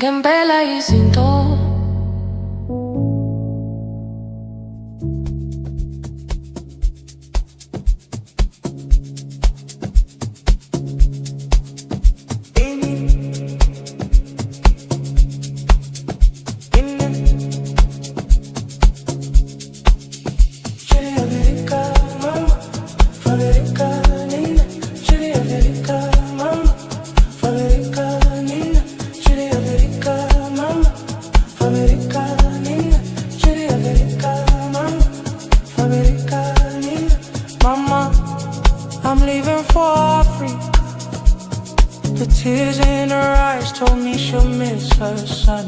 Gembela izinto I'm leaving for Africa. The tears in her eyes told me she'll miss her son.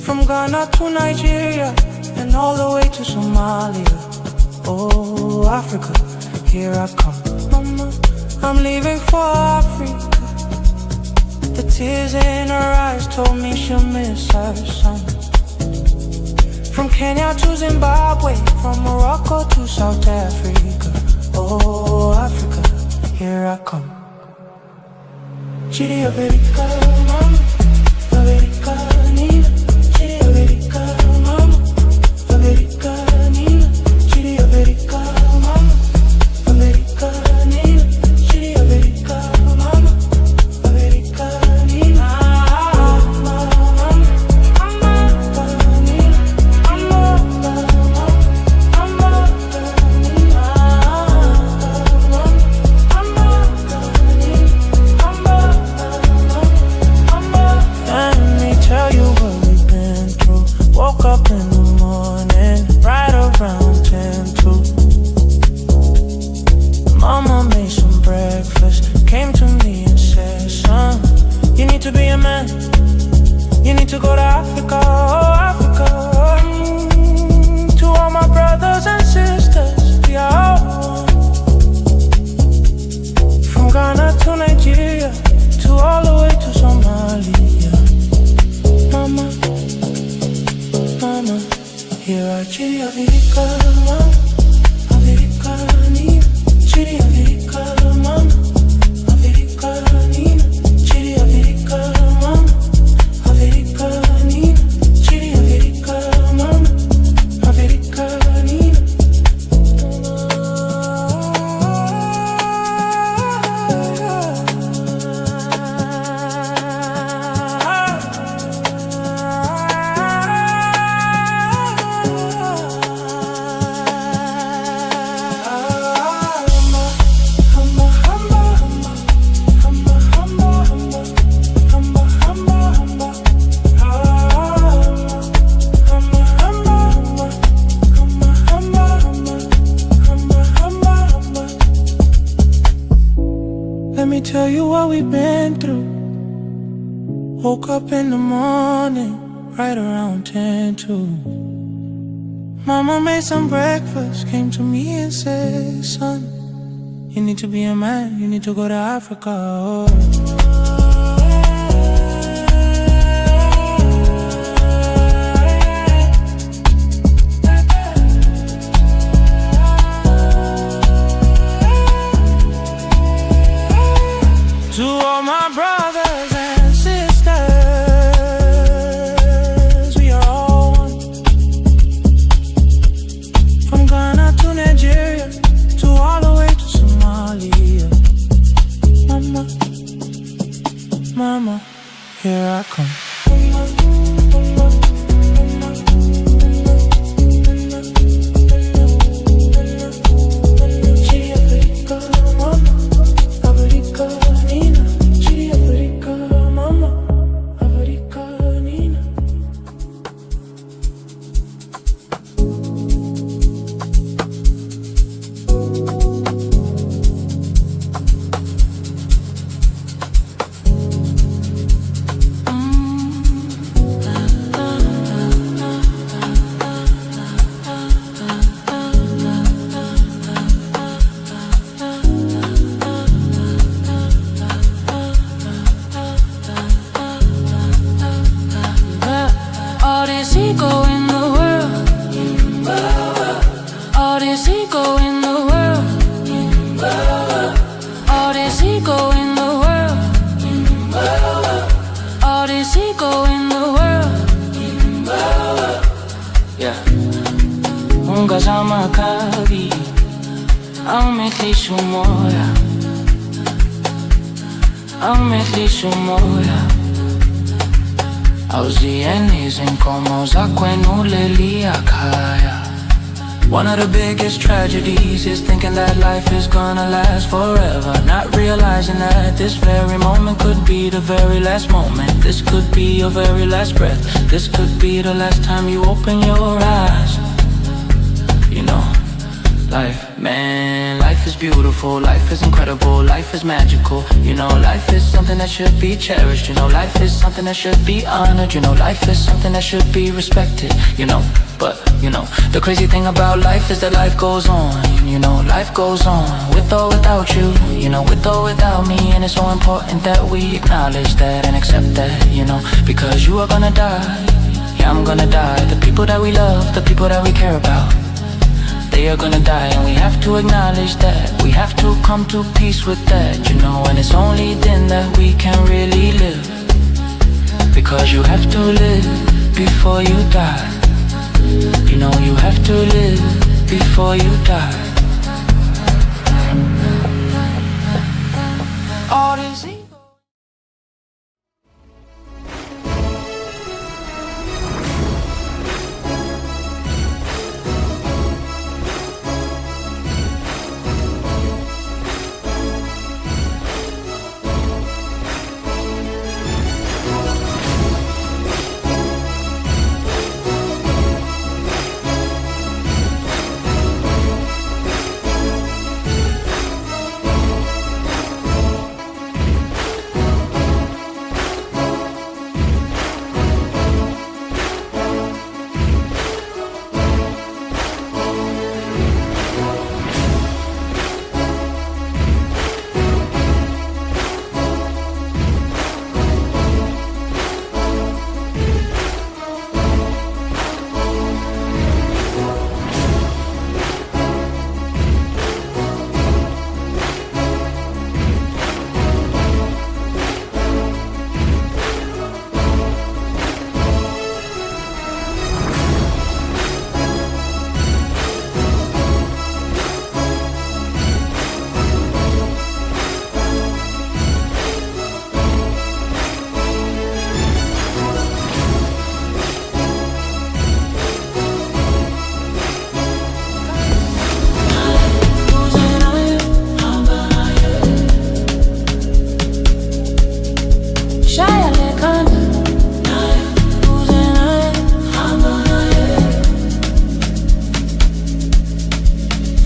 From Ghana to Nigeria and all the way to Somalia. Oh, Africa, here I come. Mama, I'm leaving for Africa. The tears in her eyes told me she'll miss her son. From Kenya to Zimbabwe, from Morocco to South Africa. Oh, Africa, here I come. Chiri America, mama, America, Nina. Chiri America, mama, America, Nina. Chiri America, mama, America, Nina. Chiri America, mama, America, Nina. Woke up in the morning, right around 10 to. Mama made some breakfast, came to me and said, son, you need to be a man. You need to go to Africa, oh Africa. To all my brothers and sisters, we are all one. From Ghana to Nigeria, to all the way to Somalia. Mama, mama, here I Chiri America, mama, America, Nina. Chiri America, mama, America, Nina. Chiri America, mama, America, Nina. Chiri America, mama, America, Nina. Let me tell you what we've been through. Woke up in the morning, right around 10 to. Mama made some breakfast, came to me and said, son, you need to be a man, you need to go to Africa. Oh. To all my brothers and sisters, we are all one. From Ghana to Nigeria, to all the way to Somalia. Mama, mama, here I come. Chiri Africa, mama, Africa, Nina. Chiri mitlisz moja, mitlisz moja. Auzienizm como zakwenulelia kaya. One of the biggest tragedies is thinking that life is gonna last forever, not realizing that this very moment could be the very last moment. This could be your very last breath. This could be the last time you open your eyes. You know, life, man, life is beautiful, life is incredible, life is magical. You know, life is something that should be cherished. You know, life is something that should be honored. You know, life is something that should be respected. You know, but, you know, the crazy thing about life is that life goes on. You know, life goes on, with or without you. You know, with or without me. And it's so important that we acknowledge that and accept that, you know, because you are gonna die, yeah, I'm gonna die. The people that we love, the people that we care about, they are gonna die, and we have to acknowledge that. We have to come to peace with that, you know. And it's only then that we can really live, because you have to live before you die. You know, you have to live before you die. All this ego.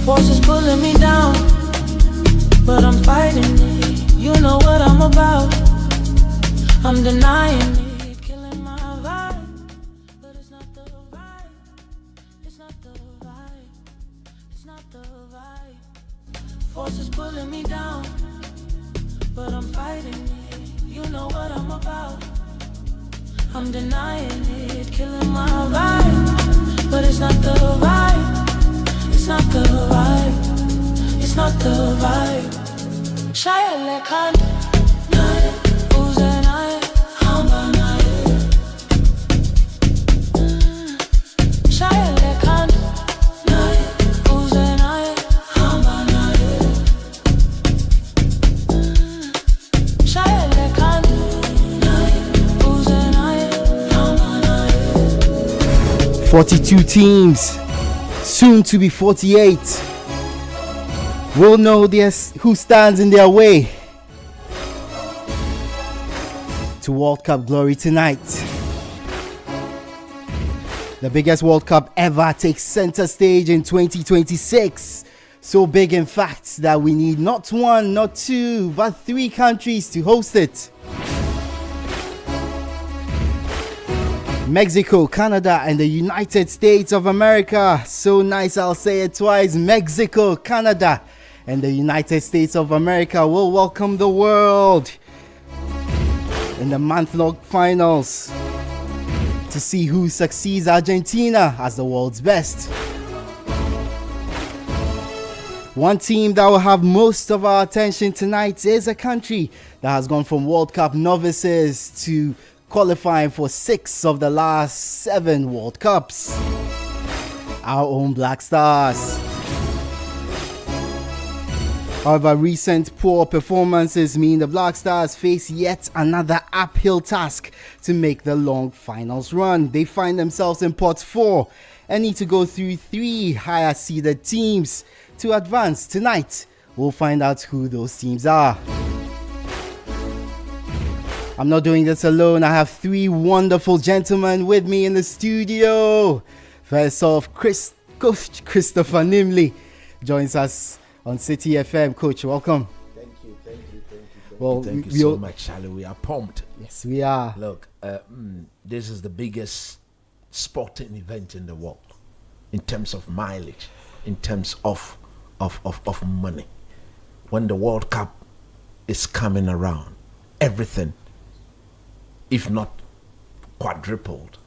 Forces pulling me down, but I'm fighting it. You know what I'm about. I'm denying it, killing my vibe. But it's not the vibe. It's not the vibe. It's not the vibe. Forces pulling me down, but I'm fighting it. You know what I'm about. I'm denying it, killing my vibe. But it's not the vibe. It's not the vibe, it's not the vibe. Shaya lekan, uzenay, hambanay. Shaya lekan, uzenay, hambanay. Shaya lekan, uzenay, hambanay. 42 teams. Soon to be 48. We'll know who stands in their way to World Cup glory tonight. The biggest World Cup ever takes center stage in 2026. So big, in fact, that we need not one, not two, but 3 countries to host it. Mexico, Canada, and the United States of America. So nice, I'll say it twice. Mexico, Canada, and the United States of America will welcome the world in the month-long finals to see who succeeds Argentina as the world's best. One team that will have most of our attention tonight is a country that has gone from World Cup novices to qualifying for 6 of the last 7 World Cups. Our own Black Stars. However, recent poor performances mean the Black Stars face yet another uphill task to make the long finals run. They find themselves in pot 4 and need to go through 3 higher seeded teams to advance. Tonight, we'll find out who those teams are. I'm not doing this alone. I have 3 wonderful gentlemen with me in the studio. First off, Coach Christopher Nimley joins us on City FM. Coach, welcome. Thank you. Well, thank you so much, Charlie. We are pumped. Yes, we are. Look, this is the biggest sporting event in the world in terms of mileage, in terms of money. When the World Cup is coming around, everything, if not quadrupled,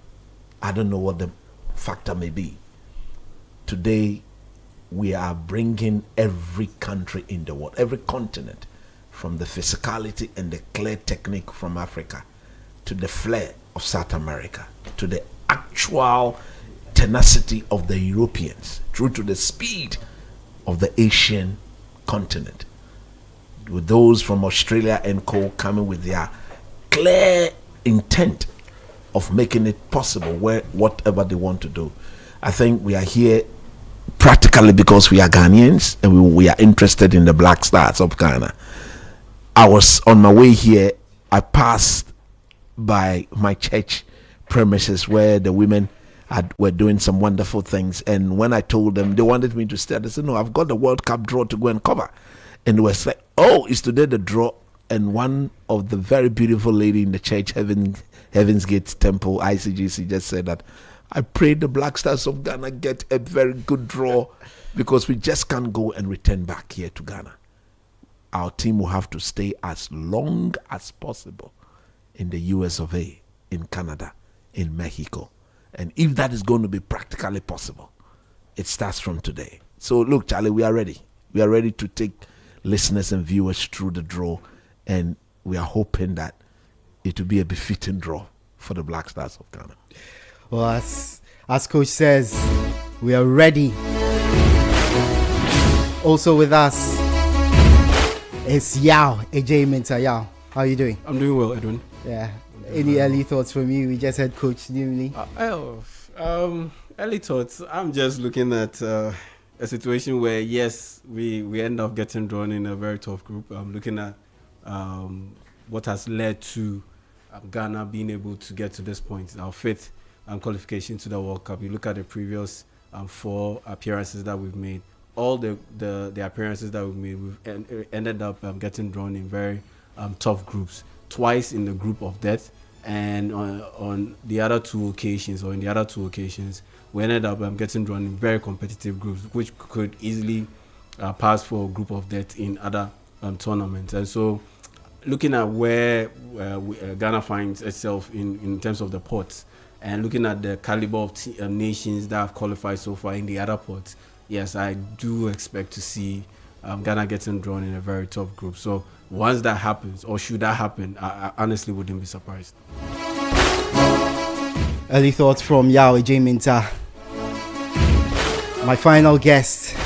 I don't know what the factor may be. Today, we are bringing every country in the world, every continent, from the physicality and the clear technique from Africa to the flair of South America, to the actual tenacity of the Europeans, through to the speed of the Asian continent, with those from Australia and co coming with their clear intent of making it possible whatever they want to do. I think we are here practically because we are Ghanaians and we are interested in the Black Stars of Ghana. I was on my way here. I passed by my church premises where the women were doing some wonderful things, and when I told them, they wanted me to stay. They said, no, I've got the World Cup draw to go and cover. And it was like, oh, it's today the draw. And one of the very beautiful lady in the church, Heaven's Gate Temple, ICGC, just said that I pray the Black Stars of Ghana get a very good draw, because we just can't go and return back here to Ghana. Our team will have to stay as long as possible in the US of A, in Canada, in Mexico. And if that is going to be practically possible, it starts from today. So look, Charlie, we are ready. We are ready to take listeners and viewers through the draw, and we are hoping that it will be a befitting draw for the Black Stars of Ghana. Well, as Coach says, we are ready. Also with us is Yao, AJ Minta. Yao, how are you doing? I'm doing well, Edwin. Yeah. Any early thoughts from you? We just had Coach Nimley. Early thoughts. I'm just looking at a situation where, yes, we end up getting drawn in a very tough group. I'm looking at what has led to Ghana being able to get to this point, our fifth qualification to the World Cup. You look at the previous 4 appearances that we've made. All the appearances that we've made, we've ended up getting drawn in very tough groups. Twice in the group of death, and on the other 2 occasions, we ended up getting drawn in very competitive groups, which could easily pass for a group of death in other tournaments. And so, looking at where Ghana finds itself in terms of the pots, and looking at the caliber of nations that have qualified so far in the other pots, yes, I do expect to see Ghana getting drawn in a very tough group. So once that happens, or should that happen, I honestly wouldn't be surprised. Early thoughts from Yao, AJ Minta. My final guest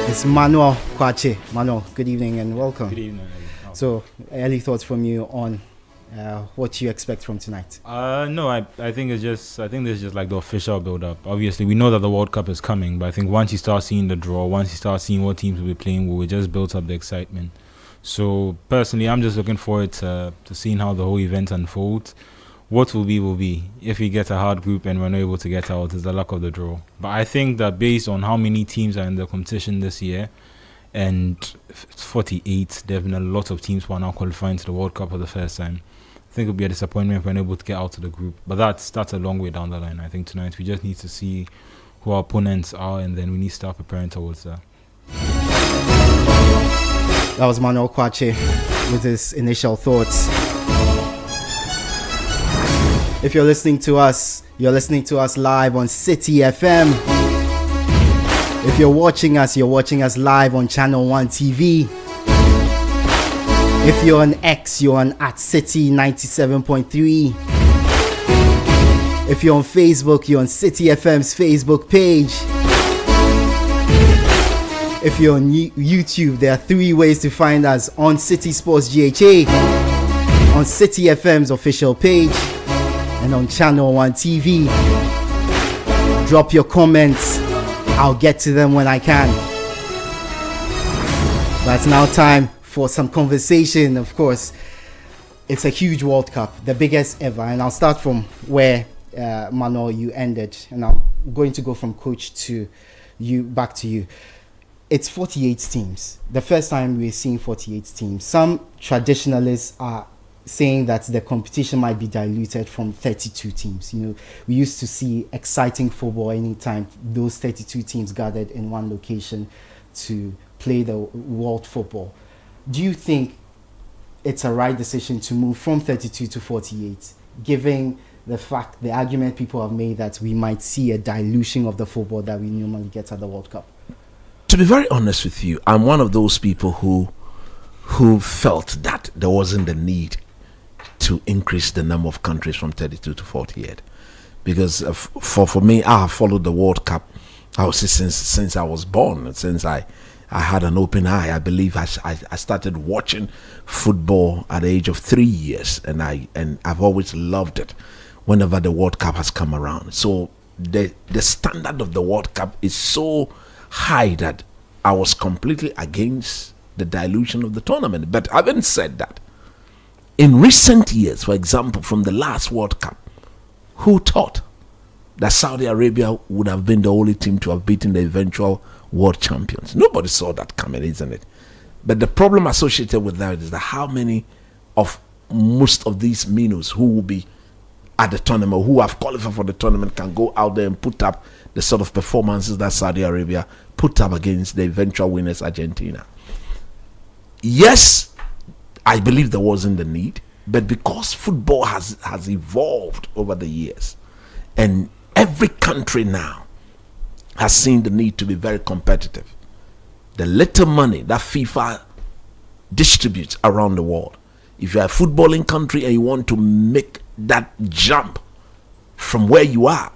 is Manuel Kwache. Manuel, good evening and welcome. Good evening. So, early thoughts from you on what you expect from tonight? No, I think this is just like the official build-up. Obviously, we know that the World Cup is coming, but I think once you start seeing the draw, once you start seeing what teams will be playing, we will just build up the excitement. So personally, I'm just looking forward to seeing how the whole event unfolds. What will be. If we get a hard group and we're not able to get out, it's the luck of the draw. But I think that based on how many teams are in the competition this year, and 48, there have been a lot of teams who are now qualifying to the World Cup for the first time. I think it would be a disappointment if we're unable to get out of the group. But that's a long way down the line. I think tonight we just need to see who our opponents are, and then we need to start preparing towards that. That was Manuel Kwache with his initial thoughts. If you're listening to us live on City FM. If you're watching us live on Channel 1 TV. If you're on X, you're on @City 97.3. If you're on Facebook, you're on City FM's Facebook page. If you're on YouTube, there are 3 ways to find us: on City Sports GHA, on City FM's official page, and on Channel 1 TV. Drop your comments. I'll get to them when I can. But it's now time for some conversation. Of course, it's a huge World Cup, the biggest ever. And I'll start from where, Manuel, you ended. And I'm going to go from coach to you, back to you. It's 48 teams. The first time we're seeing 48 teams. Some traditionalists are saying that the competition might be diluted from 32 teams. You know, we used to see exciting football anytime those 32 teams gathered in one location to play the world football. Do you think it's a right decision to move from 32 to 48, given the argument people have made that we might see a dilution of the football that we normally get at the World Cup? To be very honest with you, I'm one of those people who felt that there wasn't the need to increase the number of countries from 32 to 48, because for me, I have followed the World Cup. I would say since I was born, since I had an open eye. I believe I started watching football at the age of 3 years, and I've always loved it whenever the World Cup has come around. So the standard of the World Cup is so high that I was completely against the dilution of the tournament. But having said that, in recent years, for example, from the last World Cup, who thought that Saudi Arabia would have been the only team to have beaten the eventual world champions? Nobody saw that coming, isn't it? But the problem associated with that is that how many of most of these minnows who will be at the tournament, who have qualified for the tournament, can go out there and put up the sort of performances that Saudi Arabia put up against the eventual winners, Argentina. Yes, I believe there wasn't the need, but because football has evolved over the years, and every country now has seen the need to be very competitive. The little money that FIFA distributes around the world, if you're a footballing country and you want to make that jump from where you are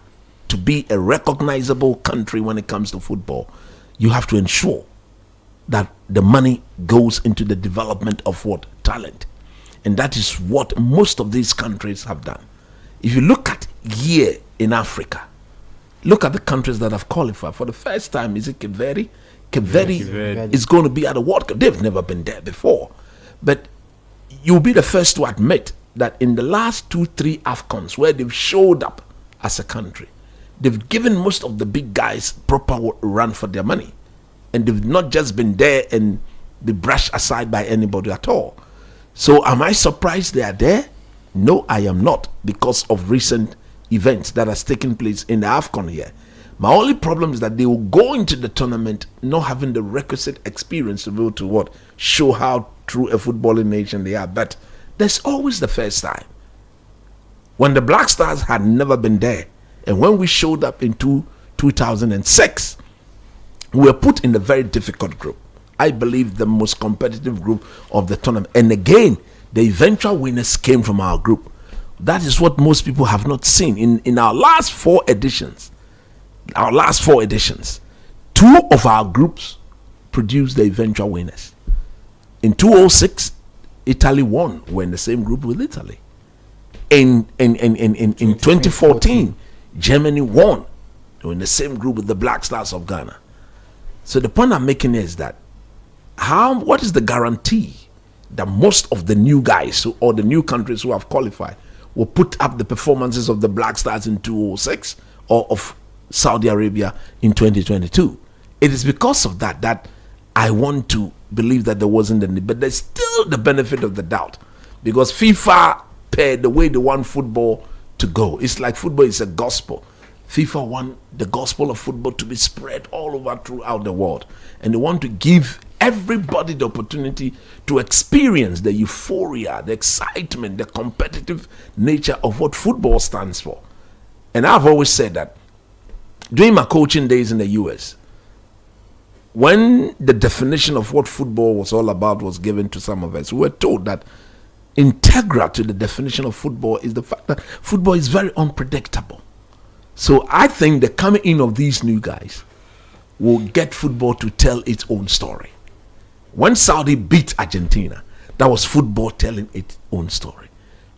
to be a recognizable country when it comes to football, you have to ensure that the money goes into the development of what? Talent. And that is what most of these countries have done. If you look at here in Africa, look at the countries that have qualified for the first time. Is it Cape Verde? Cape Verde is going to be at the World Cup. They've never been there before. But you'll be the first to admit that in the last 2-3 AFCONs where they've showed up as a country, they've given most of the big guys proper run for their money. And they've not just been there and be brushed aside by anybody at all. So am I surprised they are there? No, I am not, because of recent events that has taken place in the AFCON here. My only problem is that they will go into the tournament not having the requisite experience to be able to what? Show how true a footballing nation they are. But there's always the first time. When the Black Stars had never been there, and when we showed up in 2006, we were put in a very difficult group. I believe the most competitive group of the tournament. And again, the eventual winners came from our group. That is what most people have not seen. In our last four editions, 2 of our groups produced the eventual winners. In 2006, Italy won. We're in the same group with Italy. In 2014, Germany won. They were in the same group with the Black Stars of Ghana. So the point I'm making is that what is the guarantee that most of the new guys or the new countries who have qualified will put up the performances of the Black Stars in 2006 or of Saudi Arabia in 2022? It is because of that I want to believe that there wasn't any, but there's still the benefit of the doubt, because FIFA paired the way they want football to go. It's like football is a gospel. FIFA want the gospel of football to be spread all over throughout the world, and they want to give everybody the opportunity to experience the euphoria, the excitement, the competitive nature of what football stands for. And I've always said that during my coaching days in the US, when the definition of what football was all about was given to some of us, we were told that integral to the definition of football is the fact that football is very unpredictable. So I think the coming in of these new guys will get football to tell its own story. When Saudi beat Argentina, that was football telling its own story.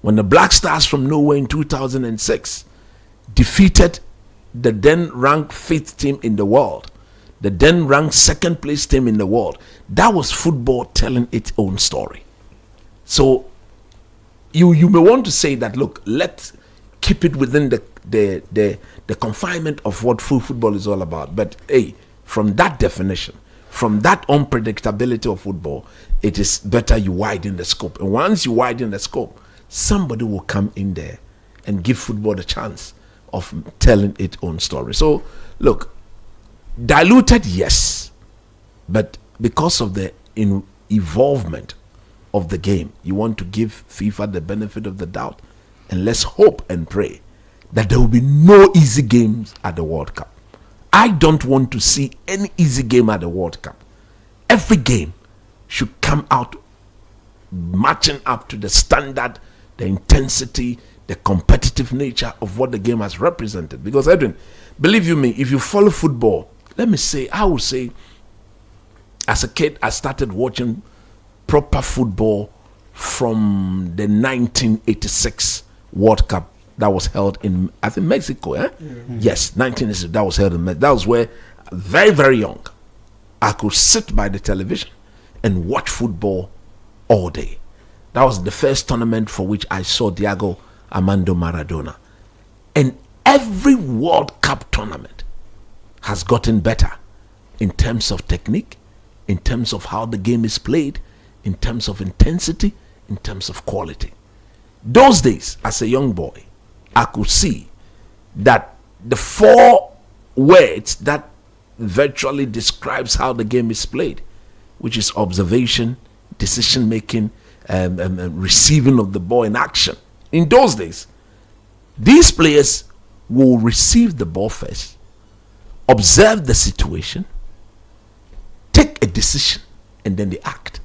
When the Black Stars from Norway in 2006 defeated the then ranked 5th team in the world, the then ranked 2nd place team in the world, that was football telling its own story. So you may want to say that, look, let's keep it within the confinement of what football is all about. But hey, from that definition, from that unpredictability of football, it is better you widen the scope. And once you widen the scope, somebody will come in there and give football the chance of telling its own story. So look, diluted, yes, but because of the involvement of the game, you want to give FIFA the benefit of the doubt, and let's hope and pray that there will be no easy games at the World Cup. I don't want to see any easy game at the World Cup. Every game should come out matching up to the standard, the intensity, the competitive nature of what the game has represented. Because Edwin, believe you me, if you follow football, I would say, as a kid, I started watching proper football from the 1986 World Cup that was held in, I think, Mexico. Yes, 1986, that was held in Mexico. That was where, very, very young, I could sit by the television and watch football all day. That was the first tournament for which I saw Diego Armando Maradona. And every World Cup tournament has gotten better in terms of technique, in terms of how the game is played, in terms of intensity, in terms of quality. Those days, as a young boy, I could see that the 4 words that virtually describes how the game is played, which is observation, decision making, receiving of the ball in action. In those days, these players will receive the ball first, observe the situation, take a decision, and then they act.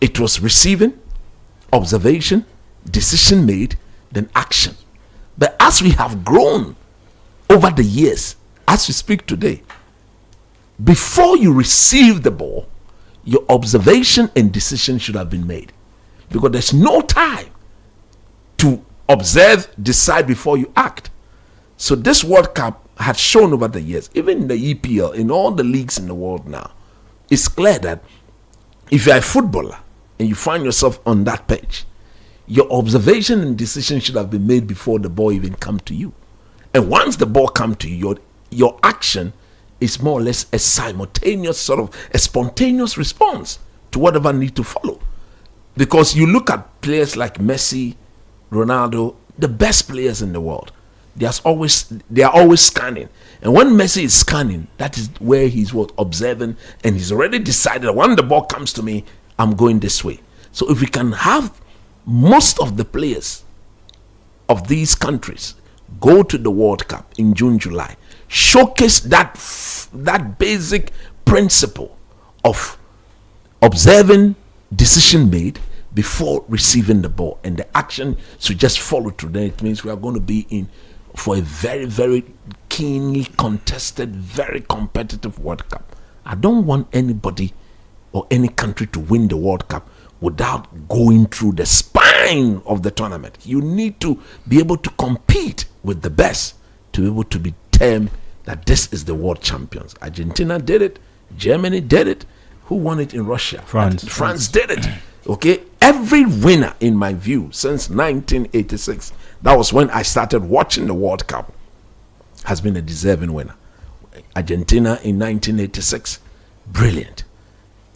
It was receiving, observation, decision made, then action. But as we have grown over the years, as we speak today, before you receive the ball, your observation and decision should have been made, because there's no time to observe, decide before you act. So this World Cup had shown over the years, even in the EPL, in all the leagues in the world now, it's clear that if you're a footballer and you find yourself on that pitch, your observation and decision should have been made before the ball even come to you. And once the ball come to you, your action is more or less a simultaneous, sort of a spontaneous response to whatever need to follow. Because you look at players like Messi, Ronaldo, the best players in the world, they are always scanning. And when Messi is scanning, that is where he's observing, and he's already decided, when the ball comes to me, I'm going this way. So if we can have most of the players of these countries go to the World Cup in June, July, showcase that basic principle of observing, decision made before receiving the ball, and the action should just follow through, then it means we are going to be in for a very, very keenly contested, very competitive World Cup. I don't want anybody or any country to win the World Cup without going through the spine of the tournament. You need to be able to compete with the best to be able to be termed that this is the world champions. Argentina did it. Germany did it. Who won it in Russia? France did it. Okay, every winner, in my view, since 1986, that was when I started watching the World Cup, has been a deserving winner. Argentina in 1986, brilliant.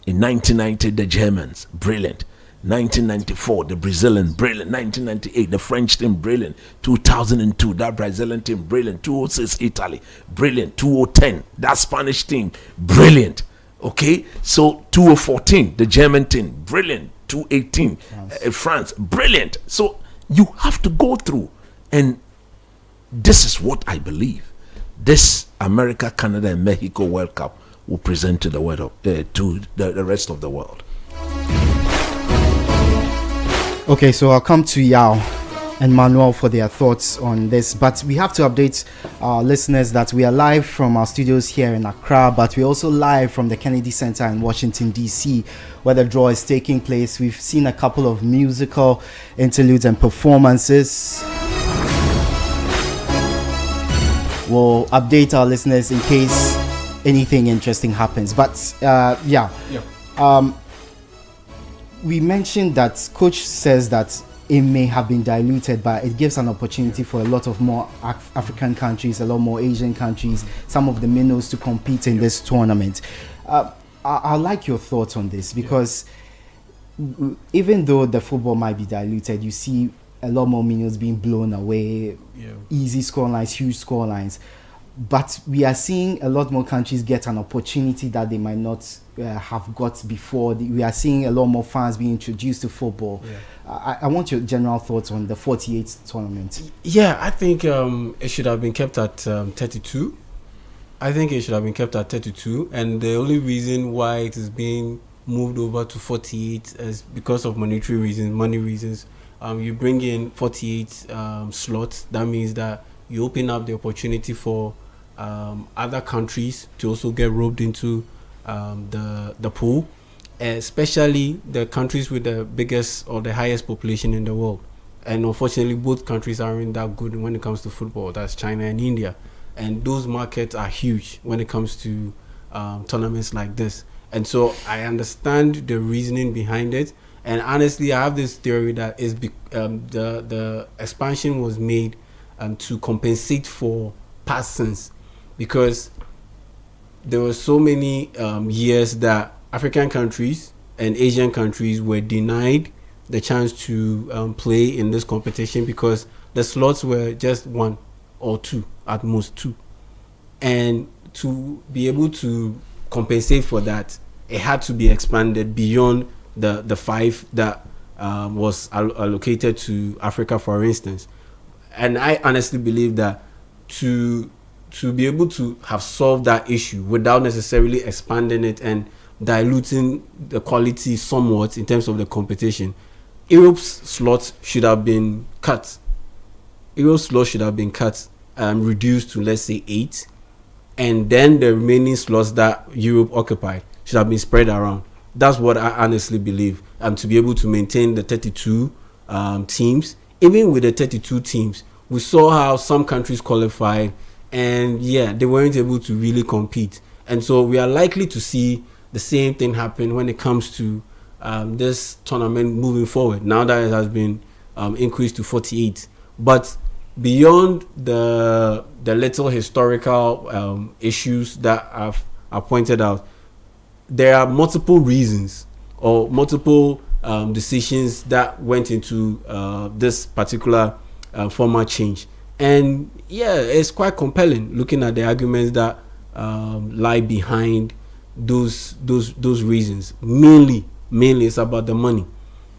In 1990, the Germans, brilliant. 1994, the Brazilian, brilliant. 1998, the French team, brilliant. 2002, that Brazilian team, brilliant. 2006, Italy, brilliant. 2010, that Spanish team, brilliant. Okay, so 2014, the German team, brilliant. 2018, France, brilliant. So you have to go through, and this is what I believe this America, Canada, and Mexico World Cup will present to the world, to the rest of the world. Okay, so I'll come to Yao. and Manuel for their thoughts on this. But we have to update our listeners that we are live from our studios here in Accra, but we're also live from the Kennedy Center in Washington, D.C., where the draw is taking place. We've seen a couple of musical interludes and performances. We'll update our listeners in case anything interesting happens. But we mentioned that coach says that it may have been diluted, but it gives an opportunity for a lot of more African countries, a lot more Asian countries, some of the minnows to compete in this tournament. I'd like your thoughts on this, because even though the football might be diluted, you see a lot more minnows being blown away, easy scorelines, huge scorelines. But we are seeing a lot more countries get an opportunity that they might not have got before. We are seeing a lot more fans being introduced to football. I want your general thoughts on the 48th tournament. Yeah, I think it should have been kept at 32. I think it should have been kept at 32. And the only reason why it is being moved over to 48 is because of monetary reasons, money reasons. You bring in 48 slots. That means that you open up the opportunity for other countries to also get roped into the pool, especially the countries with the biggest or the highest population in the world. And unfortunately, both countries aren't that good when it comes to football. That's China and India. And those markets are huge when it comes to tournaments like this. And so I understand the reasoning behind it. And honestly, I have this theory that is the expansion was made to compensate for past sins, because there were so many years that African countries and Asian countries were denied the chance to play in this competition because the slots were just one or two, at most two. And to be able to compensate for that, it had to be expanded beyond the five that was allocated to Africa, for instance. And I honestly believe that to be able to have solved that issue without necessarily expanding it and diluting the quality somewhat in terms of the competition, Europe's slots should have been cut. Europe's slots should have been cut, reduced to, let's say, 8. And then the remaining slots that Europe occupied should have been spread around. That's what I honestly believe. To be able to maintain the 32 teams. Even with the 32 teams, we saw how some countries qualified, and they weren't able to really compete. And so we are likely to see the same thing happen when it comes to this tournament moving forward, now that it has been increased to 48. But beyond the little historical issues that I've pointed out, there are multiple reasons or multiple decisions that went into this particular format change. And it's quite compelling looking at the arguments that lie behind those reasons. Mainly it's about the money.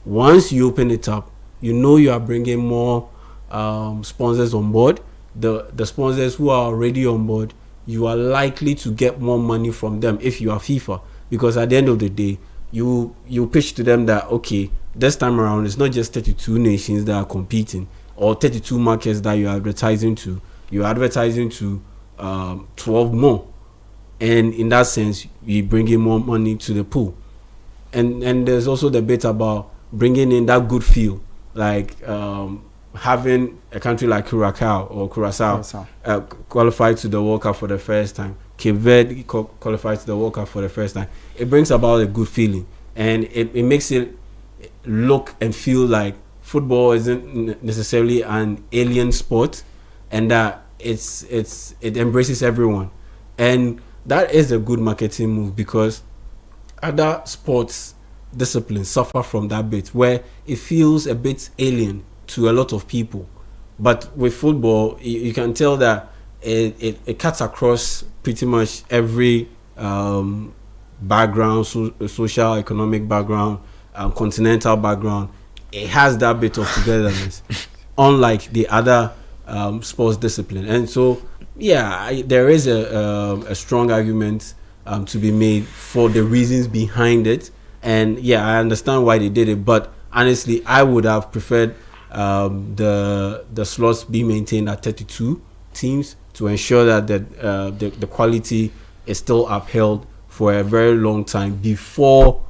Once you open it up, you are bringing more sponsors on board. The sponsors who are already on board, you are likely to get more money from them if you are FIFA, because at the end of the day, you pitch to them that, okay, this time around it's not just 32 nations that are competing or 32 markets that you're advertising to. You're advertising to 12 more, and in that sense you bring in more money to the pool. And there's also the bit about bringing in that good feel, like having a country like Curacao qualified to the World Cup for the first time. Cape Verde qualified to the World Cup for the first time. It brings about a good feeling, and it makes it look and feel like football isn't necessarily an alien sport, and that it embraces everyone. And that is a good marketing move, because other sports disciplines suffer from that bit where it feels a bit alien to a lot of people. But with football, you can tell that it cuts across pretty much every background, social, economic background, continental background. It has that bit of togetherness, unlike the other sports discipline. And so, there is a strong argument to be made for the reasons behind it. And I understand why they did it, but honestly, I would have preferred the slots be maintained at 32 teams to ensure that the quality is still upheld for a very long time before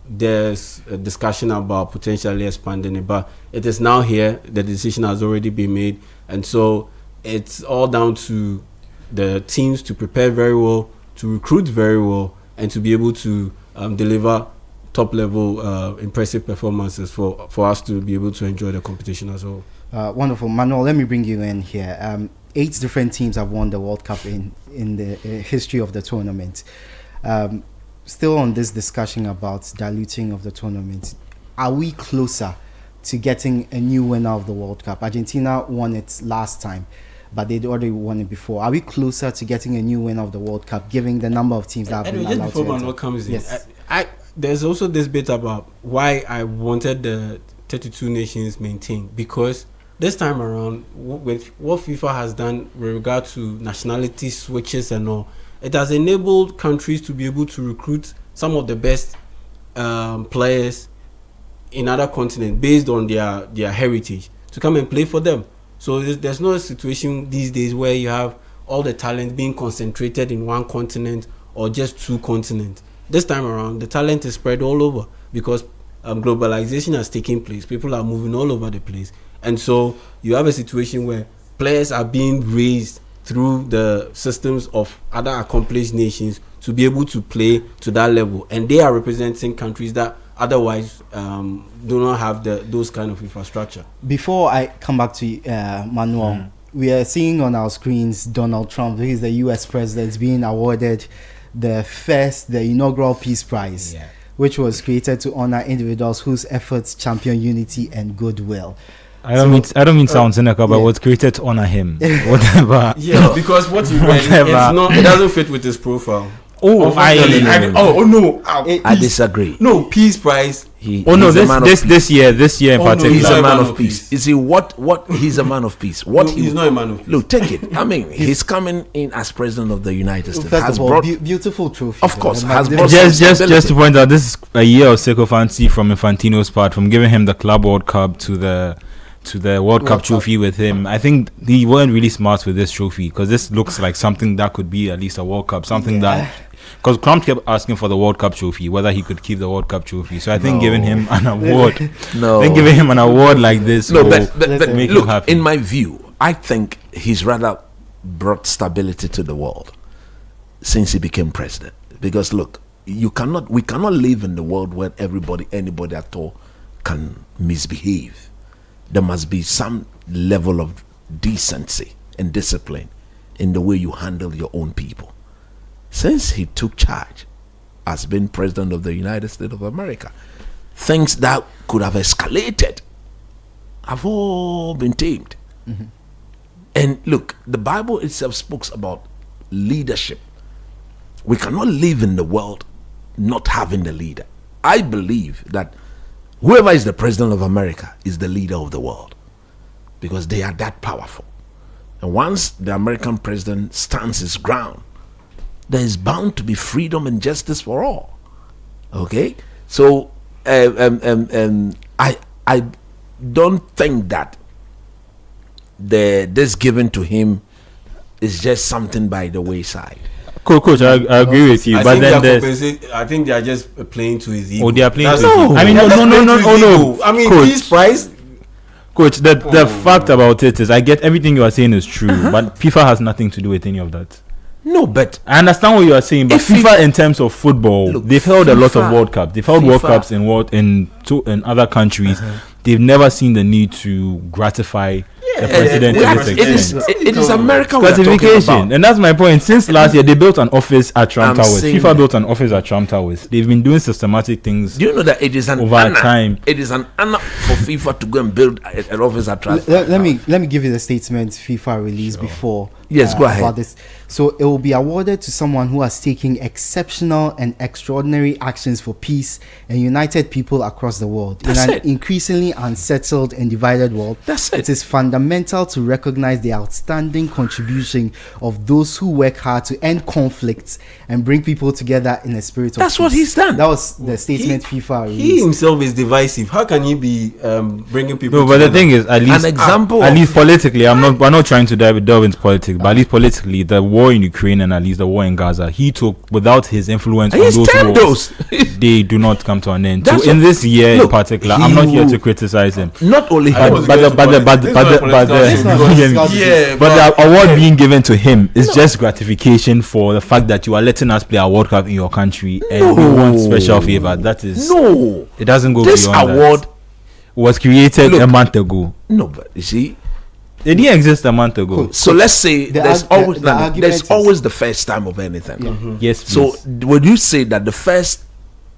there's a discussion about potentially expanding it. But it is now here. The decision has already been made, and so it's all down to the teams to prepare very well, to recruit very well, and to be able to deliver top level impressive performances for us to be able to enjoy the competition as well. Wonderful. Manuel, let me bring you in here. 8 different teams have won the World Cup in the history of the tournament. Still on this discussion about diluting of the tournament, are we closer to getting a new winner of the World Cup? Argentina won it last time, but they'd already won it before. Are we closer to getting a new winner of the World Cup, given the number of teams that have been allowed just before to enter? Manuel comes in, Yes. there's also this bit about why I wanted the 32 nations maintained, because this time around, with what FIFA has done with regard to nationality switches and all, it has enabled countries to be able to recruit some of the best players in other continents based on their heritage to come and play for them. So there's no situation these days where you have all the talent being concentrated in one continent or just 2 continents. This time around, the talent is spread all over because globalization has taken place. People are moving all over the place. And so you have a situation where players are being raised through the systems of other accomplished nations to be able to play to that level. And they are representing countries that otherwise do not have those kind of infrastructure. Before I come back to Manuel, we are seeing on our screens Donald Trump, who is the US president, being awarded the inaugural Peace Prize, which was created to honor individuals whose efforts champion unity and goodwill. I don't mean sound cynical, but was created to honor him. Whatever. Yeah, because what you read, it doesn't fit with his profile. I disagree. No, Peace Prize. This year in particular, he's a man of peace. You see what he's a man of peace. He's not a man of peace. Look, take it. I mean, he's coming in as president of the United States. First of all, beautiful trophy. Of course, just to point out, this is a year of sycophancy from Infantino's part, from giving him the Club World Cup to the World Cup trophy with him. I think he weren't really smart with this trophy, because this looks like something that could be at least a World Cup, that, because Trump kept asking for the World Cup trophy, whether he could keep the World Cup trophy. So I think giving him an award, giving him an award like this, but look, in my view, I think he's rather brought stability to the world since he became president. Because look, we cannot live in the world where anybody at all can misbehave. There must be some level of decency and discipline in the way you handle your own people. Since he took charge as being president of the United States of America, things that could have escalated have all been tamed. Mm-hmm. And look, the Bible itself speaks about leadership. We cannot live in the world not having the leader. I believe that whoever is the president of America is the leader of the world, because they are that powerful. And once the American president stands his ground, there is bound to be freedom and justice for all. Okay? So I don't think that this given to him is just something by the wayside. Coach, I agree with you, but then I think they are just playing to his ego. Oh, they are playing to his ego. I mean, no. I mean, Coach, Peace Prize. Coach, the fact about it is, I get everything you are saying is true, but FIFA has nothing to do with any of that. No, but I understand what you are saying, but FIFA, in terms of football, they've held a lot of World Cups. They've held World Cups in other countries. They've never seen the need to gratify the president to this extent. It is American classification, and that's my point. Since last year, they built an office at Trump Towers. FIFA built an office at Trump Towers. They've been doing systematic things. Do you know that it is an over time? It is an honor for FIFA to go and build an office at Trump Towers. Let me give you the statement FIFA released before. Yes, go ahead. About this. So it will be awarded to someone who has taken exceptional and extraordinary actions for peace and united people across the world. That's in an it. increasingly unsettled and divided world, That's it. It is fundamental to recognize the outstanding contribution of those who work hard to end conflicts and bring people together in a spirit of That's peace. what he's done. That was the statement FIFA He released. himself is divisive. How can he be bringing people? No, but the together? thing is, at least example at of- least politically, we're not trying to delve into politics, but at least politically, the war in Ukraine and at least the war in Gaza, he took without his influence on He's those termed wars, those. they do not come to an end. That's So in what- this year in Look, particular, I'm not here he- to criticize him. Not only I him, was But going the to but the politics. but This is the not but the It's not but the political. Yeah, but the award being given to him is just gratification for the fact that you are letting us play a World Cup in your country and we want special favor. That is no. it doesn't go This beyond award, that. Was created Look. a month ago. no, but you see. It didn't exist a month ago. Cool. So let's say The there's arg- the- always the argument there's is- always the first time of anything. Yes, So please. would you say that the first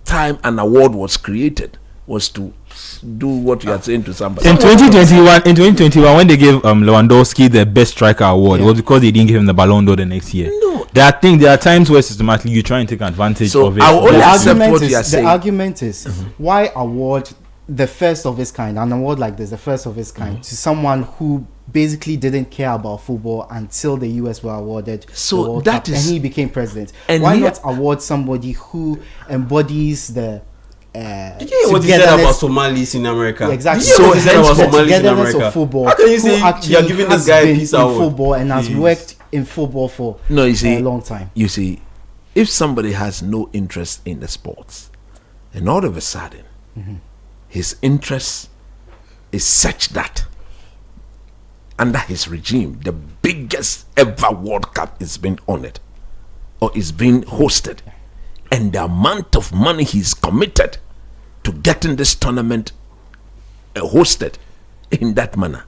time an award was created was to do what you are saying to somebody? In 2021, when they gave Lewandowski the best striker award, it was because they didn't give him the Ballon d'Or the next year. No. There are times where systematically you try and take advantage So of it. I will only The accept argument what you are is, the saying. argument is why award the first of its kind, an award like this, the first of its kind, to someone who basically didn't care about football until the US were awarded So the World that Cup is- and he became president. and Why here- not award somebody who embodies the Did you hear what he said about Somalis in America? Yeah, exactly. Did you hear what he said about the Somalis in togetherness America? of football. How can you who say actually you're giving has this guy a been peace in award? football and has Please. worked in football for No, you see, a long time? You see, if somebody has no interest in the sports, and all of a sudden, his interest is such that under his regime, the biggest ever World Cup is being honored or is being hosted, and the amount of money he's committed to getting this tournament hosted in that manner.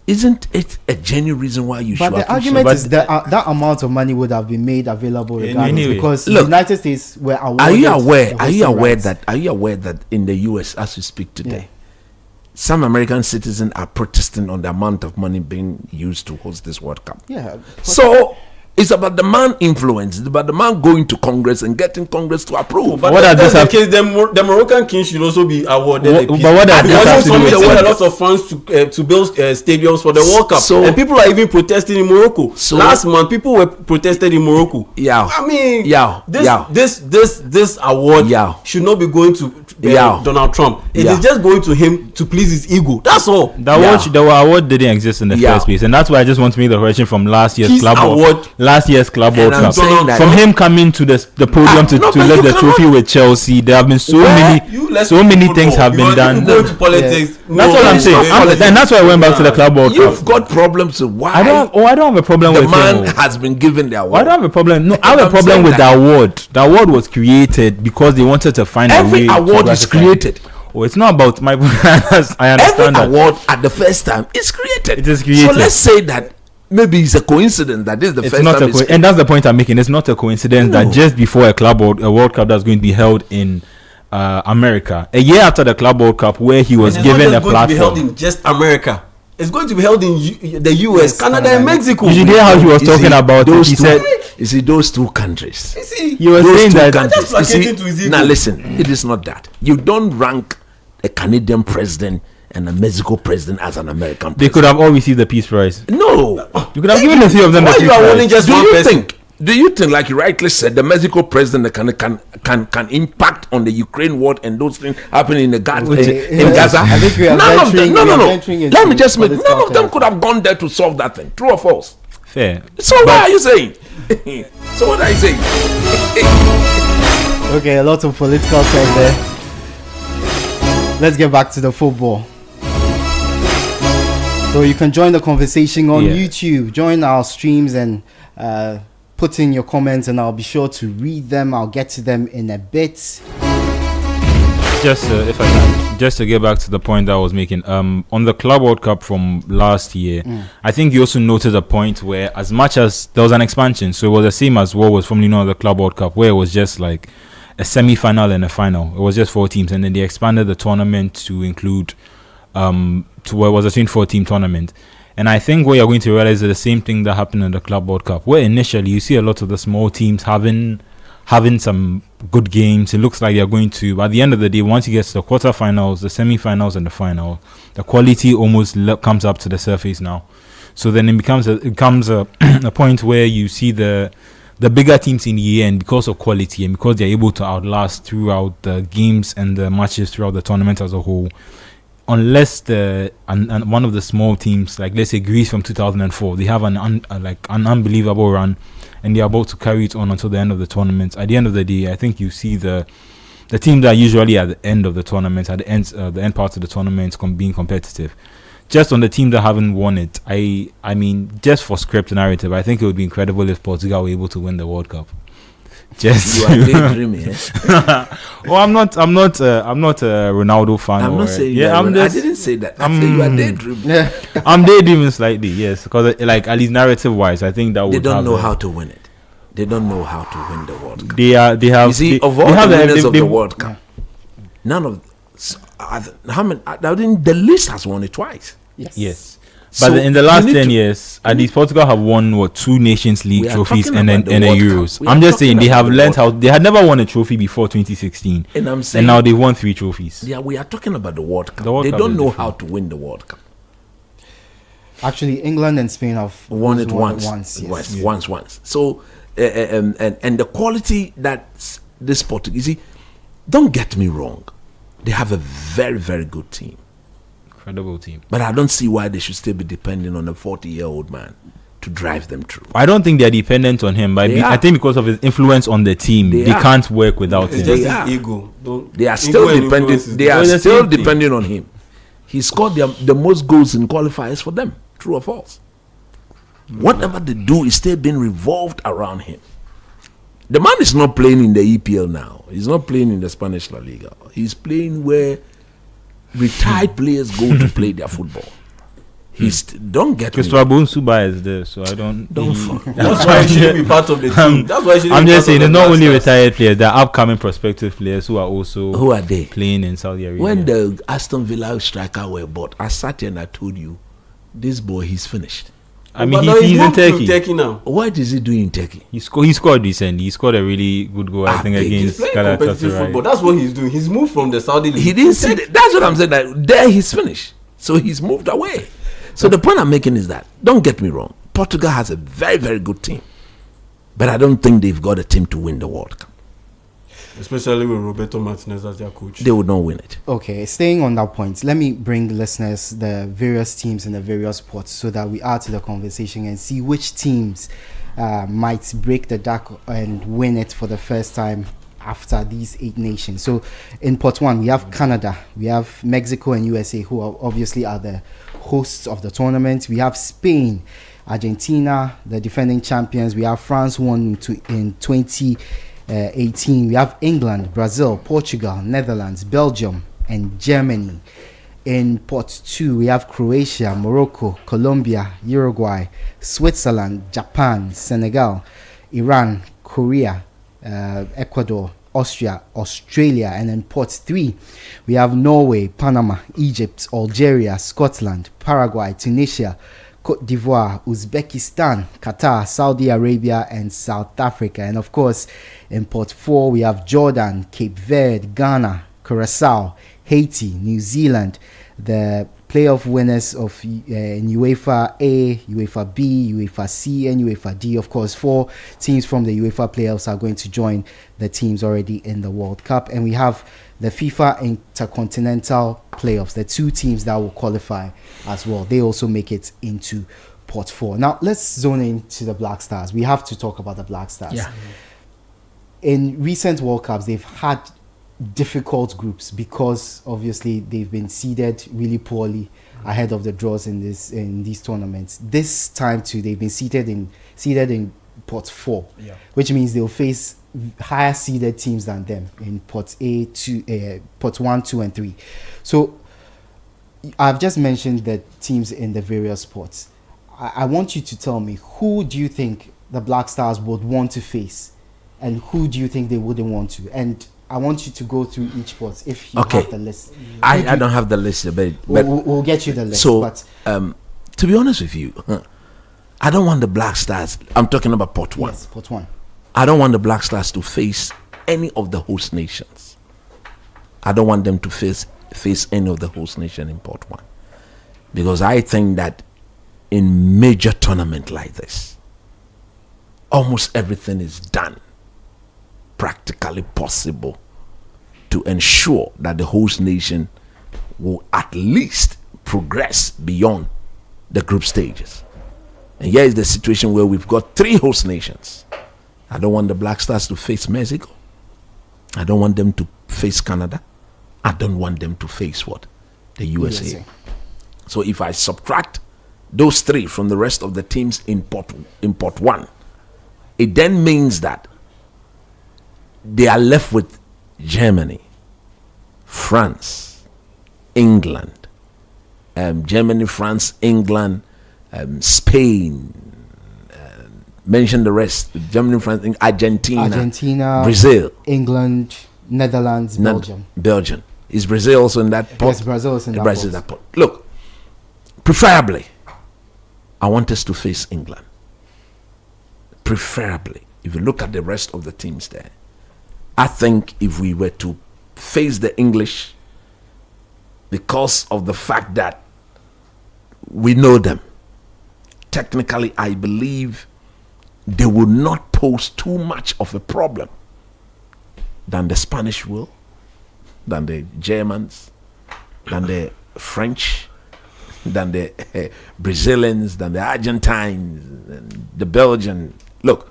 Isn't it a genuine reason why you But should the appreciate- argument But is that that amount of money would have been made available regardless Anyway. because Look, the United States were awarded. Are you aware? the Are you hosting aware rights. that? Are you aware that in the U.S. as we speak today, Yeah. some American citizens are protesting on the amount of money being used to host this World Cup? Yeah. So it's about the man influence. It's about the man going to Congress and getting Congress to approve. But What that, does that's this the case. The Moroccan king should also be awarded What- a peace. but what does And this they have also to do with award a it? lot of funds to build stadiums for the World Cup. So- and people are even protesting in Morocco. So- Last month, people were protested in Morocco. Yeah. I mean, Yeah. This Yeah. this award Yeah. should not be going to Yeah. Donald Trump. It Yeah. is just going to him to please his ego. That's all. The award didn't exist in the Yeah. first place, and that's why I just want to make the correction from last year's Peace Club World award. World I'm Cup. saying that- From him coming to the podium to no, but lift you the cannot- trophy with Chelsea, there have been so Where many things have been done. Go to politics. That's what I'm it's saying. not politics. Then that's why I went back to the Club World You've Cup. got problems with why I don't have a problem the with man him. has been given the I award. don't have a problem. No, I have a I'm problem saying with that. the award. The award was created because they wanted to find a Every way. award to is gratify. created. Oh, it's not about my. I Every understand that. award at the first time is created. It is created. So let's say that maybe it's a coincidence that this is the It's first not time. a and that's the point I'm making. It's not a coincidence No. that just before a World Cup that's going to be held in America, a year after the Club World Cup, where he was It's not given just a going to be held platform. in just America. It's going to be held in the US, Yes, Canada, Canada, and Mexico. You hear how he was You talking see, about it. those He two- said You see, those two countries. You see, he was Those saying two that. countries. Just placating to his ego. Now listen, it is not that. You don't rank a Canadian president and a Mexico president as an American They president. could have all received the Peace Prize. No. You could have given the three of them the Why Peace you are Prize. warning just Do one you person? think? Do you think, like you rightly said, the Mexico president can impact on the Ukraine war and those things happening in the Gaza? In Gaza? I think we are None of them. venturing- No, we no, are no. venturing into Let me just make. political None of them terms. could have gone there to solve that thing. True or false? Fair. So what are you saying? So what are you saying? Okay, a lot of political talk there. Let's get back to the football. So you can join the conversation on Yeah. YouTube. Join our streams and put in your comments, and I'll be sure to read them. I'll get to them in a bit. Just if I can, just to get back to the point that I was making, on the Club World Cup from last year, I think you also noted a point where, as much as there was an expansion, so it was the same as what was formerly known as the Club World Cup, where it was just like a semi-final and a final. It was just 4 teams, and then they expanded the tournament to include, to where it was a 24-team tournament. And I think what you're going to realize is the same thing that happened in the Club World Cup, where initially you see a lot of the small teams having some good games. It looks like they're going to, by the end of the day, once you get to the quarterfinals, the semi-finals, and the final, the quality almost comes up to the surface now. So then it becomes a point where you see the bigger teams in the end, because of quality and because they're able to outlast throughout the games and the matches throughout the tournament as a whole. Unless one of the small teams, like let's say Greece from 2004, they have an unbelievable run, and they're about to carry it on until the end of the tournament. At the end of the day, I think you see the teams that are usually at the end of the tournament, at the end parts of the tournament, being competitive. Just on the team that haven't won it, I mean, just for script narrative, I think it would be incredible if Portugal were able to win the World Cup. Just you are daydreaming. Well, I'm not a Ronaldo fan. I'm not saying that. I didn't say that. I said you are daydreaming. I'm daydreaming slightly, yes, because like at least narrative wise, I think that they would don't know how to win it. They don't know how to win the World Cup. They have. You see, of all the winners of the World Cup, none of how many? I think the list has won it twice. Yes. But in the last 10 years, at least Portugal have won 2 Nations League trophies and a Euros. I'm just saying they have learned how. They had never won a trophy before 2016, and now they won 3 trophies. Yeah, we are talking about the World Cup. They don't know how to win the World Cup. Actually, England and Spain have won it once. So, and the quality that this Portuguese, you see, don't get me wrong, they have a very, very good team. Incredible team. But I don't see why they should still be depending on a 40-year-old man to drive them through. I don't think they're dependent on him, but I think because of his influence on the team, they can't work without him. It's just his ego. They are still dependent. They are still depending on him. He scored the most goals in qualifiers for them. True or false? Whatever they do is still being revolved around him. The man is not playing in the EPL now. He's not playing in the Spanish La Liga. He's playing where retired players go to play their football. Don't get me. Christopher Bonsuba is there, so I don't. That's why he should be part of the team. That's why I'm just saying, it's not only retired players. There are upcoming prospective players who are they playing in Saudi Arabia. When the Aston Villa striker were bought, I sat here and I told you, this boy, he's finished. I mean, he's in Turkey now. What is he doing in Turkey? He scored recently. He scored a really good goal, I think, against Galatasaray. But that's what he's doing. He's moved from the Saudi League. He didn't see that. That's what I'm saying. That there he's finished. So he's moved away. So the point I'm making is that, don't get me wrong, Portugal has a very, very good team. But I don't think they've got a team to win the World Cup. Especially with Roberto Martinez as their coach. They would not win it. Okay, staying on that point, let me bring the listeners the various teams in the various sports so that we add to the conversation and see which teams might break the duck and win it for the first time after these 8 nations. So in pot 1, we have Canada, we have Mexico and USA, who obviously are the hosts of the tournament. We have Spain, Argentina, the defending champions. We have France, won in 2018. We have England, Brazil, Portugal, Netherlands, Belgium, and Germany. In pot 2, we have Croatia, Morocco, Colombia, Uruguay, Switzerland, Japan, Senegal, Iran, Korea, Ecuador, Austria, Australia. And in pot 3, we have Norway, Panama, Egypt, Algeria, Scotland, Paraguay, Tunisia, Cote d'Ivoire, Uzbekistan, Qatar, Saudi Arabia, and South Africa. And of course, in pot 4, we have Jordan, Cape Verde, Ghana, Curacao, Haiti, New Zealand, the playoff winners of UEFA A, UEFA B, UEFA C, and UEFA D. Of course, 4 teams from the UEFA playoffs are going to join the teams already in the World Cup. And we have the FIFA Intercontinental Playoffs, the 2 teams that will qualify as well. They also make it into pot 4. Now, let's zone into the Black Stars. We have to talk about the Black Stars. Yeah. In recent World Cups, they've had difficult groups because obviously they've been seeded really poorly ahead of the draws in these tournaments. This time too, they've been seeded in pot 4, which means they'll face higher seeded teams than them in pot pot 1, 2, and 3. So I've just mentioned the teams in the various spots. I want you to tell me, who do you think the Black Stars would want to face, and who do you think they wouldn't want to? And I want you to go through each spot if you have the list. I don't have the list, but we'll get you the list. So but to be honest with you, I don't want the Black Stars. I'm talking about Pot 1. Yes, Pot 1. I don't want the Black Stars to face any of the host nations. I don't want them to face any of the host nation in Pot 1. Because I think that in major tournament like this, almost everything is done practically possible to ensure that the host nation will at least progress beyond the group stages. And here is the situation where we've got 3 host nations. I don't want the Black Stars to face Mexico. I don't want them to face Canada. I don't want them to face what? The USA. So if I subtract those 3 from the rest of the teams in pot 1, it then means that they are left with Germany, France, England, Germany, France, England, Spain, mention the rest. Germany, France, Argentina, Brazil, England, Netherlands, Belgium. Is Brazil also in that pot? Yes, Brazil is in that pot. Look, preferably, I want us to face England. Preferably, if you look at the rest of the teams there, I think if we were to face the English, because of the fact that we know them, technically, I believe they will not pose too much of a problem than the Spanish will, than the Germans, than the French, than the Brazilians, than the Argentines, and the Belgians. Look,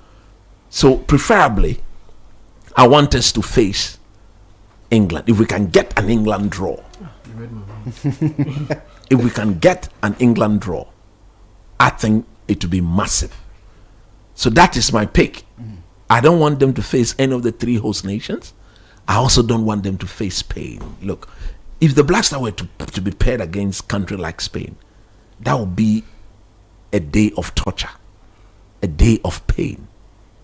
so preferably, I want us to face England. If we can get an England draw, if we can get an England draw, I think it will be massive. So that is my pick. I don't want them to face any of the 3 host nations. I also don't want them to face Spain. Look, if the Black Stars were to be paired against a country like Spain, that would be a day of torture, a day of pain,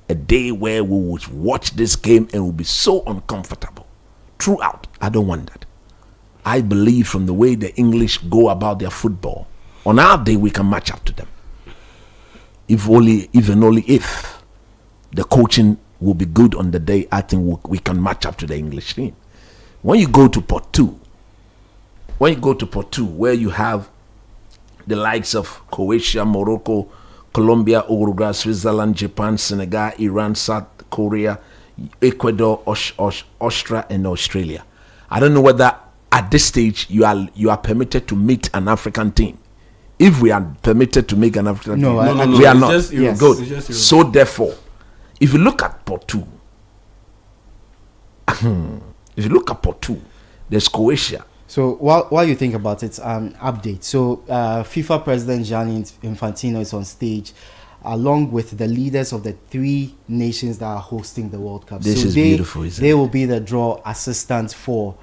a day where we would watch this game and will be so uncomfortable throughout. I don't want that. I believe from the way the English go about their football, on our day we can match up to them. If only if the coaching will be good on the day, I think we can match up to the English team. When you go to Pot 2, where you have the likes of Croatia, Morocco, Colombia, Uruguay, Switzerland, Japan, Senegal, Iran, South Korea, Ecuador, Austria, and Australia. I don't know whether at this stage you are permitted to meet an African team. If we are permitted to make an African team, we are not. Yes. Good. So therefore, if you look at Pot 2, there's Croatia. So while you think about it, update. So FIFA President Gianni Infantino is on stage, along with the leaders of the 3 nations that are hosting the World Cup. This is beautiful, isn't it? They will be the draw assistants for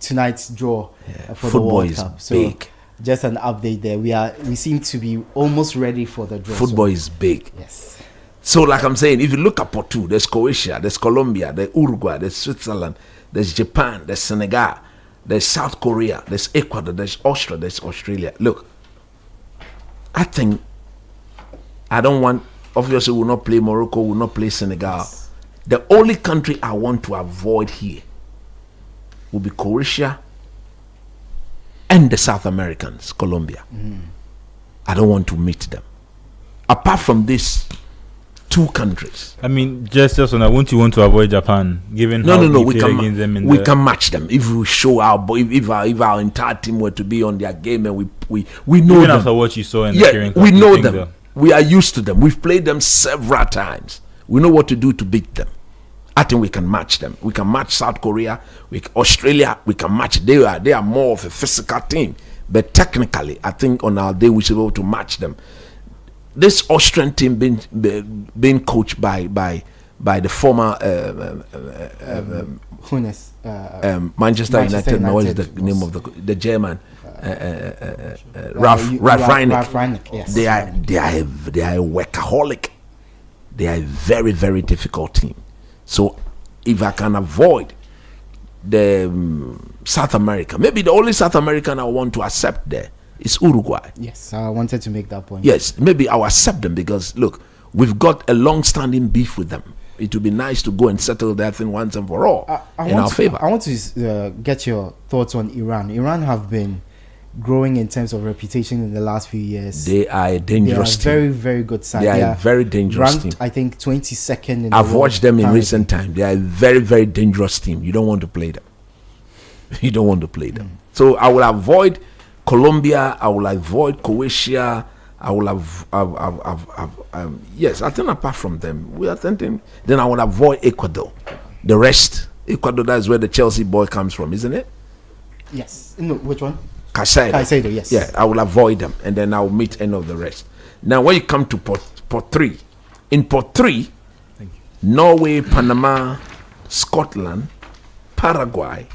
tonight's draw for the World Cup. So big. Just an update there. We seem to be almost ready for the draw. Football is big. Yes. So like I'm saying, if you look at Pot 2, there's Croatia, there's Colombia, there's Uruguay, there's Switzerland, there's Japan, there's Senegal, there's South Korea, there's Ecuador, there's Austria, there's Australia. Look, I think I don't want, obviously we'll not play Morocco, we'll not play Senegal. Yes. The only country I want to avoid here will be Croatia and the South Americans, Colombia. I don't want to meet them. Apart from these 2 countries. I mean, just on that, won't you want to avoid Japan, given how we play against them in we can match them if we show if our entire team were to be on their game and we know even them. After what you saw in the Caribbean Cup, we know them. We are used to them. We've played them several times. We know what to do to beat them. I think we can match them. We can match South Korea, Australia. We can match. They are more of a physical team, but technically, I think on our day we should be able to match them. This Austrian team being coached by the former Manchester United. Now what is the name of the German? Ralf Rangnick. Yes. They are a workaholic. They are a very, very difficult team. So if I can avoid the South America, maybe the only South American I want to accept there is Uruguay. Yes, I wanted to make that point. Yes, maybe I'll accept them because look, we've got a long-standing beef with them. It would be nice to go and settle that thing once and for all in our favor. I want to get your thoughts on Iran. Iran have been growing in terms of reputation in the last few years. They are a dangerous team. Very, very good side. They are a very dangerous ranked, team. I think 22nd in the I've world watched them in currently. recent time. They are a very, very dangerous team. You don't want to play them. You don't want to play them. So I will avoid Colombia. I will avoid Croatia. I will yes, I think apart from them, we are thinking. Then I will avoid Ecuador. The rest, Ecuador, that is where the Chelsea boy comes from, isn't it? Yes. No, which one? Caicedo, yes. Yeah, I will avoid them, and then I will meet any of the rest. Now, when you come to pot 3, in pot 3, Norway, Panama, Scotland, Paraguay,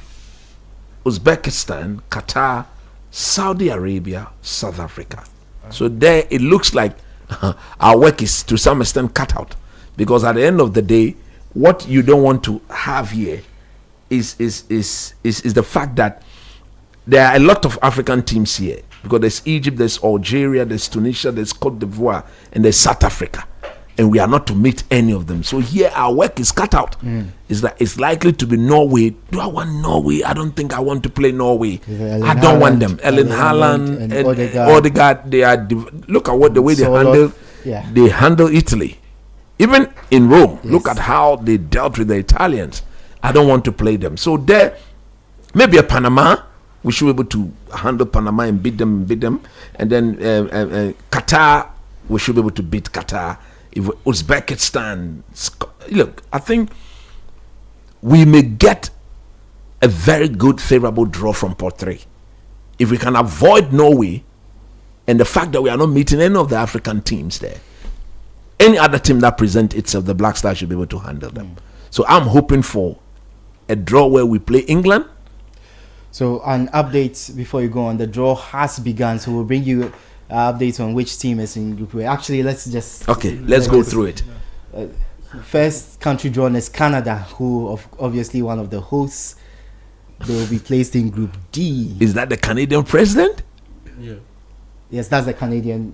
Uzbekistan, Qatar, Saudi Arabia, South Africa. So there it looks like our work is to some extent cut out, because at the end of the day, what you don't want to have here is the fact that there are a lot of African teams here, because there's Egypt, there's Algeria, there's Tunisia, there's Cote d'Ivoire, and there's South Africa, and we are not to meet any of them. So here our work is cut out. It's likely to be Norway. Do I want Norway? I don't think I want to play Norway. I don't want them. Erling Haaland and Odegaard. They are look at what the way they handle. Yeah. They handle Italy, even in Rome. Look at how they dealt with the Italians. I don't want to play them. So there, maybe a Panama. We should be able to handle Panama and beat them. And then Qatar, we should be able to beat Qatar. If Uzbekistan, look, I think we may get a very good favorable draw from pot 3 if we can avoid Norway and the fact that we are not meeting any of the African teams there. Any other team that presents itself, the Black Stars should be able to handle them. So I'm hoping for a draw where we play England. So an update before you go on, the draw has begun, so we'll bring you updates on which team is in Group A. Actually, let's go through it. First country drawn is Canada, who obviously one of the hosts. They will be placed in Group D. Is that the Canadian president? Yeah. Yes, that's the Canadian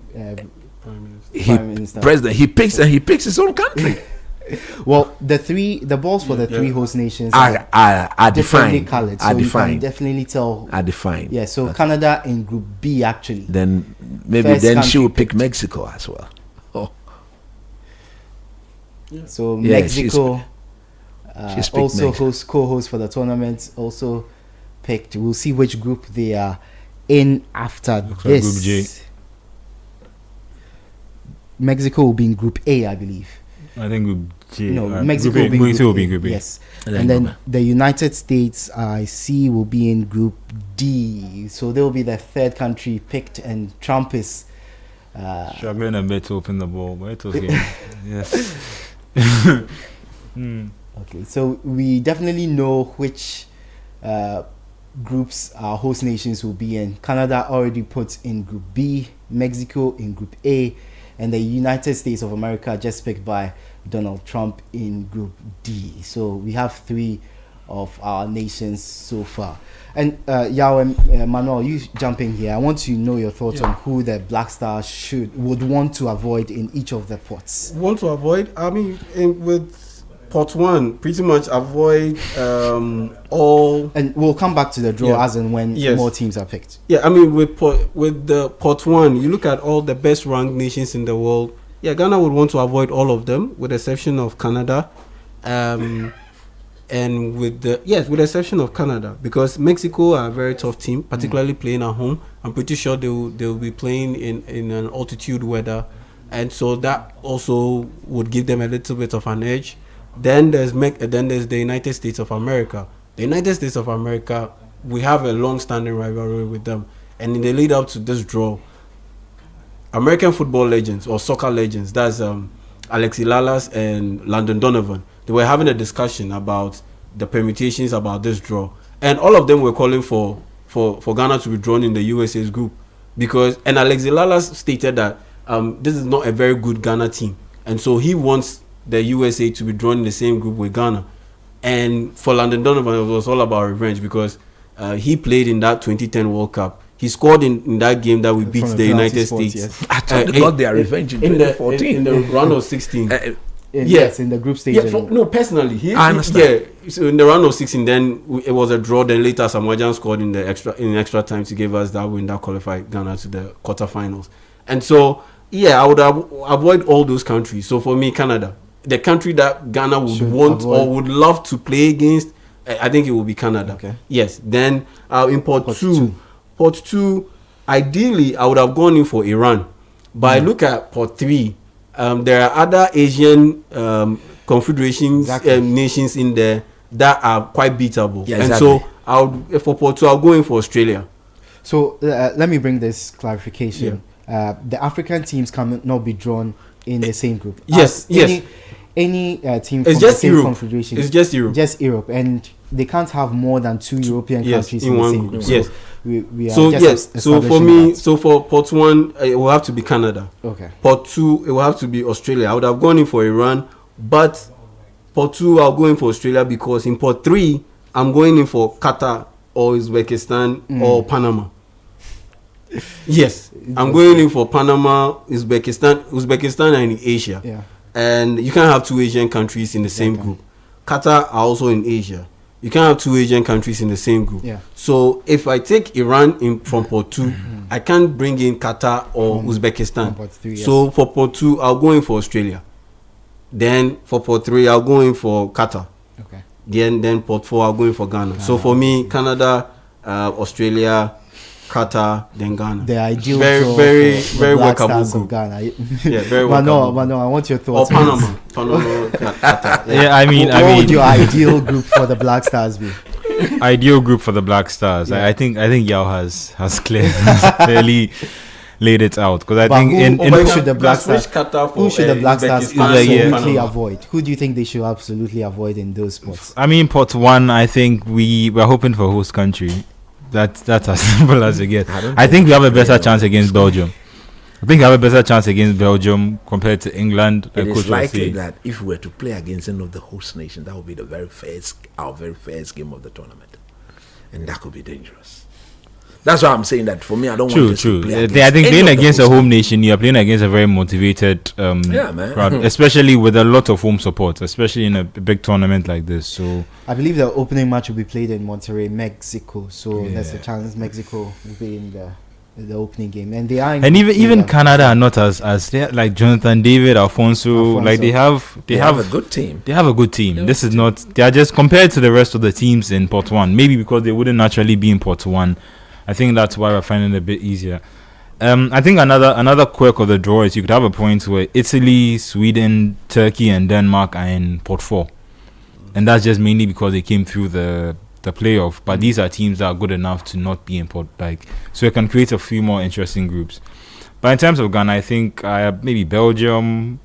Prime Minister. President. He picks his own country. Well, the balls for the three host nations are differently defined. colored, so you can definitely tell. Are defined. Yeah, so Canada in Group B actually. Then maybe First then she country will pick Mexico as well. Oh, So Yeah, Mexico she's picked also Mexico. co-host for the tournament. Also picked. We'll see which group they are in after Looks like this. Group J. Mexico will be in Group A, I believe. I think Group J. No, Mexico will be in Group A. Yes, and then the United States, I see, will be in Group D. So they will be the third country picked, and Trump is struggling a bit to open the ball, but it's okay. Yes. okay. So we definitely know which groups our host nations will be in. Canada already put in Group B, Mexico in Group A, and the United States of America just picked by Donald Trump in Group D. So we have three of our nations so far. And Yao and Manuel, you jumping here. I want to know your thoughts on who the Black Stars would want to avoid in each of the pots. Want to avoid? I mean, with pot 1, pretty much avoid all. And we'll come back to the draw as and when more teams are picked. Yeah, I mean, with the pot 1, you look at all the best ranked nations in the world. Yeah, Ghana would want to avoid all of them, with the exception of Canada. And with the exception of Canada, because Mexico are a very tough team, particularly playing at home. I'm pretty sure they will be playing in an altitude weather, and so that also would give them a little bit of an edge. Then there's the United States of America. The United States of America, we have a long-standing rivalry with them, and in the lead up to this draw, American football legends or soccer legends, that's Alexi Lalas and Landon Donovan, they were having a discussion about the permutations about this draw, and all of them were calling for Ghana to be drawn in the USA's group, because Alexi Lalas stated that this is not a very good Ghana team, and so he wants the USA to be drawn in the same group with Ghana. And for Landon Donovan, it was all about revenge, because he played in that 2010 World Cup. He scored in that game that we beat From a the penalty United spot, States. yes. I thought they got their revenge in 2014. In the round of 16. Yes, in the group stage. No, personally, I understand. So in the round of 16, then it was a draw. Then later, Samoa scored in extra time to give us that win that qualified Ghana to the quarterfinals. And so, I would avoid all those countries. So for me, Canada, the country that Ghana would or would love to play against, I think it will be Canada. Okay. Yes. Then in Port 2, ideally, I would have gone in for Iran. But I look at Port 3. There are other Asian confederations nations in there that are quite beatable. Yeah, and exactly. so for Port 2, I'll go in for Australia. So let me bring this clarification. The African teams cannot be drawn in the same group. Yes. Any team It's from just the same Europe. confederation. It's just Europe. Just Europe, and they can't have more than 2 European countries in the one same group. group. Yes. We are So just so for establishing me, that. so for Port 1, it will have to be Canada. Okay. Port 2, it will have to be Australia. I would have gone in for Iran, but Port 2, I'll go in for Australia because in Port 3, I'm going in for Qatar or Uzbekistan or Panama. Yes, I'm going in for Panama, Uzbekistan are in Asia. Yeah. And you can't have 2 Asian countries in the same group. Qatar are also in Asia. You can't have 2 Asian countries in the same group. Yeah. So if I take Iran in from Port 2, I can't bring in Qatar or Uzbekistan. from Port 3, yes. So for Port 2, I'll go in for Australia. Then for Port 3, I'll go in for Qatar. Okay. Then Port 4, I'll go in for Ghana. So for me, Canada, Australia, Qatar, then Ghana. The ideal very, draw very, for the very Black workable Stars of group. Ghana. Yeah, very but workable. no, I want your thoughts. Or on this. Panama, Qatar. Yeah, I mean, What would your ideal group for the Black Stars be? ideal group for the Black Stars. Yeah. I think Yao has clearly laid it out because I But think who should the Black Switch Stars? Qatar for, Who should the Black Stars Uzbekistan, absolutely Panama. avoid? Who do you think they should absolutely avoid in those spots? I mean, Port 1, I think we're hoping for host country. That's as simple as it gets. I think we have a better chance against Belgium. I think we have a better chance against Belgium compared to England. It Coach is was likely saying. that if we were to play against any of the host nations, that would be our very first game of the tournament, and that could be dangerous. That's why I'm saying that for me, I don't want us to play against I think any playing of the against a host home nation, you're playing against a very motivated Yeah, man. crowd, especially with a lot of home support, especially in a big tournament like this. So I believe the opening match will be played in Monterrey, Mexico. So there's a chance Mexico will be in the opening game, and they are. and even Canada are not as they are, like Jonathan David, Alfonso. Like they have a good team. They have a good team. This is not. They are just compared to the rest of the teams in Port 1. Maybe because they wouldn't naturally be in Port 1. I think that's why we're finding it a bit easier. I think another quirk of the draw is you could have a point where Italy, Sweden, Turkey, and Denmark are in Port 4, and that's just mainly because they came through the playoff. But these are teams that are good enough to not be in Port, so it can create a few more interesting groups. But in terms of Ghana, I think maybe Belgium,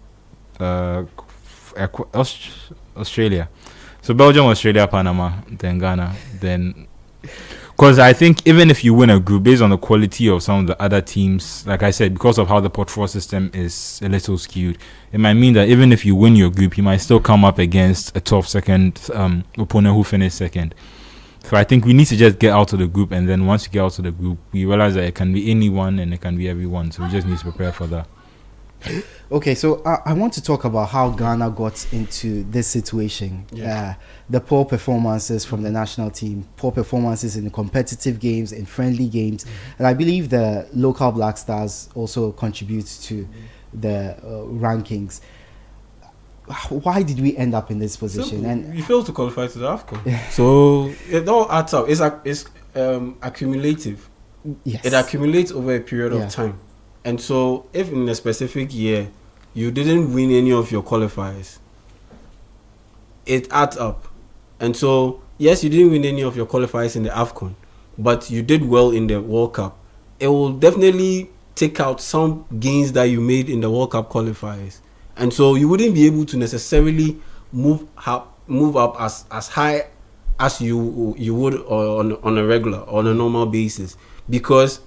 Australia. So Belgium, Australia, Panama, then Ghana, then. Because I think even if you win a group, based on the quality of some of the other teams, like I said, because of how the Port 4 system is a little skewed, it might mean that even if you win your group, you might still come up against a tough second opponent who finished second. So I think we need to just get out of the group, and then once you get out of the group, we realize that it can be anyone and it can be everyone. So we just need to prepare for that. Okay, so I want to talk about how Ghana got into this situation. The poor performances from the national team, poor performances in the competitive games, in friendly games, and I believe the local Black Stars also contributes to the rankings. Why did we end up in this position? And we failed to qualify to the AFCON. So it all adds up. It's accumulative. yes, It accumulates over a period Yeah. of time. And so if in a specific year you didn't win any of your qualifiers, it adds up. And so yes, you didn't win any of your qualifiers in the AFCON, but you did well in the World Cup. It will definitely take out some gains that you made in the World Cup qualifiers. And so you wouldn't be able to necessarily move up as high as you would on a regular, on a normal basis, because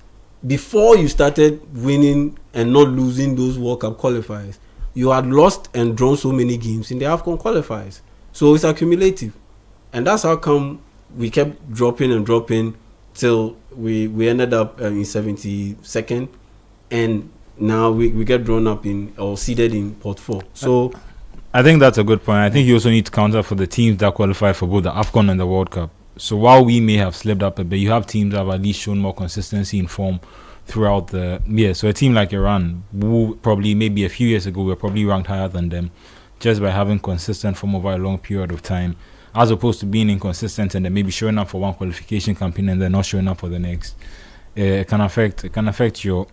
before you started winning and not losing those World Cup qualifiers, you had lost and drawn so many games in the AFCON qualifiers. So it's accumulative, and that's how come we kept dropping till we ended up in 72nd, and now we get drawn up in or seeded in pot 4. So I think that's a good point. I think you also need to counter for the teams that qualify for both the AFCON and the World Cup. So while we may have slipped up a bit, you have teams that have at least shown more consistency in form throughout the year. So a team like Iran, who probably maybe a few years ago were probably ranked higher than them, just by having consistent form over a long period of time, as opposed to being inconsistent and then maybe showing up for one qualification campaign and then not showing up for the next. It can affect your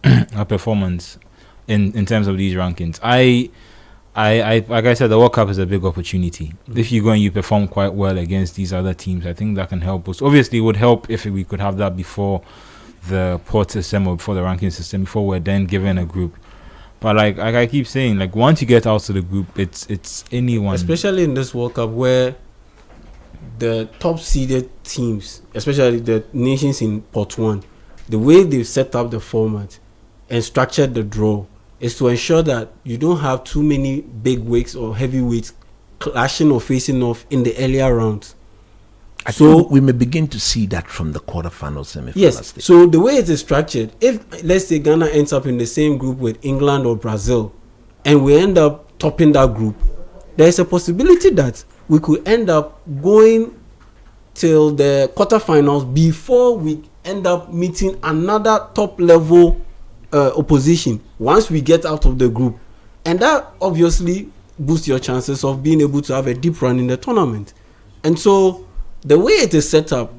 performance in terms of these rankings. I like I said, the World Cup is a big opportunity. If you go and you perform quite well against these other teams, I think that can help us. Obviously, it would help if we could have that before the port system or before the ranking system, before we're then given a group. But like I keep saying, like once you get out to the group, it's anyone. Especially in this World Cup where the top seeded teams, especially the nations in pot 1, the way they've set up the format and structured the draw is to ensure that you don't have too many big weights or heavyweights clashing or facing off in the earlier rounds. I think we may begin to see that from the quarterfinal, semi-final. Yes. Stage. So the way it is structured, if let's say Ghana ends up in the same group with England or Brazil, and we end up topping that group, there is a possibility that we could end up going till the quarterfinals before we end up meeting another top level opposition once we get out of the group, and that obviously boosts your chances of being able to have a deep run in the tournament. And so the way it is set up,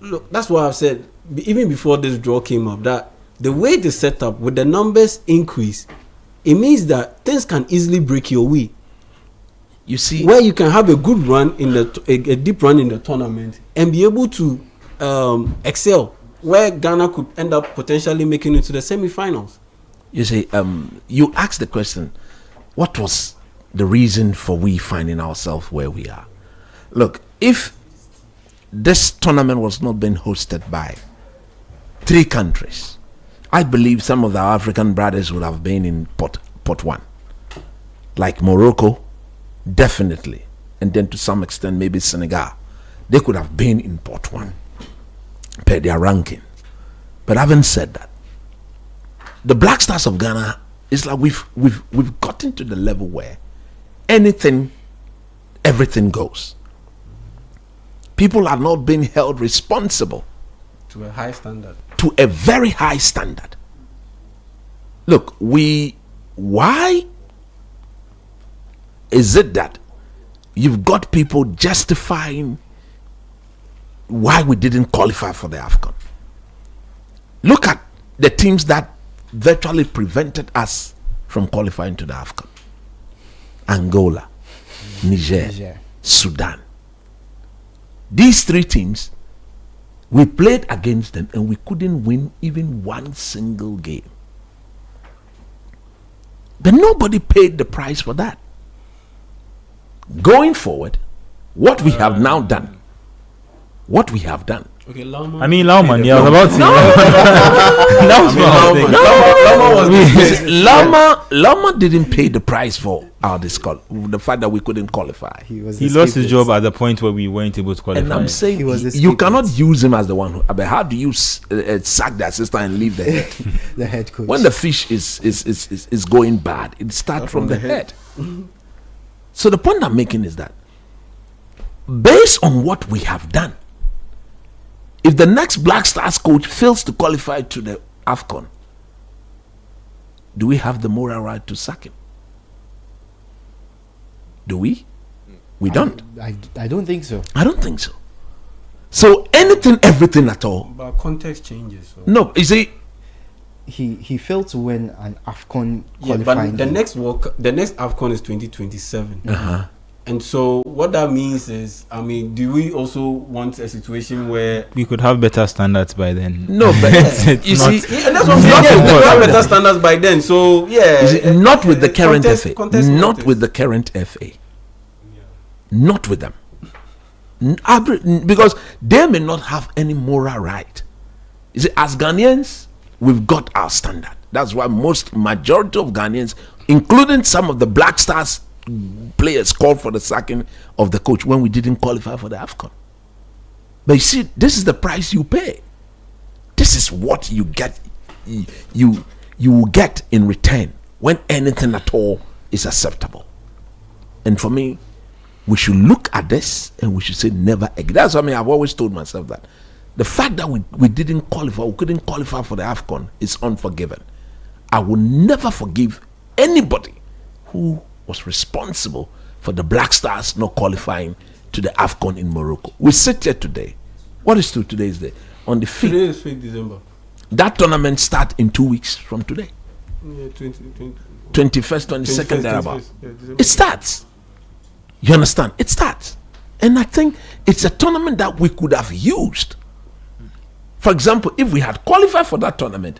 look, that's why I've said even before this draw came up, that the way it is set up with the numbers increase, it means that things can easily break your way. You see, where you can have a good run in a deep run in the tournament and be able to excel, where Ghana could end up potentially making it to the semi-finals. You see, you asked the question, what was the reason for we finding ourselves where we are? Look, if this tournament was not being hosted by 3 countries, I believe some of our African brothers would have been in pot 1, like Morocco, definitely, and then to some extent maybe Senegal. They could have been in pot 1 per their ranking. But having said that, the Black Stars of Ghana is like we've gotten to the level where everything goes. People are not being held responsible To a high standard. to a very high standard. Look, why is it that you've got people justifying why we didn't qualify for the AFCON? Look at the teams that virtually prevented us from qualifying to the AFCON. Angola, Niger, Sudan. These 3 teams, we played against them and we couldn't win even one single game. But nobody paid the price for that. Going forward, what we have now done, Okay, Lama. I mean, Lauman, yeah, I was about to say. Lama didn't pay the price for our the fact that we couldn't qualify. He lost his job at the point where we weren't able to qualify. And I'm saying He was the you scapegoat. cannot use him as the one who, but how do you sack the assistant and leave the head? the head coach. When the fish is going bad, it starts from the head. So the point I'm making is that based on what we have done, if the next Black Stars coach fails to qualify to the AFCON, do we have the moral right to sack him? Do we? We don't. I don't think so. I don't think so. So anything, everything at all. But context changes. So. No, you see, He failed to win an AFCON Yeah, qualifying but the game. next AFCON is 2027. uh-huh. And so what that means is, I mean, do we also want a situation where We could have better standards by then. No, but It's you not- see, yeah, and that's what I'm saying. Yeah, we have better standards by then. So yeah, you see, not with the current FA, context not matters. with the current FA, not with them, because they may not have any moral right. You see, as Ghanaians, we've got our standard. That's why majority of Ghanaians, including some of the Black Stars players, called for the sacking of the coach when we didn't qualify for the AFCON. But you see, this is the price you pay. This is what you get. You will get in return when anything at all is acceptable. And for me, we should look at this and we should say never again. That's what I've always told myself, that the fact that we didn't qualify, we couldn't qualify for the AFCON is unforgiven. I will never forgive anybody who was responsible for the Black Stars not qualifying to the AFCON in Morocco. We sit here today. What is today's day? On the 5th. Today is 5th December. That tournament starts in 2 weeks from today. Yeah, 21st, 22nd, thereabout. Yeah, It starts. You understand? It starts. And I think it's a tournament that we could have used. For example, if we had qualified for that tournament,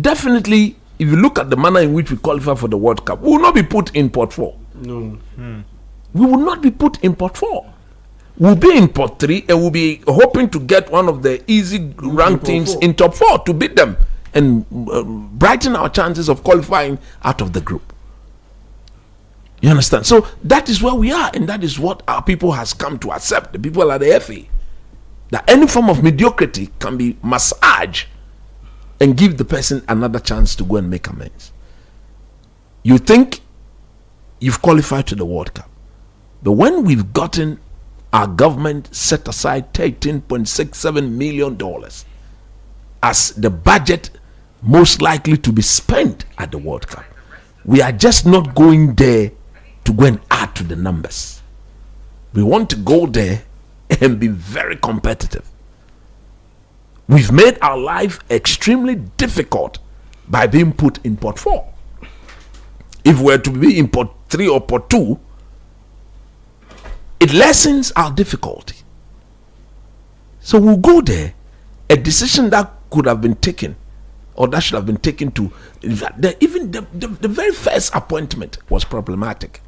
definitely, if you look at the manner in which we qualify for the World Cup, we will not be put in pot 4. No. We will not be put in pot 4. We'll be in pot 3 and we'll be hoping to get one of the easy ranked teams in top 4 to beat them and brighten our chances of qualifying out of the group. You understand? So that is where we are, and that is what our people has come to accept. The people at the FA, that any form of mediocrity can be massaged and give the person another chance to go and make amends. You think you've qualified to the World Cup, but when we've gotten our government set aside $13.67 million as the budget most likely to be spent at the World Cup, we are just not going there to go and add to the numbers. We want to go there and be very competitive. We've made our life extremely difficult by being put in pot 4. If we're to be in pot 3 or pot 2, it lessens our difficulty. So we'll go there. A decision that could have been taken, or that should have been taken to, even the very first appointment was problematic.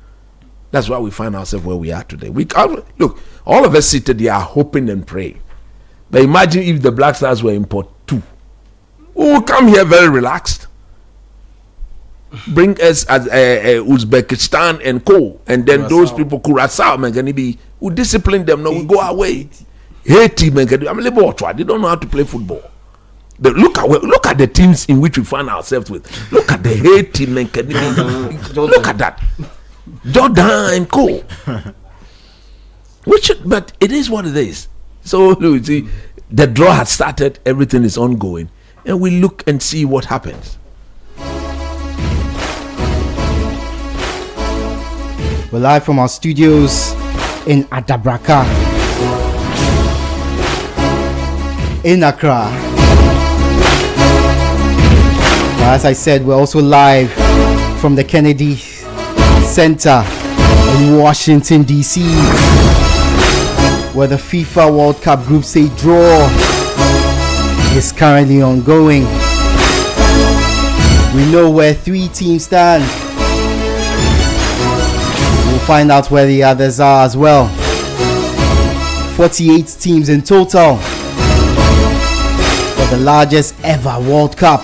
That's why we find ourselves where we are today. Look, all of us seated here are hoping and praying. But imagine if the Black Stars were in pot 2. We will come here very relaxed. Bring us as Uzbekistan and co, and then Curacao. those people, Curacao, we discipline them. Now we go away. Haiti, they don't know how to play football. Look at the teams in which we find ourselves with. Look at the Haiti, look at that. Jordan and co. But it is what it is. So you see, the draw has started, everything is ongoing, and we look and see what happens. We're live from our studios in Adabraka, in Accra. As I said, we're also live from the Kennedy Center in Washington, D.C., where the FIFA World Cup Group Stage Draw is currently ongoing. We know where 3 teams stand. We'll find out where the others are as well. 48 teams in total for the largest ever World Cup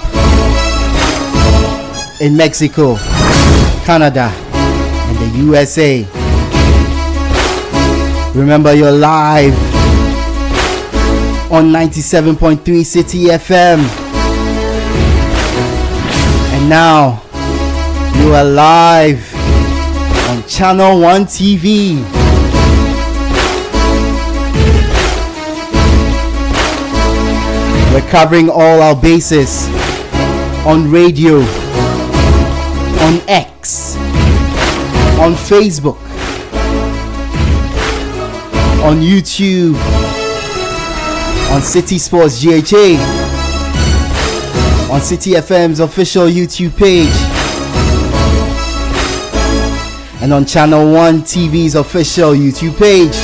in Mexico, Canada, and the USA. Remember, you're live on 97.3 City FM. And now you are live on Channel 1 TV. We're covering all our bases on radio, on X, on Facebook, on YouTube, on City Sports GHA, on City FM's official YouTube page, and on Channel 1 TV's official YouTube page.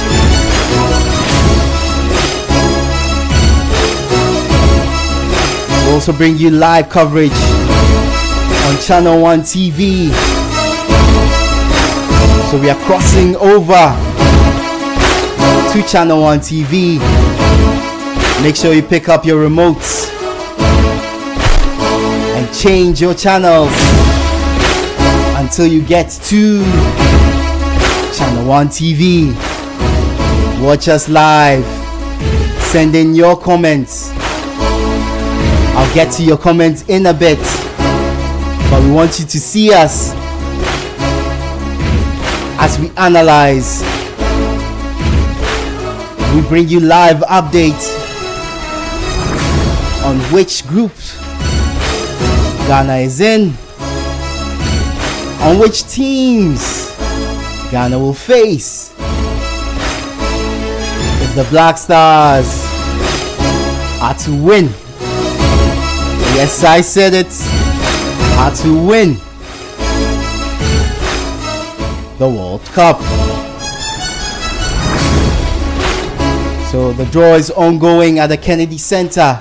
We'll also bring you live coverage on Channel 1 TV. So we are crossing over to Channel 1 TV. Make sure you pick up your remotes and change your channels until you get to Channel 1 TV. Watch us live. Send in your comments I'll get to your comments in a bit, but we want you to see us as we analyze. We bring you live updates on which group Ghana is in, on which teams Ghana will face. If the Black Stars are to win, yes, I said it, are to win the World Cup. So the draw is ongoing at the Kennedy Center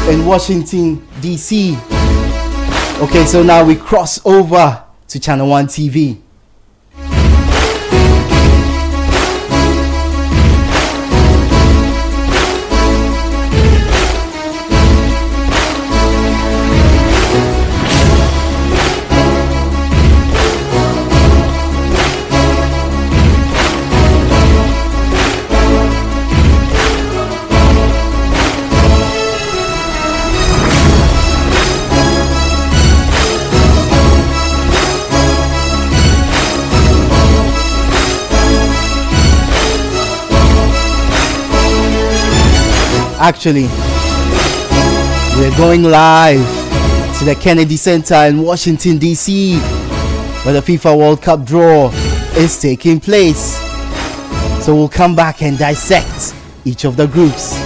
in Washington, D.C. Okay, so now we cross over to Channel 1 TV. Actually, we're going live to the Kennedy Center in Washington, D.C., where the FIFA World Cup Draw is taking place. So we'll come back and dissect each of the groups.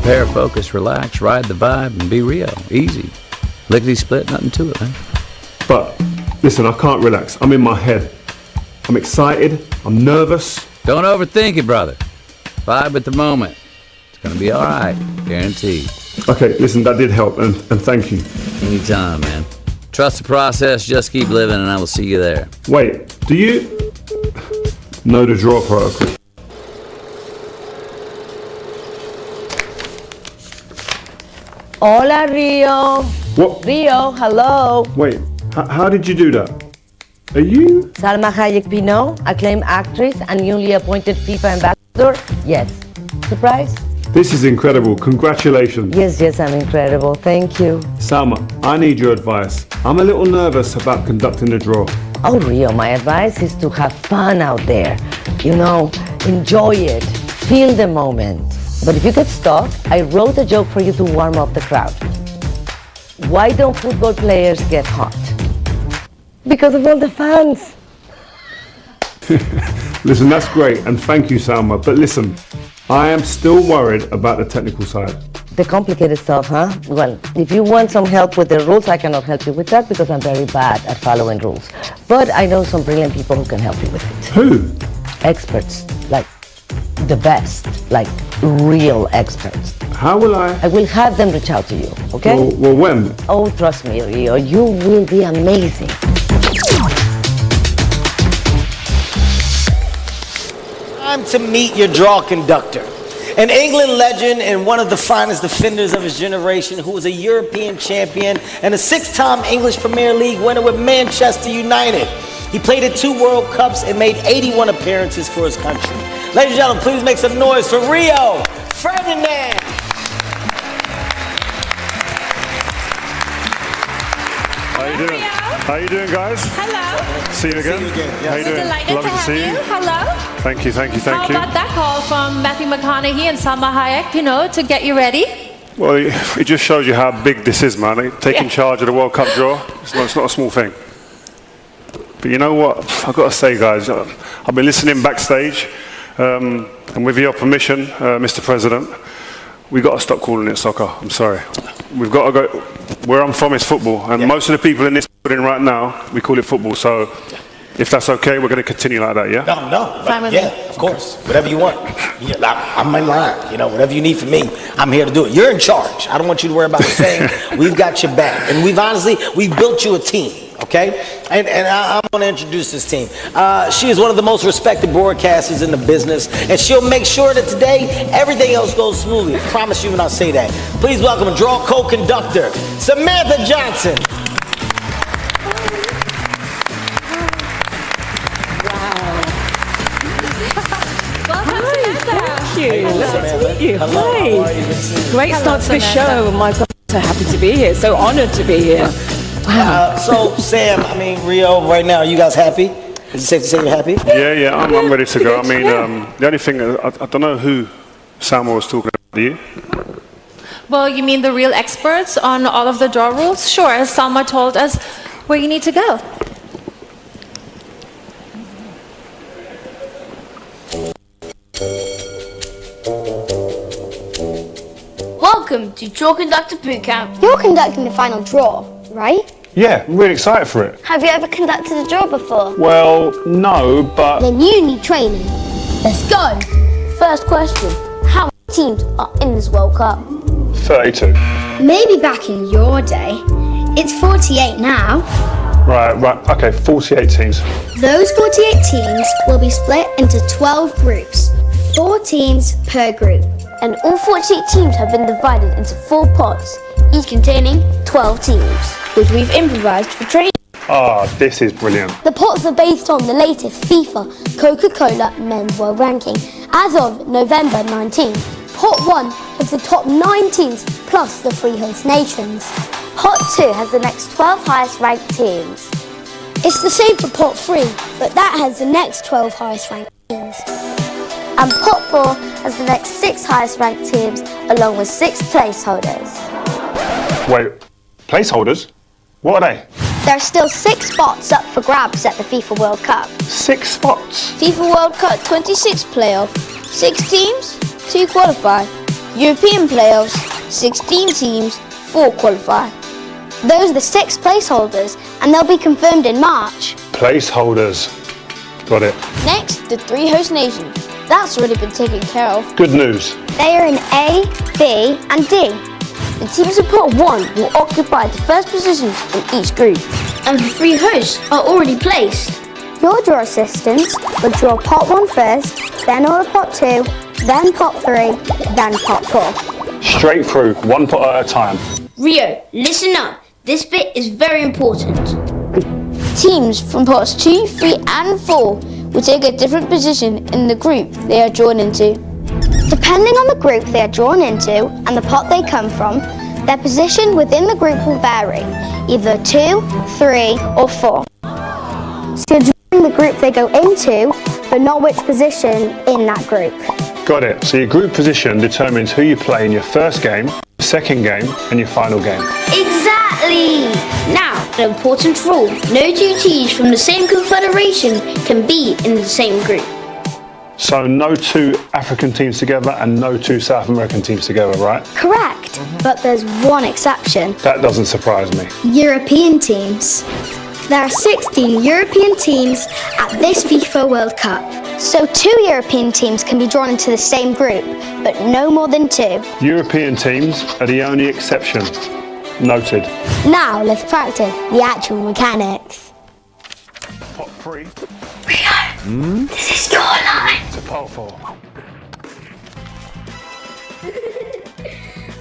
Prepare, focus, relax, ride the vibe, and be Rio. Easy. Lickety split, nothing to it, man. But listen, I can't relax. I'm in my head. I'm excited. I'm nervous. Don't overthink it, brother. Vibe at the moment. It's gonna be all right, guaranteed. Okay, listen, that did help, and thank you. Anytime, man. Trust the process, just keep living, and I will see you there. Wait, do you know the draw protocol? Hola, Rio. What? Rio, hello. Wait, how did you do that? Are you? Salma Hayek Pinot, acclaimed actress and newly appointed FIFA ambassador. Yes. Surprise? This is incredible. Congratulations. Yes, I'm incredible. Thank you. Salma, I need your advice. I'm a little nervous about conducting the draw. Oh, Rio, my advice is to have fun out there. You know, enjoy it. Feel the moment. But if you get stuck, I wrote a joke for you to warm up the crowd. Why don't football players get hot? Because of all the fans. Listen, that's great, and thank you, Salma. But listen, I am still worried about the technical side. The complicated stuff, huh? Well, if you want some help with the rules, I cannot help you with that because I'm very bad at following rules. But I know some brilliant people who can help you with it. Who? Experts, like the best, like real experts. How will I? I will have them reach out to you, okay? Well, when? Oh, trust me, Rio, you will be amazing. Time to meet your draw conductor. An England legend and one of the finest defenders of his generation, who was a European champion and a 6-time English Premier League winner with Manchester United. He played in 2 World Cups and made 81 appearances for his country. Ladies and gentlemen, please make some noise for Rio Ferdinand. How you doing? How you doing, guys? Hello. See you again. How you doing? Delighted Lovely to to see have you. Hello. Thank you. How about that call from Matthew McConaughey and Salma Hayek, you know, to get you ready? Well, it just shows you how big this is, man. Taking charge of the World Cup draw, it's not a small thing. But you know what? I've got to say, guys, I've been listening backstage, and with your permission, Mr. President, we've got to stop calling it soccer. I'm sorry. We've got to go. where I'm from is football, and most of the people in this building right now, we call it football. So, if that's okay, we're going to continue like that, yeah? No. Fine with Yeah, me. of course. Whatever you want. I'm in line. You know, whatever you need from me, I'm here to do it. You're in charge. I don't want you to worry about a thing. We've got your back. And we've built you a team, okay? And I'm going to introduce this team. She is one of the most respected broadcasters in the business, and she'll make sure that today everything else goes smoothly. I promise you when I say that. Please welcome draw co-conductor, Samantha Johnson. Hello, how are you? Great start to the show. My God, so happy to be here. So honored to be here. So, Sam, Rio, right now, are you guys happy? Is it safe to say you're happy? Yeah, I'm ready to go. I mean, the only thing, I don't know who Samuel was talking about, do you? Well, you mean the real experts on all of the draw rules? Sure, as Salma told us where you need to go. Welcome to Draw Conductor Bootcamp. You're conducting the final draw, right? Yeah, I'm really excited for it. Have you ever conducted a draw before? Well, no, but... Then you need training. Let's go. First question. How many teams are in this World Cup? 32. Maybe back in your day. It's 48 now. Right, okay, 48 teams. Those 48 teams will be split into 12 groups. 4 teams per group. And all 48 teams have been divided into 4 pots, each containing 12 teams, which we've improvised for training. This is brilliant. The pots are based on the latest FIFA Coca-Cola Men's World Ranking as of November 19. Pot 1 has the top 9 teams plus the 3 host nations. Pot 2 has the next 12 highest ranked teams. It's the same for Pot 3, but that has the next 12 highest ranked teams. And Pot 4 has the next 6 highest ranked teams along with 6 placeholders. Wait, placeholders? What are they? There are still 6 spots up for grabs at the FIFA World Cup. 6 spots? FIFA World Cup 26 playoff, 6 teams, 2 qualify. European playoffs, 16 teams, 4 qualify. Those are the 6 placeholders, and they'll be confirmed in March. Placeholders. Got it. Next, the 3 host nations. That's already been taken care of. Good news. They are in A, B, and D. The teams in Pot 1 will occupy the first positions in each group. And the 3 hosts are already placed. Your draw assistants will draw Pot 1 first, then all of Pot 2, then Pot 3, then Pot 4. Straight through, 1 pot at a time. Rio, listen up. This bit is very important. Teams from Pots 2, 3, and 4 will take a different position in the group they are drawn into. Depending on the group they are drawn into and the pot they come from, their position within the group will vary, either 2, 3, or 4. So you're drawing the group they go into, but not which position in that group. Got it. So your group position determines who you play in your first game, second game, and your final game. Exactly! Now, an important rule. No 2 teams from the same confederation can be in the same group. So no 2 African teams together and no 2 South American teams together, right? Correct, but there's one exception. That doesn't surprise me. European teams. There are 16 European teams at this FIFA World Cup. So 2 European teams can be drawn into the same group, but no more than 2. European teams are the only exception. Noted. Now let's practice the actual mechanics. Pot 3. Rio, this is your line. To pot 4.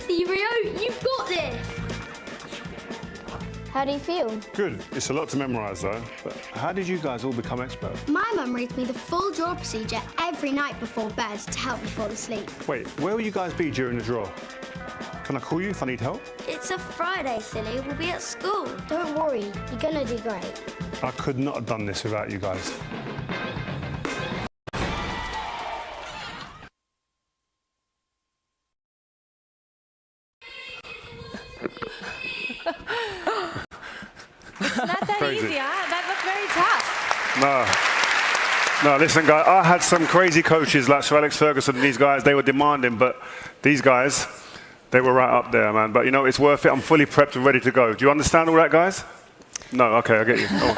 See, Rio, you've got this. How do you feel? Good. It's a lot to memorise though. But how did you guys all become experts? My mum reads me the full draw procedure every night before bed to help me fall asleep. Wait, where will you guys be during the draw? Can I call you if I need help? It's a Friday, silly. We'll be at school. Don't worry, you're gonna do great. I could not have done this without you guys. It's not that Crazy. easy, huh? That looked very tough. No, listen, guys, I had some crazy coaches like Sir Alex Ferguson and these guys, they were demanding, but these guys, They were right up there, man. But you know, it's worth it. I'm fully prepped and ready to go. Do you understand all that, guys? No? Okay, I get you. Oh.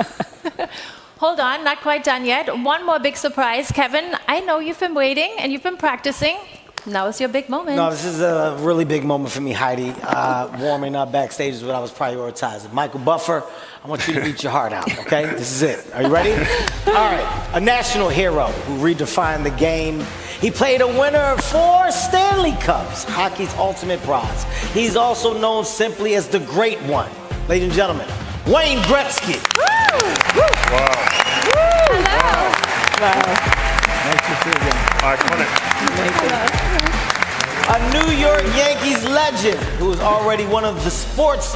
Hold on, not quite done yet. One more big surprise. Kevin, I know you've been waiting and you've been practicing. Now is your big moment. No, this is a really big moment for me, Heidi. Warming up backstage is what I was prioritizing. Michael Buffer, I want you to reach your heart out, okay? This is it. Are you ready? All right. A national hero who redefined the game. He played a winner of 4 Stanley Cups, hockey's ultimate prize. He's also known simply as the Great One. Ladies and gentlemen, Wayne Gretzky. Woo! Wow. Woo! Hello. Wow. Nice to see you again. Iconic. A New York Yankees legend who was already one of his sports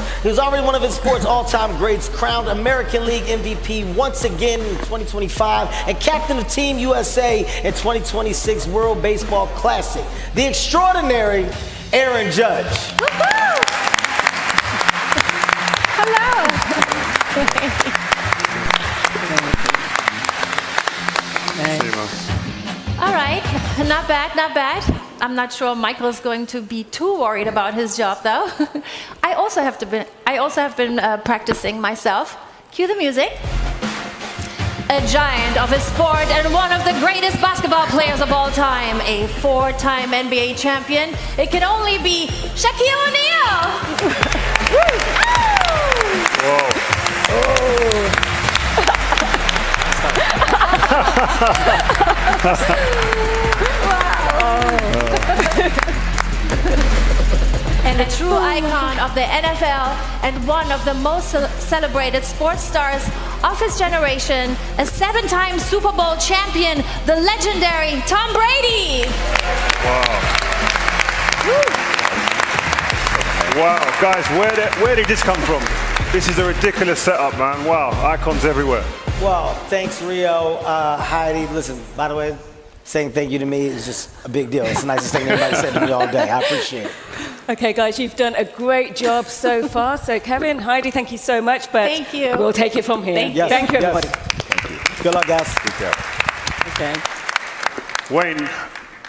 all-time greats, crowned American League MVP once again in 2025 and captain of Team USA in 2026 World Baseball Classic. The extraordinary Aaron Judge. Hello. All right, not bad, not bad. I'm not sure Michael's going to be too worried about his job, though. I also have been practicing myself. Cue the music. A giant of his sport and one of the greatest basketball players of all time, a 4-time NBA champion. It can only be Shaquille O'Neal. Whoa. And a true icon of the NFL and one of the most celebrated sports stars of his generation, a 7-time Super Bowl champion, the legendary Tom Brady. Wow. Wow, guys, where did this come from? This is a ridiculous setup, man. Wow, icons everywhere. Well, thanks, Rio. Heidi, listen, by the way, saying thank you to me is just a big deal. It's the nicest thing anybody said to me all day. I appreciate it. Okay, guys, you've done a great job so far. So, Kevin, Heidi, thank you so much. But thank you. We'll take it from here. Thank you. Thank you, everybody. Thank you. Good luck, guys. Okay. Wayne,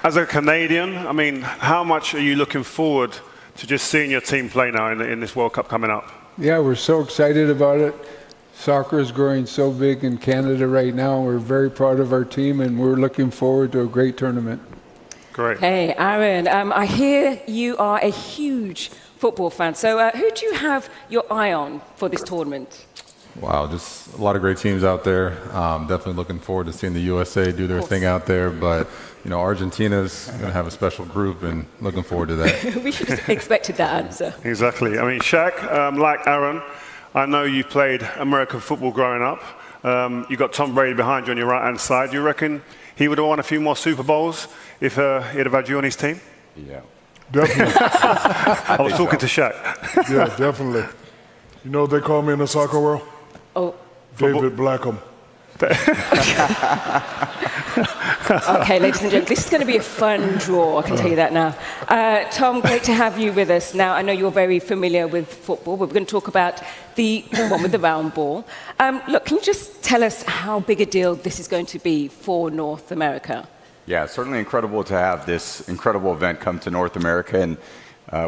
as a Canadian, I mean, how much are you looking forward to just seeing your team play now in this World Cup coming up? Yeah, we're so excited about it. Soccer is growing so big in Canada right now. We're very proud of our team, and we're looking forward to a great tournament. Great. Hey, Aaron, I hear you are a huge football fan. So who do you have your eye on for this tournament? Wow, just a lot of great teams out there. Definitely looking forward to seeing the USA do their thing out there. But, you know, Argentina's going to have a special group, and looking forward to that. We should have expected that answer. Exactly. I mean, Shaq, like Aaron, I know you played American football growing up. You got Tom Brady behind you on your right-hand side. Do you reckon he would have won a few more Super Bowls if he'd have had you on his team? Yeah. Definitely. I was talking to Shaq. Yeah, definitely. You know what they call me in the soccer world? Oh. David Blackham. Okay, ladies and gentlemen, this is going to be a fun draw, I can tell you that now. Tom, great to have you with us. Now, I know you're very familiar with football, but we're going to talk about the one with the round ball. Look, can you just tell us how big a deal this is going to be for North America? Yeah, it's certainly incredible to have this incredible event come to North America, and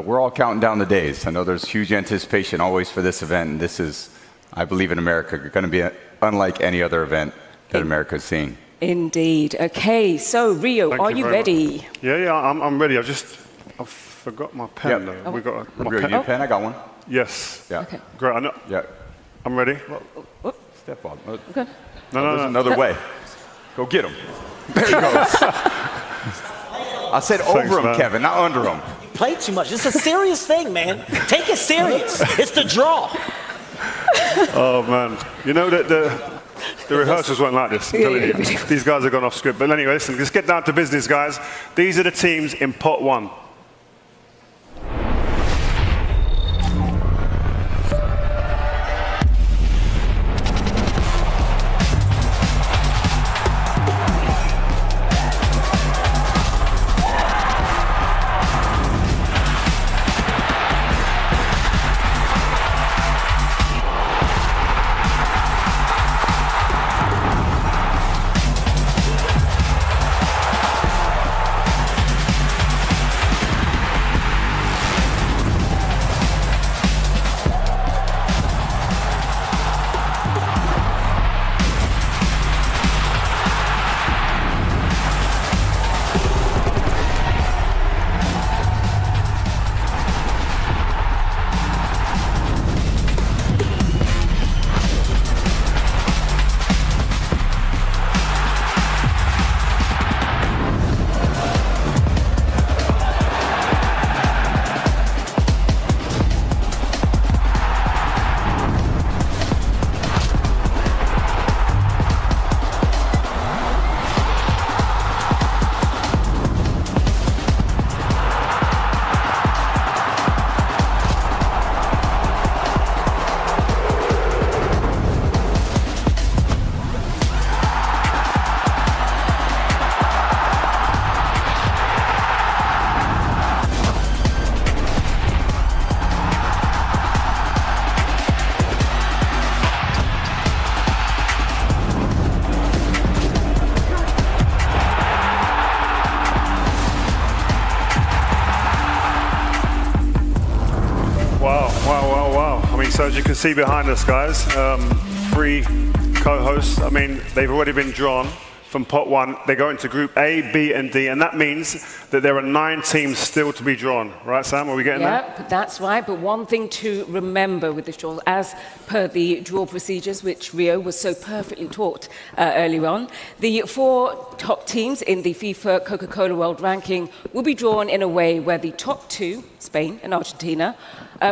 we're all counting down the days. I know there's huge anticipation always for this event, and this is, I believe in America, going to be unlike any other event that America's seeing. Indeed. Okay, so Rio, are you ready? Yeah, I'm ready. I forgot my pen. Yep. We got my Rio, pen. you pen? I got one. Yes. Yeah. Okay. Great. I know. Yeah. I'm ready. Step on. Okay. No. There's another way. Go get him. There he goes. I said over him, man. Kevin, not under him. You play too much. It's a serious thing, man. Take it serious. It's the draw. Oh, man. You know that the rehearsals weren't like this. I'm telling you. These guys have gone off script. But anyway, listen, let's get down to business, guys. These are the teams in pot 1. as you can see behind us, guys, 3 co-hosts. I mean, they've already been drawn from pot 1. They go into group A, B, and D, and that means that there are 9 teams still to be drawn. Right, Sam? Are we getting there? Yep, that's right. But one thing to remember with this draw, as per the draw procedures, which Rio was so perfectly taught earlier on, the 4 top teams in the FIFA Coca-Cola World Ranking will be drawn in a way where the top 2, Spain and Argentina,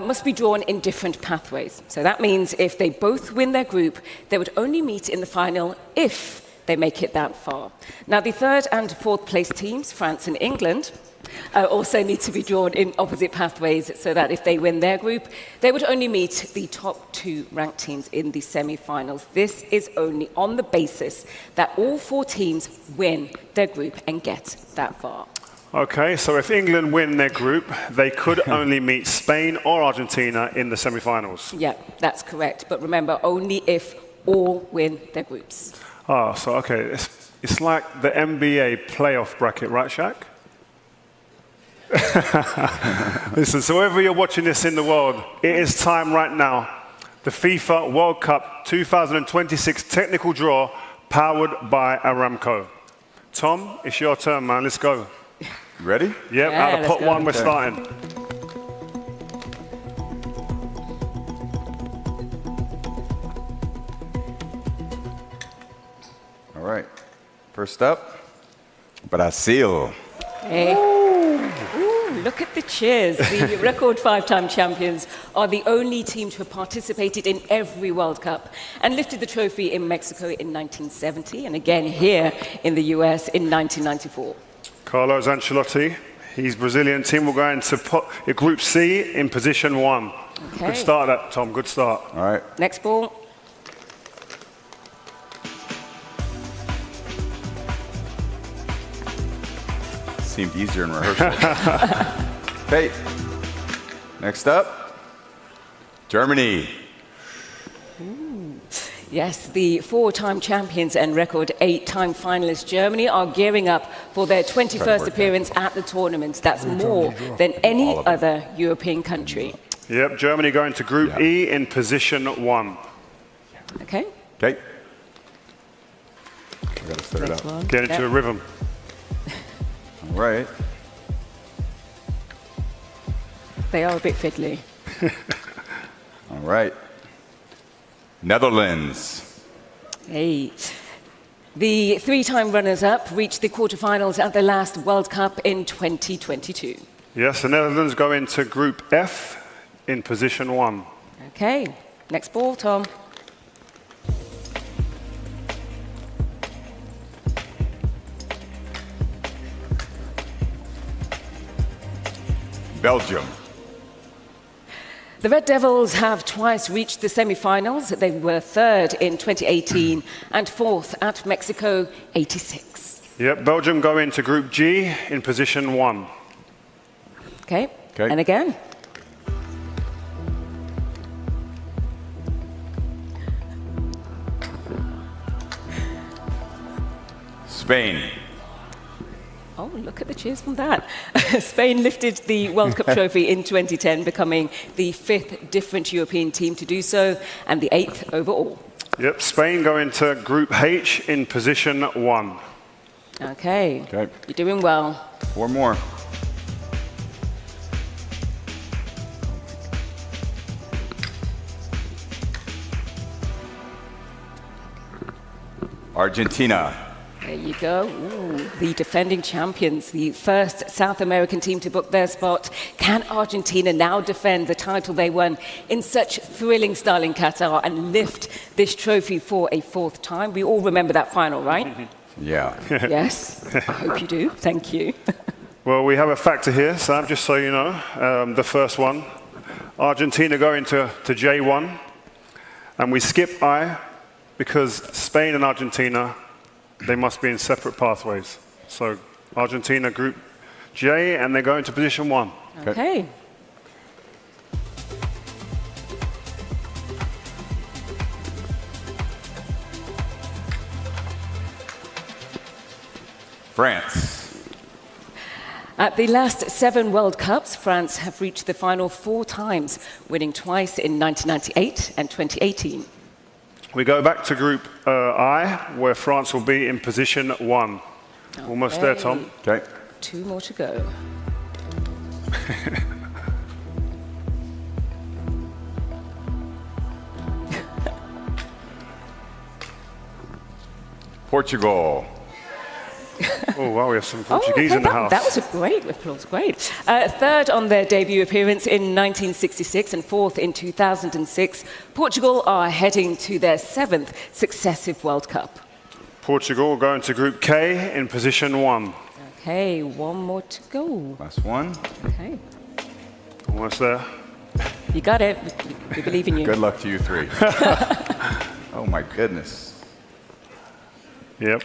must be drawn in different pathways. So that means if they both win their group, they would only meet in the final if they make it that far. Now, the 3rd and 4th place teams, France and England, also need to be drawn in opposite pathways so that if they win their group, they would only meet the top 2 ranked teams in the semi-finals. This is only on the basis that all 4 teams win their group and get that far. Okay, so if England win their group, they could only meet Spain or Argentina in the semi-finals. Yeah, that's correct. But remember, only if all win their groups. Oh, so okay, it's like the NBA playoff bracket, right, Shaq? Listen, so wherever you're watching this in the world, it is time right now. The FIFA World Cup 2026 technical draw powered by Aramco. Tom, it's your turn, man. Let's go. Ready? Yep, Yeah, out of pot 1, we're Okay. starting. All right. First up, Brazil. Hey. Ooh, look at the cheers. The record 5-time champions are the only team to have participated in every World Cup and lifted the trophy in Mexico in 1970 and again here in the US in 1994. Carlos Ancelotti, his Brazilian team will go into Group C in position 1. Okay. Good start, that Tom. Good start. All right. Next ball. Seemed easier in rehearsal. Okay. Next up, Germany. Yes, the 4-time champions and record 8-time finalists Germany are gearing up for their 21st appearance at the tournament. That's more than any other European country. Yep, Germany going to Group E in position 1. Okay. Okay. I gotta start it out. Get into a rhythm. All right. They are a bit fiddly. All right. Netherlands. Hey. The 3-time runners-up reached the quarterfinals at the last World Cup in 2022. Yes, the Netherlands go into Group F in position 1. Okay. Next ball, Tom. Belgium. The Red Devils have twice reached the semi-finals. They were 3rd in 2018 and 4th at Mexico 86. Yep, Belgium go into Group G in position 1. Okay. Okay. And again. Spain. Oh, look at the cheers from that. Spain lifted the World Cup trophy in 2010, becoming the 5th different European team to do so, and the 8th overall. Yep, Spain go into Group H in position 1. Okay. Okay. You're doing well. 4 more. Argentina. There you go. Ooh, the defending champions, the first South American team to book their spot. Can Argentina now defend the title they won in such thrilling style in Qatar and lift this trophy for a 4th time? We all remember that final, right? Yeah. Yes. I hope you do. Thank you. Well, we have a factor here, Sam, just so you know. The first one, Argentina go into J1, and we skip I because Spain and Argentina, they must be in separate pathways. So Argentina Group J, and they go into position 1. Okay. France. At the last 7 World Cups, France have reached the final 4 times, winning twice in 1998 and 2018. We go back to Group I, where France will be in position 1. Almost there, Tom. Okay. 2 more to go. Portugal. Oh, wow, we have some Portuguese in the house. That was a great applause, great. Third on their debut appearance in 1966 and fourth in 2006, Portugal are heading to their 7th successive World Cup. Portugal going to Group K in position 1. Okay, 1 more to go. Last one. Okay. Almost there. You got it. We believe in you. Good luck to you 3. Oh my goodness. Yep.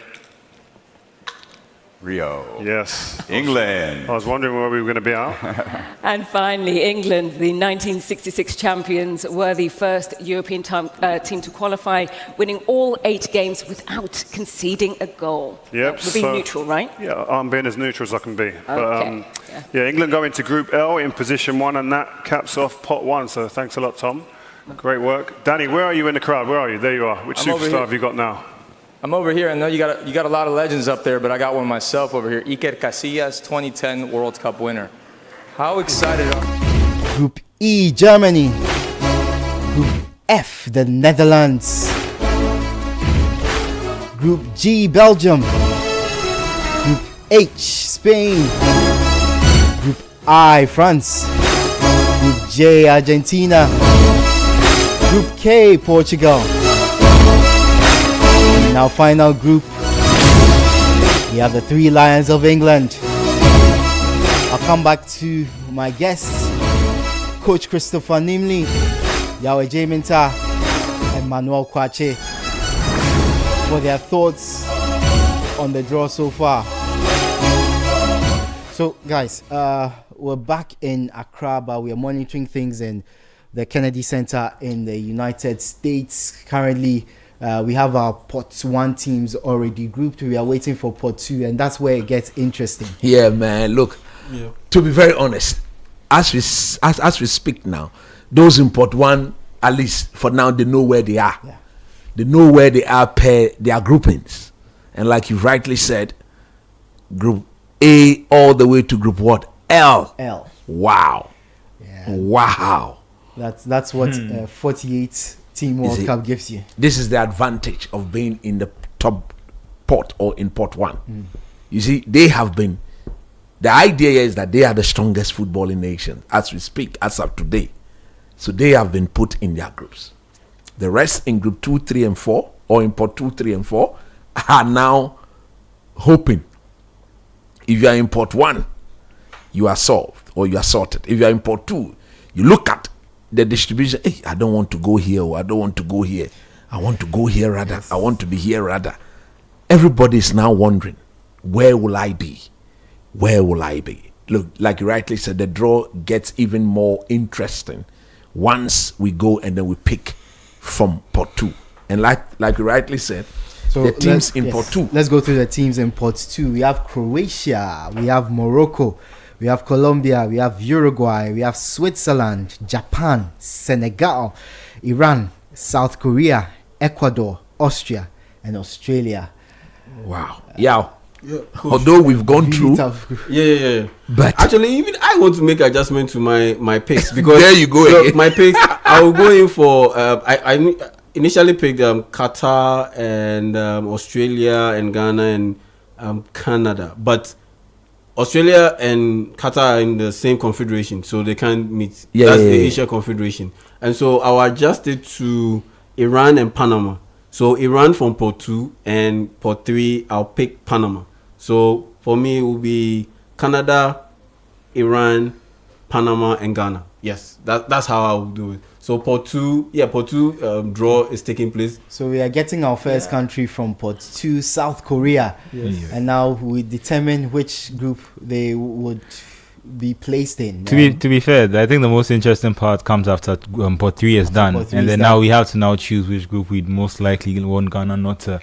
Rio. Yes. England. I was wondering where we were going to be out. And finally, England, the 1966 champions, were the first European team to qualify, winning all 8 games without conceding a goal. Yep. We're being neutral, right? Yeah, I'm being as neutral as I can be. Okay. Yeah, England go into Group L in position 1, and that caps off pot 1. So thanks a lot, Tom. Great work. Danny, where are you in the crowd? Where are you? There you are. Which superstar have you got now? I'm over here. I know you got a lot of legends up there, but I got one myself over here. Iker Casillas, 2010 World Cup winner. How excited are you? Group E, Germany. Group F, the Netherlands. Group G, Belgium. Group H, Spain. Group I, France. Group J, Argentina. Group K, Portugal. In our final group, we have the 3 Lions of England. I'll come back to my guests, Coach Christopher Nimley, Yahweh J. Minta, and Manuel Kwache, for their thoughts on the draw so far. So, guys, we're back in Accra, but we are monitoring things in the Kennedy Center in the United States. Currently, we have our pot 1 teams already grouped. We are waiting for pot 2, and that's where it gets interesting. Yeah, man. Look, to be very honest, as we speak now, those in pot 1, at least for now, they know where they are. Yeah. They know where they are per their groupings, and like you rightly said, Group A all the way to Group what? L. L. Wow. Yeah. Wow. That's what 48 Team World Cup gives you. This is the advantage of being in the top pot or in pot 1. You see, they have been. The idea is that they are the strongest footballing nation as we speak, as of today. So they have been put in their groups. The rest in Group 2, 3, and 4, or in pot 2, 3, and 4, are now hoping. If you are in pot 1, you are solved or you are sorted. If you are in pot 2, you look at the distribution. Hey, I don't want to go here, or I don't want to go here. I want to go here rather. I want to be here rather. Everybody is now wondering, where will I be? Where will I be? Look, like you rightly said, the draw gets even more interesting once we go and then we pick from pot 2. And like you rightly said, so the teams in pot 2. Let's go through the teams in pot 2. We have Croatia, we have Morocco, we have Colombia, we have Uruguay, we have Switzerland, Japan, Senegal, Iran, South Korea, Ecuador, Austria, and Australia. Wow. Although we've gone through. But actually, even I want to make adjustment to my picks, because there you go. My picks, I will go in for. I initially picked Qatar and Australia and Ghana and Canada, but Australia and Qatar are in the same confederation, so they can't meet. That's the Asia Confederation. And so I'll adjust it to Iran and Panama. So Iran from pot 2, and pot 3, I'll pick Panama. So for me, it will be Canada, Iran, Panama, and Ghana. Yes, that's how I will do it. So pot 2, draw is taking place. So we are getting our first country from pot 2, South Korea. Yes. And now we determine which group they would be placed in. To be fair, I think the most interesting part comes after pot 3 is done, and then now we have to choose which group we'd most likely want Ghana not to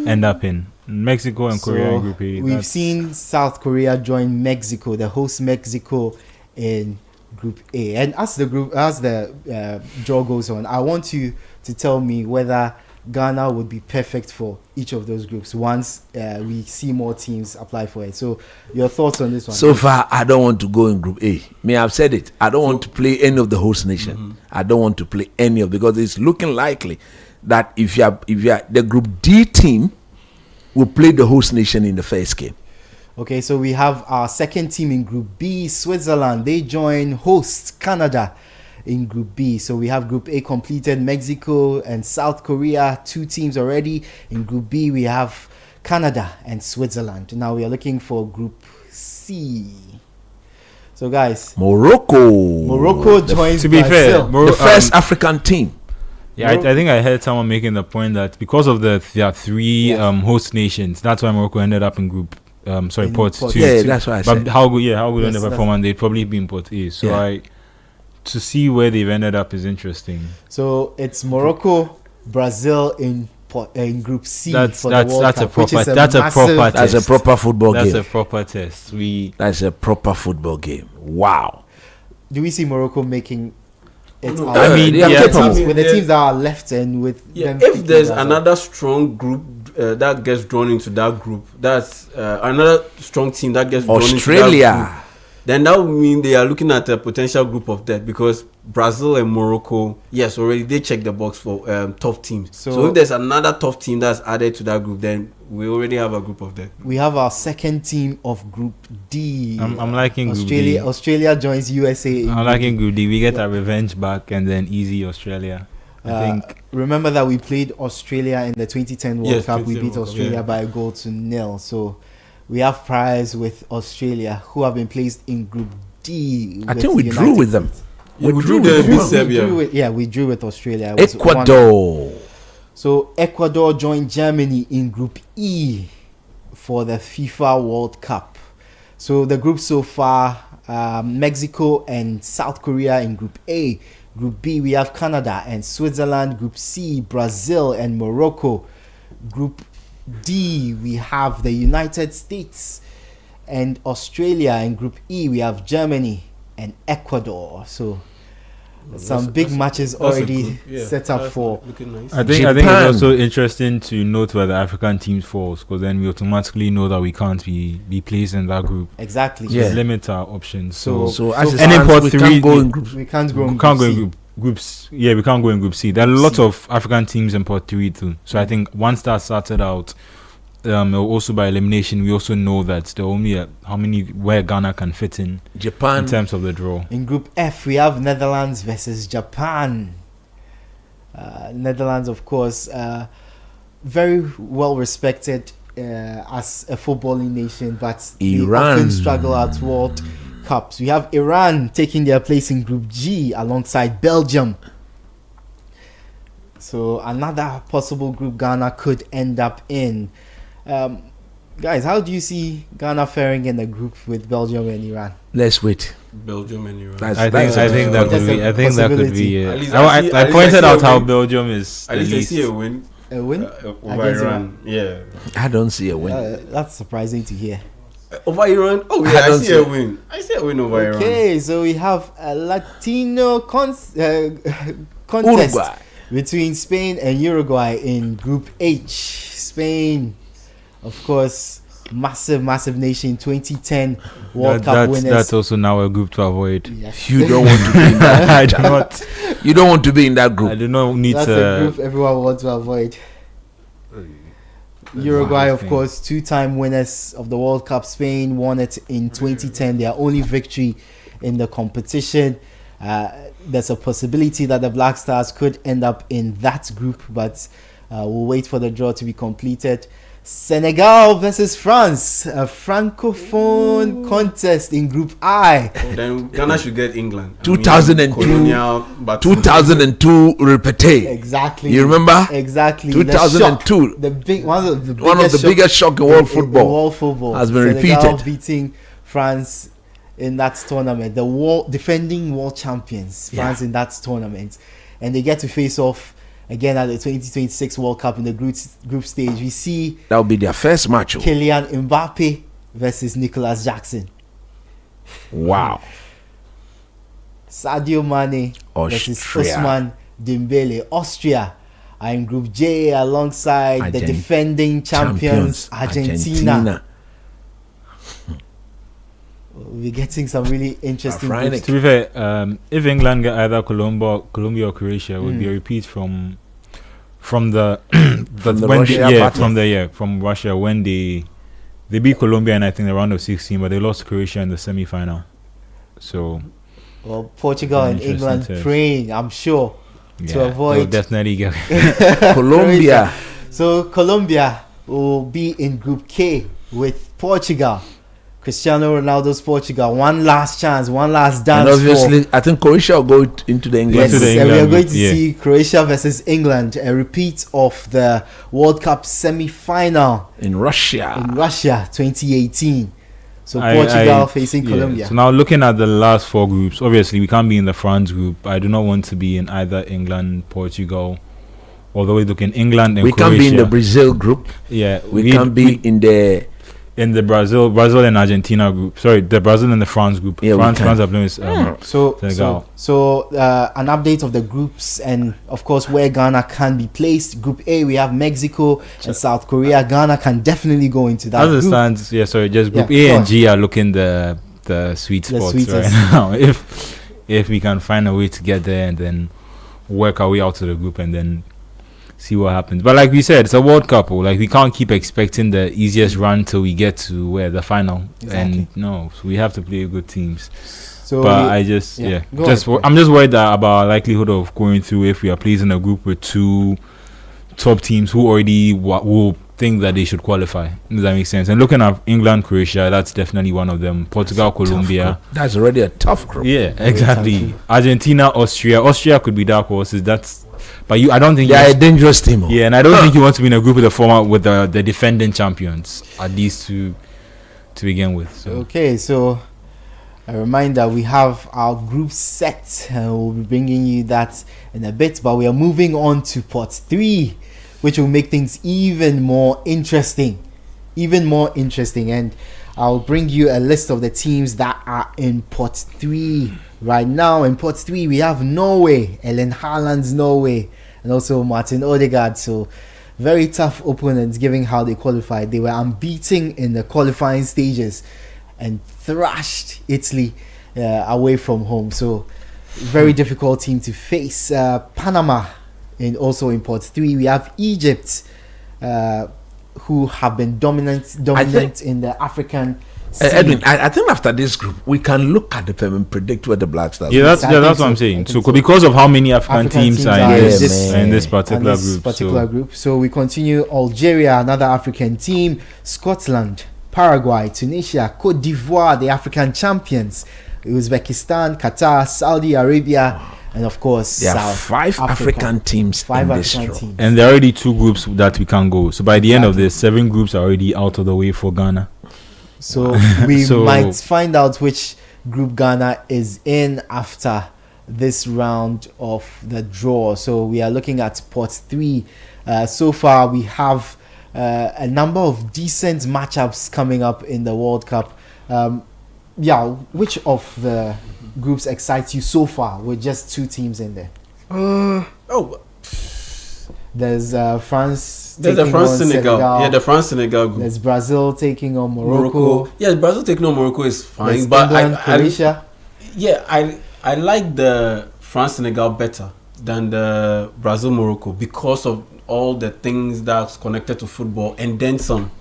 end up in. Mexico and Korea in Group A. We've seen South Korea join Mexico, the host Mexico, in Group A. And as the draw goes on, I want you to tell me whether Ghana would be perfect for each of those groups once we see more teams apply for it. So your thoughts on this one? So far, I don't want to go in Group A. I've said it. I don't want to play any of the host nation. I don't want to play any of, because it's looking likely that if you are the Group D team will play the host nation in the first game. Okay, so we have our second team in Group B, Switzerland. They join host Canada in Group B. So we have Group A completed, Mexico and South Korea, 2 teams already. In Group B, we have Canada and Switzerland. Now we are looking for Group C. So guys, Morocco joins to be Brazil. fair, the first African team. Yeah, I think I heard someone making the point that because of there are 3 host nations, that's why Morocco ended up in Group Port 2. Yeah, that's why I said. But how good on the performance, they'd probably be in Port A. So to see where they've ended up is interesting. So it's Morocco, Brazil in Group C. That's the World a Cup, proper That's a proper football game. That's a proper test. That's a proper football game. Wow. Do we see Morocco making it? I mean, with the teams that are left and with them, if there's another strong group that gets drawn into that group, that's another strong team that gets drawn into that group, then that would mean they are looking at a potential group of death, because Brazil and Morocco, yes, already they check the box for tough teams. So if there's another tough team that's added to that group, then we already have a group of death. We have our second team of Group D. I'm liking Australia. Group D. Australia joins USA. I'm liking Group D. We get our revenge back and then easy Australia. I think. Remember that we played Australia in the 2010 World Cup. We beat Australia by a goal to 0. So we have prize with Australia, who have been placed in Group D. I think we drew with them. We drew with Serbia. We drew with Australia. Ecuador. So Ecuador joined Germany in Group E for the FIFA World Cup. So the group so far, Mexico and South Korea in Group A. Group B, we have Canada and Switzerland. Group C, Brazil and Morocco. Group D, we have the United States and Australia. In Group E, we have Germany and Ecuador. So some big matches already set up for. Nice. I think it's also interesting to note where the African teams falls, because then we automatically know that we can't be placed in that group. Exactly. Yeah. Limit our options. So as any fans, Port we 3, can't go in groups. We can't go in groups. Yeah, we can't go in Group C. There are lots of African teams in Port 3 too. So I think once that started out, also by elimination, we also know that there are only where Ghana can fit in Japan in terms of the draw. In Group F, we have Netherlands versus Japan. Netherlands, of course, very well respected as a footballing nation, but they often struggle at World Cups. We have Iran taking their place in Group G alongside Belgium. So another possible group Ghana could end up in. Guys, how do you see Ghana faring in the group with Belgium and Iran? Let's wait. Belgium and Iran. I think that could be. I pointed out how Belgium is. At least I see a win. A win over Iran. Yeah. I don't see a win. That's surprising to hear. Over Iran? Oh yeah, I see a win. I see a win over Iran. Okay, so we have a Latino contest Uruguay between Spain and Uruguay in Group H. Spain, of course, massive nation, 2010 World Cup winners. That's also now a group to avoid. Yes. You don't want to be in that. I do not. You don't want to be in that group. I do not need That's a group everyone wants to avoid. Uruguay, of course, 2-time winners of the World Cup. Spain won it in 2010. Their only victory in the competition. There's a possibility that the Black Stars could end up in that group, but we'll wait for the draw to be completed. Senegal versus France, a francophone contest in Group I. Then Ghana should get England. 2002 repeat. Exactly. You remember? Exactly. 2002. One of the biggest shock in world football. World football has been Senegal repeated. Beating France in that tournament. The defending world champions, France in that tournament, and they get to face off again at the 2026 World Cup in the group stage. We see that will be their first match. Kylian Mbappe versus Nicolas Jackson. Wow. Sadio Mane versus Ousmane Dembele. Austria are in Group J alongside the defending champions Argentina. We're getting some really interesting groups. To be fair, if England get either Colombia or Croatia, it would be a repeat from the from Russia when they beat Colombia in I think the round of 16, but they lost Croatia in the semi-final. So, well, Portugal and England praying, I'm sure, to avoid definitely get Colombia. So Colombia will be in Group K with Portugal. Cristiano Ronaldo's Portugal, one last chance, one last dance. And obviously, I think Croatia will go into the England. Yes, we are going to see Croatia versus England, a repeat of the World Cup semi-final in Russia. 2018. So Portugal facing Colombia. So now looking at the last 4 groups, obviously we can't be in the France group. I do not want to be in either England, Portugal. Although we look in England and Croatia. We can't be in the Brazil group. Yeah, we can't be in the Brazil and Argentina group. Sorry, the Brazil and the France group. Yeah, France are playing with Senegal. So an update of the groups and of course where Ghana can be placed. Group A, we have Mexico and South Korea. Ghana can definitely go into that. As it stands, just Group A and G are looking the sweet spots right now. If we can find a way to get there and then work our way out to the group and then see what happens. But like we said, it's a World Cup. Like we can't keep expecting the easiest run till we get to the final. Exactly. And no, so we have to play good teams. So but I'm just worried about our likelihood of going through if we are placed in a group with 2 top teams who already will think that they should qualify. Does that make sense? And looking at England, Croatia, that's definitely one of them. Portugal, Colombia. That's already a tough group. Yeah, exactly. Argentina, Austria could be dark horses. But I don't think they're a dangerous team. Yeah, and I don't think you want to be in a group with the defending champions, at least to begin with. So. Okay, so a reminder, we have our group set, and we'll be bringing you that in a bit. But we are moving on to Pot 3, which will make things even more interesting. And I'll bring you a list of the teams that are in Pot 3 right now. In Pot 3, we have Norway, Erling Haaland's Norway, and also Martin Odegaard. So very tough opponents given how they qualified. They were unbeaten in the qualifying stages and thrashed Italy away from home. So very difficult team to face. Panama, and also in Pot 3, we have Egypt, who have been dominant in the African scene. Edwin, I think after this group, we can look at the film and predict where the Black Stars. Yeah, that's what I'm saying. So because of how many African teams are in this particular group. So we continue. Algeria, another African team. Scotland, Paraguay, Tunisia, Cote d'Ivoire, the African champions. Uzbekistan, Qatar, Saudi Arabia. And of course, there are 5 African teams in this draw. And there are already 2 groups that we can go. So by the end of this, 7 groups are already out of the way for Ghana. So we might find out which group Ghana is in after this round of the draw. So we are looking at Pot 3. So far, we have a number of decent matchups coming up in the World Cup. Which of the groups excites you so far with just 2 teams in there? There's France. There's the France Senegal. Yeah, the France Senegal group. There's Brazil taking on Morocco. Yeah, Brazil taking on Morocco is fine. There's but England, Croatia. I like the France Senegal better than the Brazil Morocco because of all the things that's connected to football and then some.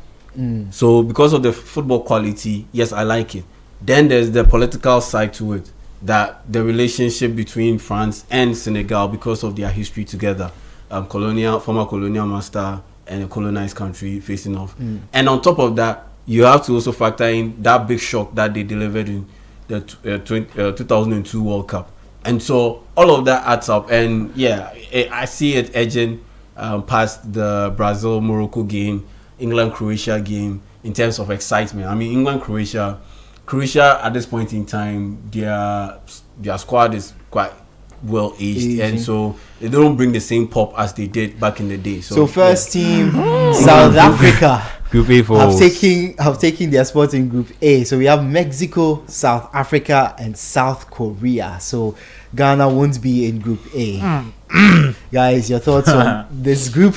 So because of the football quality, yes, I like it. Then there's the political side to it, that the relationship between France and Senegal, because of their history together, former colonial master and a colonized country facing off. And on top of that, you have to also factor in that big shock that they delivered in the 2002 World Cup. And so all of that adds up. And yeah, I see it edging past the Brazil-Morocco game, England-Croatia game in terms of excitement. I mean, England-Croatia at this point in time, their squad is quite well aged, and so they don't bring the same pop as they did back in the day. So first team, South Africa. Group A for have taken their spots in Group A. So we have Mexico, South Africa, and South Korea. So Ghana won't be in Group A. Guys, your thoughts on this group?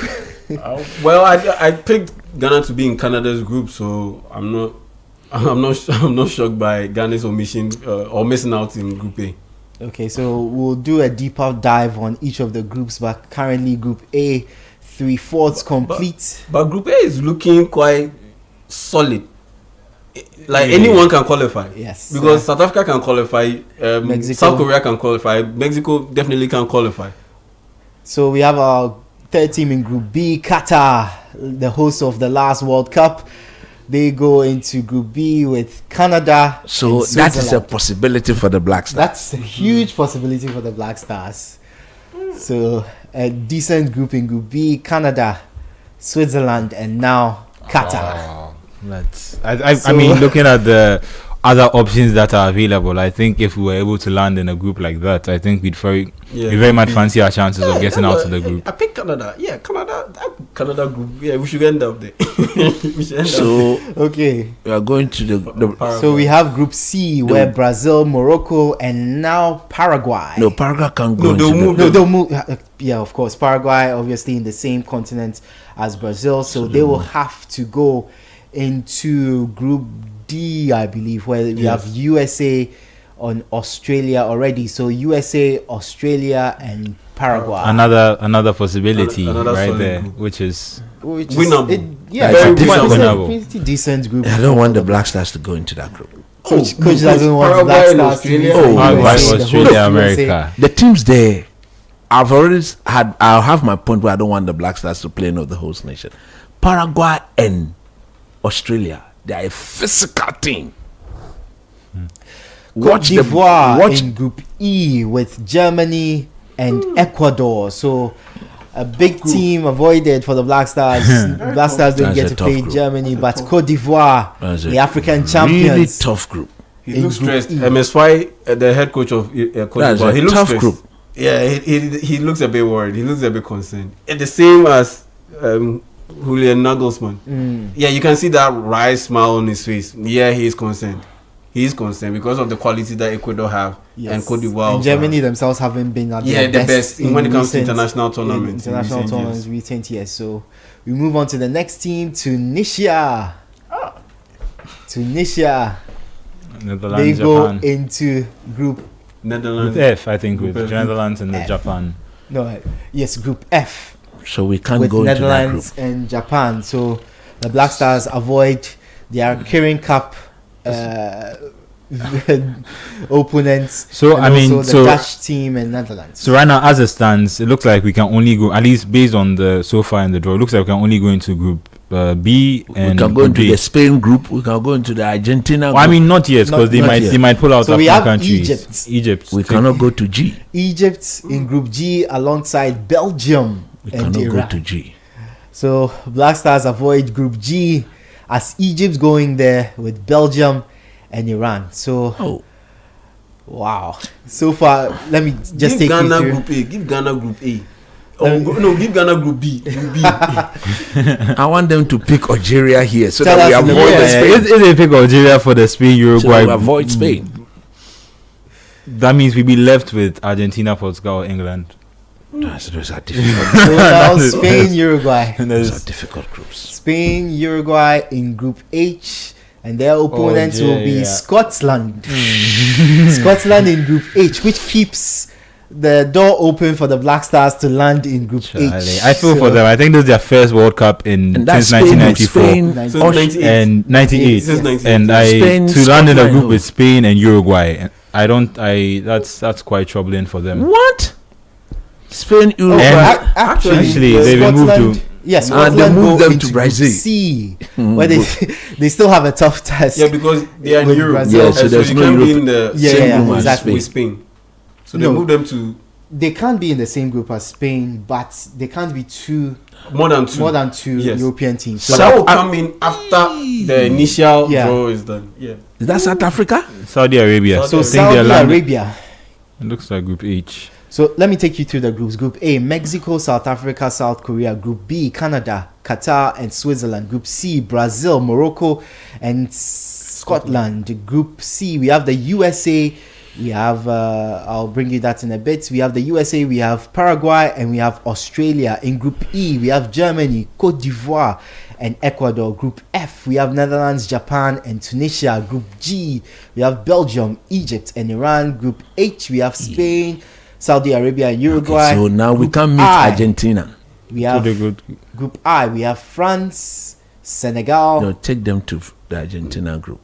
Well, I picked Ghana to be in Canada's group, so I'm not shocked by Ghana's omission or missing out in Group A. Okay, so we'll do a deeper dive on each of the groups, but currently Group A, 3/4 complete. But Group A is looking quite solid. Like anyone can qualify. Yes. Because South Africa can qualify, Mexico. South Korea can qualify, Mexico definitely can qualify. So we have our third team in Group B, Qatar, the host of the last World Cup. They go into Group B with Canada. So and that is a Switzerland. possibility for the Black Stars. That's a huge possibility for the Black Stars. So a decent group in Group B, Canada, Switzerland, and now Qatar. I mean, looking at the other options that are available, I think if we were able to land in a group like that, I think we'd very much fancy our chances of getting out of the group. I picked Canada. Yeah, Canada group. Yeah, we should end up there. Okay. We are going to the So we have Group C, where Brazil, Morocco, and now Paraguay. No, Paraguay can go. They'll move. Yeah, of course. Paraguay, obviously, in the same continent as Brazil, so they will have to go into Group D, I believe, where we have USA on Australia already. So USA, Australia, and Paraguay. Another possibility Another right there, group. which is winnable. Pretty decent group. I don't want the Black Stars to go into that group. Coach doesn't want the Black Stars to be Australia, America. The teams there, I'll have my point where I don't want the Black Stars to play in the host nation. Paraguay and Australia, they are a physical team. Cote d'Ivoire in Group E with Germany and Ecuador. So a big team avoided for the Black Stars. Black Stars don't get to play Germany, but Cote d'Ivoire, the African champions. Really tough group. He looks stressed. MSY, the head coach of Cote d'Ivoire, he looks tough stressed. group. Yeah, he looks a bit worried. He looks a bit concerned. And the same as Julian Nagelsmann. Yeah, you can see that wry smile on his face. Yeah, he is concerned. He is concerned because of the quality that Ecuador have and Cote d'Ivoire. And Germany themselves haven't been at the best in when it comes to recent- international tournaments. in recent years. So we move on to the next team, Tunisia. Tunisia. Netherlands, They go Japan. into Group Netherlands. With F, I think, with Netherlands and Japan. No, yes, Group F. So we can't with go into that group. Netherlands and Japan. So the Black Stars avoid their Kirin Cup opponents. So, and I mean, also the Dutch team and Netherlands. So right now, as it stands, it looks like we can only go, at least based on the so far in the draw, it looks like we can only go into Group B and we can go into B. the Spain group. We can go into the Argentina group. Well, I mean, not yet, because they might pull out So we African have countries. Egypt. We cannot go to G. Egypt in Group G alongside Belgium We and cannot Iran. go to G. So Black Stars avoid Group G as Egypt going there with Belgium and Iran. So wow. So far, let me just give take Ghana you through. Group A. Give Ghana Group A. Give Ghana Group B. Group B. I want them to pick Algeria here so Tell that we us in the avoid the moment. Spain. If they pick Algeria for the Spain Uruguay, So we avoid Spain. That means we'll be left with Argentina, Portugal, England. Those are difficult. So now Spain, Uruguay. Those are difficult groups. Spain, Uruguay in Group H, and their opponents will be Scotland. Scotland in Group H, which keeps the door open for the Black Stars to land in Group H. I feel for them. I think this is their first World Cup since 1994 and 98. Since 98. And Spain, to land in a Scotland, group with Spain and Uruguay, that's quite troubling for them. What? Spain, Uruguay. Actually, they've been moved to. Yes, and they moved them to Brazil. C, where they still have a tough task. Yeah, because they are in with Europe. Brazil. Yeah, so there's you no can't be Europe. in the Yeah, same yeah, group as exactly. with Spain. So they No. move them to They can't be in the same group as Spain, but they can't be more than two. Yes. European teams. So that will come in after the initial draw is done. Yeah. Is that South Africa? Saudi Arabia. So I think Saudi they're landing- Arabia. It looks like Group H. So let me take you through the groups. Group A, Mexico, South Africa, South Korea. Group B, Canada, Qatar, and Switzerland. Group C, Brazil, Morocco, and Scotland. Group C, we have the USA. We have, I'll bring you that in a bit. We have the USA, we have Paraguay, and we have Australia. In Group E, we have Germany, Cote d'Ivoire, and Ecuador. Group F, we have Netherlands, Japan, and Tunisia. Group G, we have Belgium, Egypt, and Iran. Group H, we have Spain, Saudi Arabia, and Uruguay. Okay, so now we can meet Argentina. We have Group I, we have France, Senegal. No, take them to the Argentina group.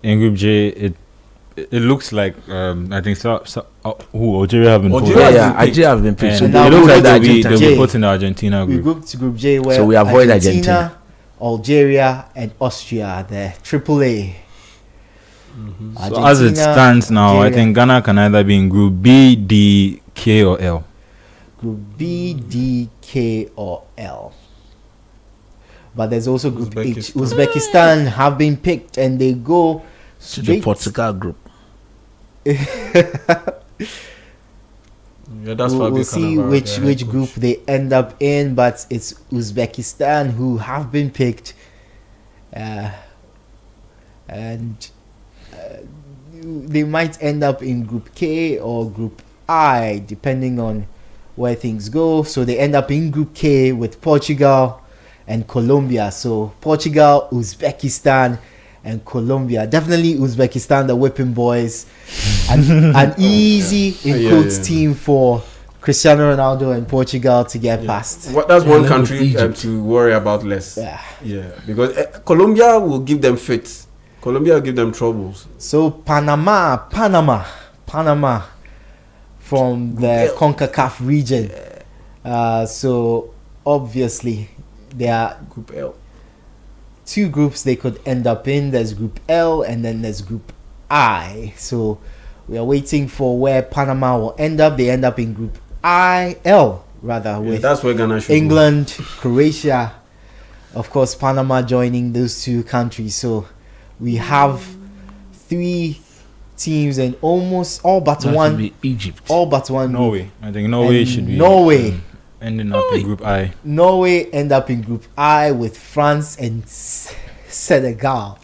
In Group J, it looks like I think Algeria have been put. Algeria have been picked. So it looks like they'll be put in the Argentina group. We go to Group J where so we avoid Argentina, Algeria, and Austria are there. AAA. So as it stands now, Algeria. I think Ghana can either be in Group B, D, K, or L. Group B, D, K, or L. But there's also Group H. Uzbekistan have been picked and they go to the Portugal group. We'll see which group they end up in, but it's Uzbekistan who have been picked, and they might end up in Group K or Group I, depending on where things go. So they end up in Group K with Portugal and Colombia. So Portugal, Uzbekistan, and Colombia. Definitely Uzbekistan, the whipping boys. An easy in quotes team for Cristiano Ronaldo and Portugal to get past. That's one country to worry about less. Yeah, because Colombia will give them fits. Colombia will give them troubles. So Panama from the CONCACAF region. So obviously there are Group L. Two groups they could end up in. There's Group L and then there's Group I. So we are waiting for where Panama will end up. They end up in Group IL rather, with that's where Ghana should England, Croatia, of course Panama joining those two countries. So we have three teams and almost all but That one should be Egypt. All but one Norway. I think Norway should be ending up in Group I. Norway end up in Group I with France and Senegal.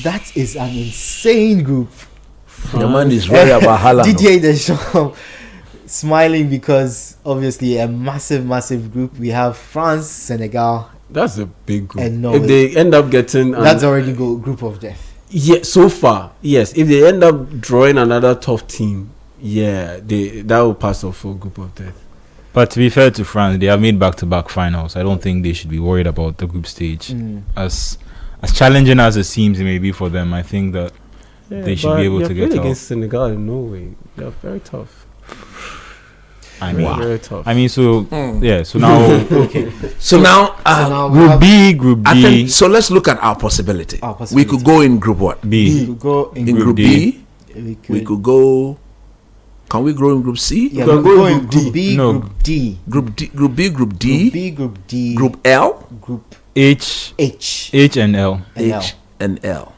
That is an insane group. The man is worried about Haaland. Didier Deschamps smiling because obviously a massive group. We have France, Senegal. That's a big group. And Norway. If they end up getting that's already group of death. Yeah, so far, yes. If they end up drawing another tough team, that will pass off for group of death. But to be fair to France, they have made back-to-back finals. I don't think they should be worried about the group stage. As challenging as it seems it may be for them, I think that they should be able to get out. Against Senegal and Norway, they are very tough. I mean, very tough. I mean, so So now, okay. So now, Group B. So let's look at our possibility. We could go in Group what? B. We could go in Group B. We could go. Can we go in Group C? Yeah, we could go in Group B, Group D. Group B, Group D. Group B, Group D. Group L. Group H and L. H and L.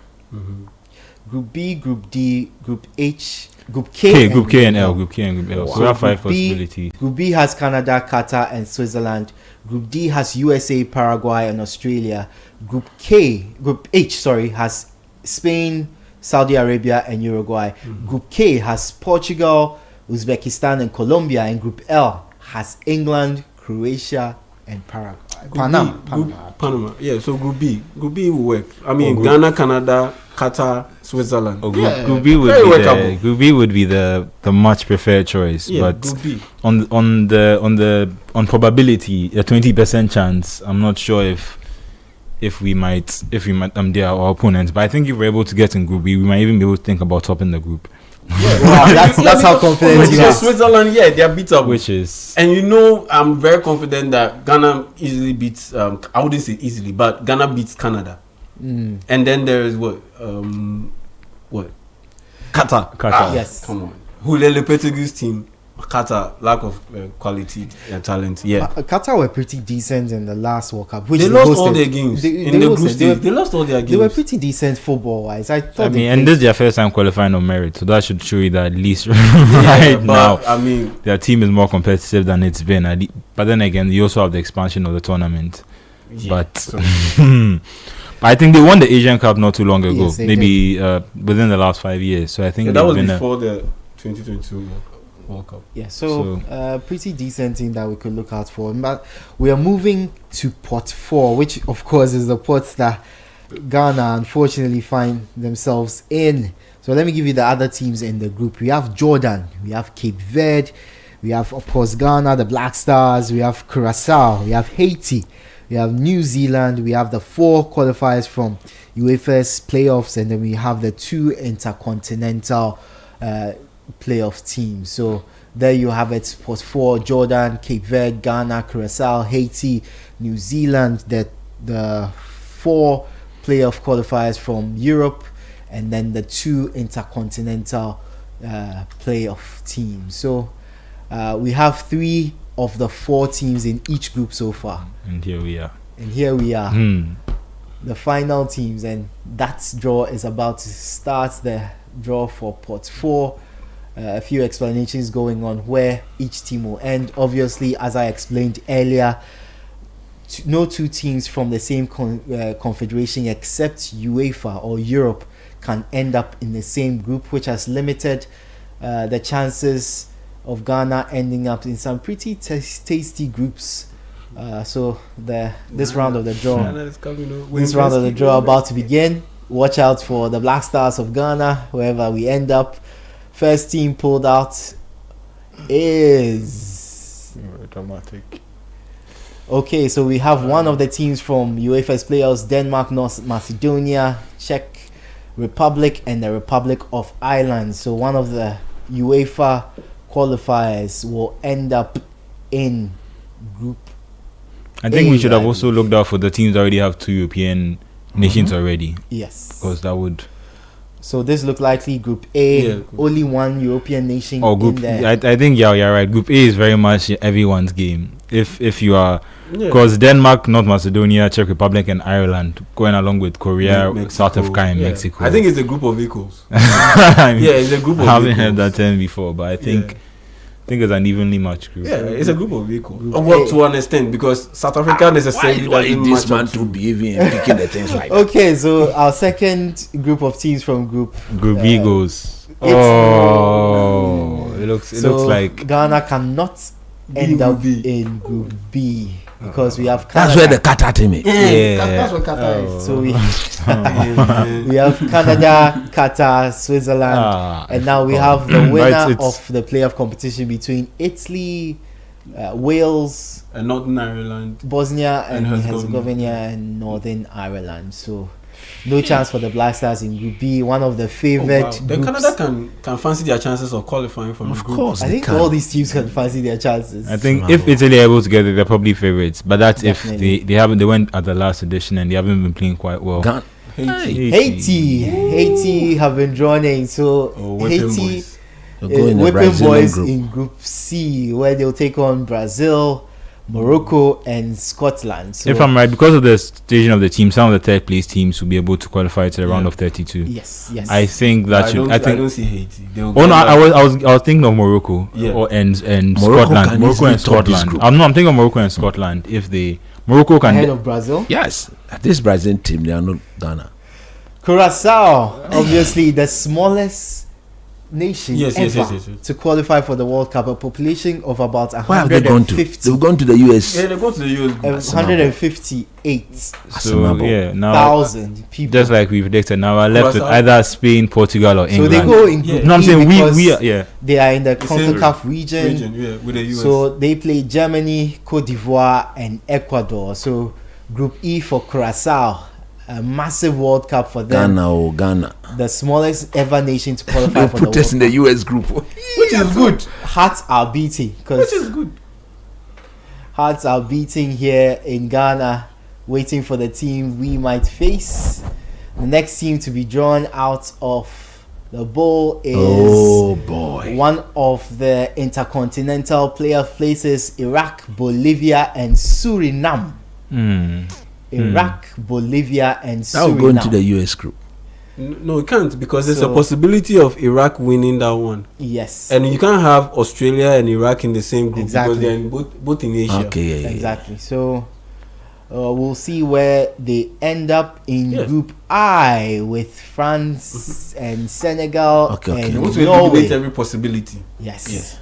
Group B, Group D, Group H, Group K, Group K and L. Group K and Group L. So we have 5 possibilities. Group B has Canada, Qatar, and Switzerland. Group D has USA, Paraguay, and Australia. Group H has Spain, Saudi Arabia, and Uruguay. Group K has Portugal, Uzbekistan, and Colombia. And Group L has England, Croatia, and Paraguay. Panama. Yeah, so Group B will work. I mean, Ghana, Canada, Qatar, Switzerland. Group B would be the much preferred choice. Yeah, but Group B. on probability, a 20% chance. I'm not sure if we might they are our opponents. But I think if we're able to get in Group B, we might even be able to think about topping the group. That's how confident you are. Switzerland, they are beatable. Which is, and I'm very confident that Ghana easily beats. I wouldn't say easily, but Ghana beats Canada. And then there is what? Qatar. Yes. Come on. Hulele Lopetegui's team. Qatar, lack of quality and talent. Yeah, Qatar were pretty decent in the last World Cup. Which they lost all their games in the group stage. They lost all their games. They were pretty decent football-wise. I mean, and this is their first time qualifying on merit, so that should show you that at least now, I mean, their team is more competitive than it's been. But then again, you also have the expansion of the tournament. Yeah, but I think they won the Asian Cup not too long ago, Yes, maybe within the last 5 years. So I think that was before the 2022 World Cup. Yeah, so pretty decent thing that we could look out for. But we are moving to pot 4, which of course is the pot that Ghana unfortunately find themselves in. So let me give you the other teams in the group. We have Jordan, we have Cape Verde, we have of course Ghana, the Black Stars, we have Curacao, we have Haiti, we have New Zealand, we have the 4 qualifiers from UEFA's playoffs, and then we have the 2 intercontinental playoff teams. So there you have it. Pot 4: Jordan, Cape Verde, Ghana, Curacao, Haiti, New Zealand. The 4 playoff qualifiers from Europe, and then the 2 intercontinental playoff teams. So we have 3 of the 4 teams in each group so far. And here we are. The final teams, and that draw is about to start. The draw for pot 4. A few explanations going on where each team will end. Obviously, as I explained earlier, no 2 teams from the same confederation except UEFA or Europe can end up in the same group, which has limited the chances of Ghana ending up in some pretty tasty groups. So this round of the draw about to begin. Watch out for the Black Stars of Ghana, wherever we end up. First team pulled out is dramatic. Okay, so we have one of the teams from UEFA's players: Denmark, North Macedonia, Czech Republic, and the Republic of Ireland. So one of the UEFA qualifiers will end up in group I think A, we should have also looked out for the teams that already have 2 European nations already. Yes, because that would. So this look likely Group A, only 1 European nation Group, in there. I think you're right. Group A is very much everyone's game. If you are, because Denmark, North Macedonia, Czech Republic, and Ireland going along with Korea, South Africa, and Mexico. I think it's a group of equals. I mean, it's a group of I haven't equals. heard that term before, but I think it's an evenly matched group. Yeah, it's a group of equals. Well, to an extent, because South Africa necessarily why doesn't this match man up to behaving and picking the things like that? Okay, so our second group of teams from Group B goes. It looks like Ghana cannot end up in Group B because we have That's Canada. where the Qatar team is. That's what Qatar is. So we have Canada, Qatar, Switzerland, and now we have the winner of the playoff competition between Italy, Wales, and Northern Ireland, Bosnia and Herzegovina, and Northern Ireland. So no chance for the Black Stars in Group B, one of the favorite Then groups. Canada can fancy their chances of qualifying from the group. course. I think all these teams can fancy their chances. I think if Italy are able to get it, they're probably favorites. But that's if they went at the last edition and they haven't been playing quite well. Haiti have been drawn in. So Haiti Whipping Boys in Group C, where they'll take on Brazil, Morocco, and Scotland. So if I'm right, because of the staging of the team, some of the third place teams will be able to qualify to the round of 32. Yes. I think that I don't see Haiti. I was thinking of Morocco and Scotland. Morocco and Scotland. I'm thinking of Morocco and Scotland. If Morocco can ahead of Brazil. Yes, this Brazilian team, they are not Ghana. Curacao, obviously the smallest nation ever to qualify for the World Cup, a population of about 150. Where have they gone to? They've gone to the US. Yeah, they go to the US. 158,000 people. Just like we predicted, now we're left with either Spain, Portugal, or England. So they go in Group No, I'm saying because they are in the CONCACAF region. With the US. So they play Germany, Cote d'Ivoire, and Ecuador. So Group E for Curacao, a massive World Cup for them. Ghana. The smallest ever nation to qualify for the World Cup. In the US group. Which is good. Hearts are beating. Which is good. Hearts are beating here in Ghana, waiting for the team we might face. The next team to be drawn out of The bowl is one of the intercontinental playoff places: Iraq, Bolivia, and Suriname. Iraq, Bolivia, and Suriname. That will go into the US group. No, it can't, because there's a possibility of Iraq winning that one. Yes. And you can't have Australia and Iraq in the same group Exactly. because they're in both in Asia. Okay, Exactly. So we'll see where they end up in Group I with France and Senegal and You want to Norway. eliminate every possibility. Yes.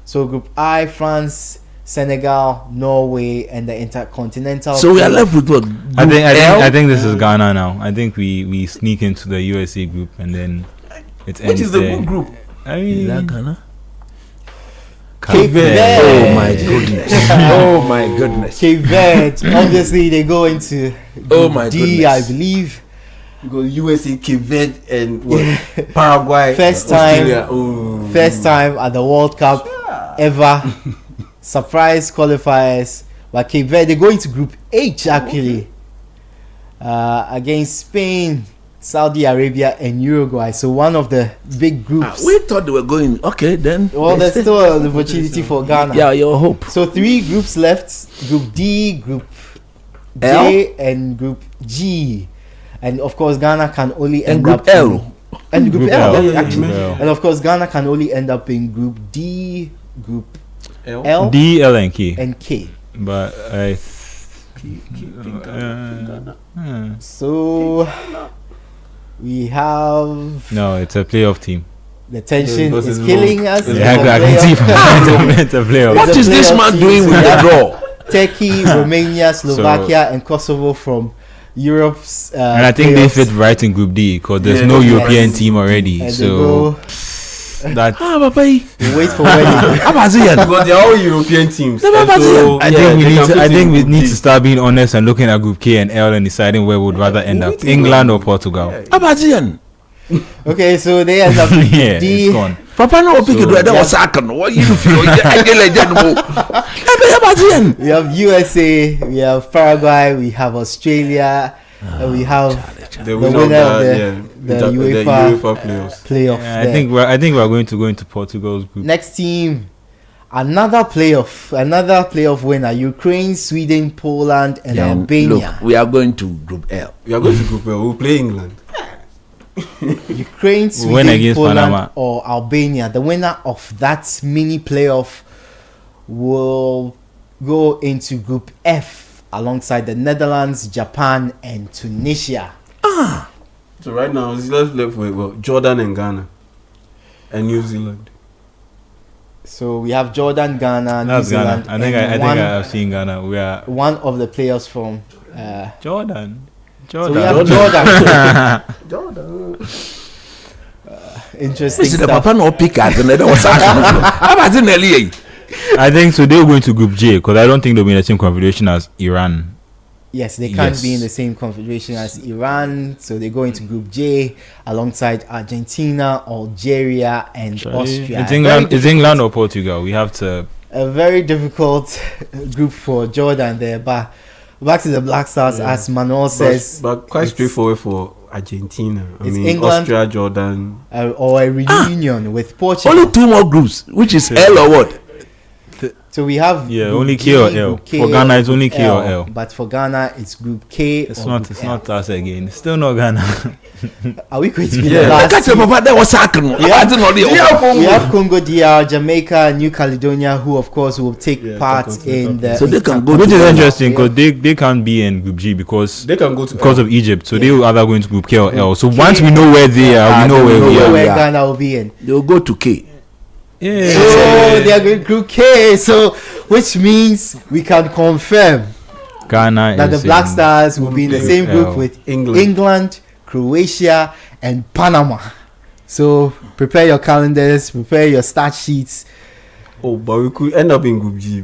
So Group I, France, Senegal, Norway, and the Intercontinental. So we are left with what? I think this is Ghana now. I think we sneak into the USA group and then it ends. Which is the there. good group? I mean, Is that Ghana? Cape Verde. Oh my goodness. Oh my goodness. Cape Verde. Obviously, they go into Oh my D, goodness. I believe. You go USA, Cape Verde, and what? Paraguay. First Australia. time at the World Cup ever. Surprise qualifiers. But Cape Verde, they go into Group H actually. Against Spain, Saudi Arabia, and Uruguay. So one of the big groups. We thought they were going. Okay, then. Well, there's still an opportunity for Ghana. Yeah, your hope. So 3 groups left: Group D, Group J, and Group G. And of course, Ghana can only end Group up L. And Group L, actually. Group L. And of course, Ghana can only end up in Group D, Group L, D, L, and K. and K. But I. So we have No, it's a playoff team. the tension because is it's killing long. us. Yeah, It's a I can see playoff. it's a playoff. What It's a is this playoff man team. doing with We the have draw? Turkey, Romania, Slovakia, and Kosovo from Europe's. And I think they playoffs. fit right in Group D because there's Yeah, no yes. European team already. And they So go, that Papa. they wait for when they Because they're all European teams. And so, I yeah, think we they need can to. fit I in think we Group need D. to start being honest and looking at Group K and L and deciding where we'd rather end up: England or Portugal. Abazian. Okay, so they end up in Yeah, D. it's gone. Papa no pick it. That was second. What you feel? I get like that. Abazian. We have USA, we have Paraguay, we have Australia, and we have The winner winner of the the UEFA playoffs. playoff. Yeah, I there. think we're going to go into Portugal's group. Next team, another playoff winner: Ukraine, Sweden, Poland, and Albania. Look, we are going to Group L. We are going to Group L. We'll play England. Ukraine, Win Sweden, against Poland, Panama. or Albania. The winner of that mini playoff will go into Group F alongside the Netherlands, Japan, and Tunisia. So right now, it's left with Jordan and Ghana, and New Zealand. So we have Jordan, Ghana, New That's Zealand. Ghana. I think and I've seen Ghana. We are one of the players from. Jordan. So we have Jordan. Interesting This is the stuff. Papa no pick at and that was second. Abazian earlier. I think so. They're going to Group J because I don't think they'll be in the same confederation as Iran. Yes, they can't be Yes. in the same confederation as Iran, so they go into Group J alongside Argentina, Algeria, and Austria. It's England or Portugal. We have to. A very difficult group for Jordan there, but back to the Black Stars, as Manuel says, but quite straightforward for Argentina. I it's mean, England, Austria, Jordan. or a reunion with Portugal. Only 2 more groups, which is L or what? So we have Group only K G, or L. Group K, For Ghana, it's Group only K or L. But for Ghana, it's Group K. It's or not. Group It's L. not us again. It's still not Ghana. Are we going to be the Yeah, last? catch Papa that was second. We have Congo DR, Jamaica, New Caledonia, who of course will take part in the. So they can go Which to is Ghana. interesting because they can't be in Group G because They can go to because L. of Egypt. So they will either go into Group K or L. So once we know where they are, we know where we are. where Ghana will be in. They'll go to K. Yeah. So they are going Group K. So which means we can confirm Ghana that the is Black in Stars will be in the Group same group L. with England. England, Croatia, and Panama. So prepare your calendars, prepare your start sheets. Oh, but we could end up in Group G.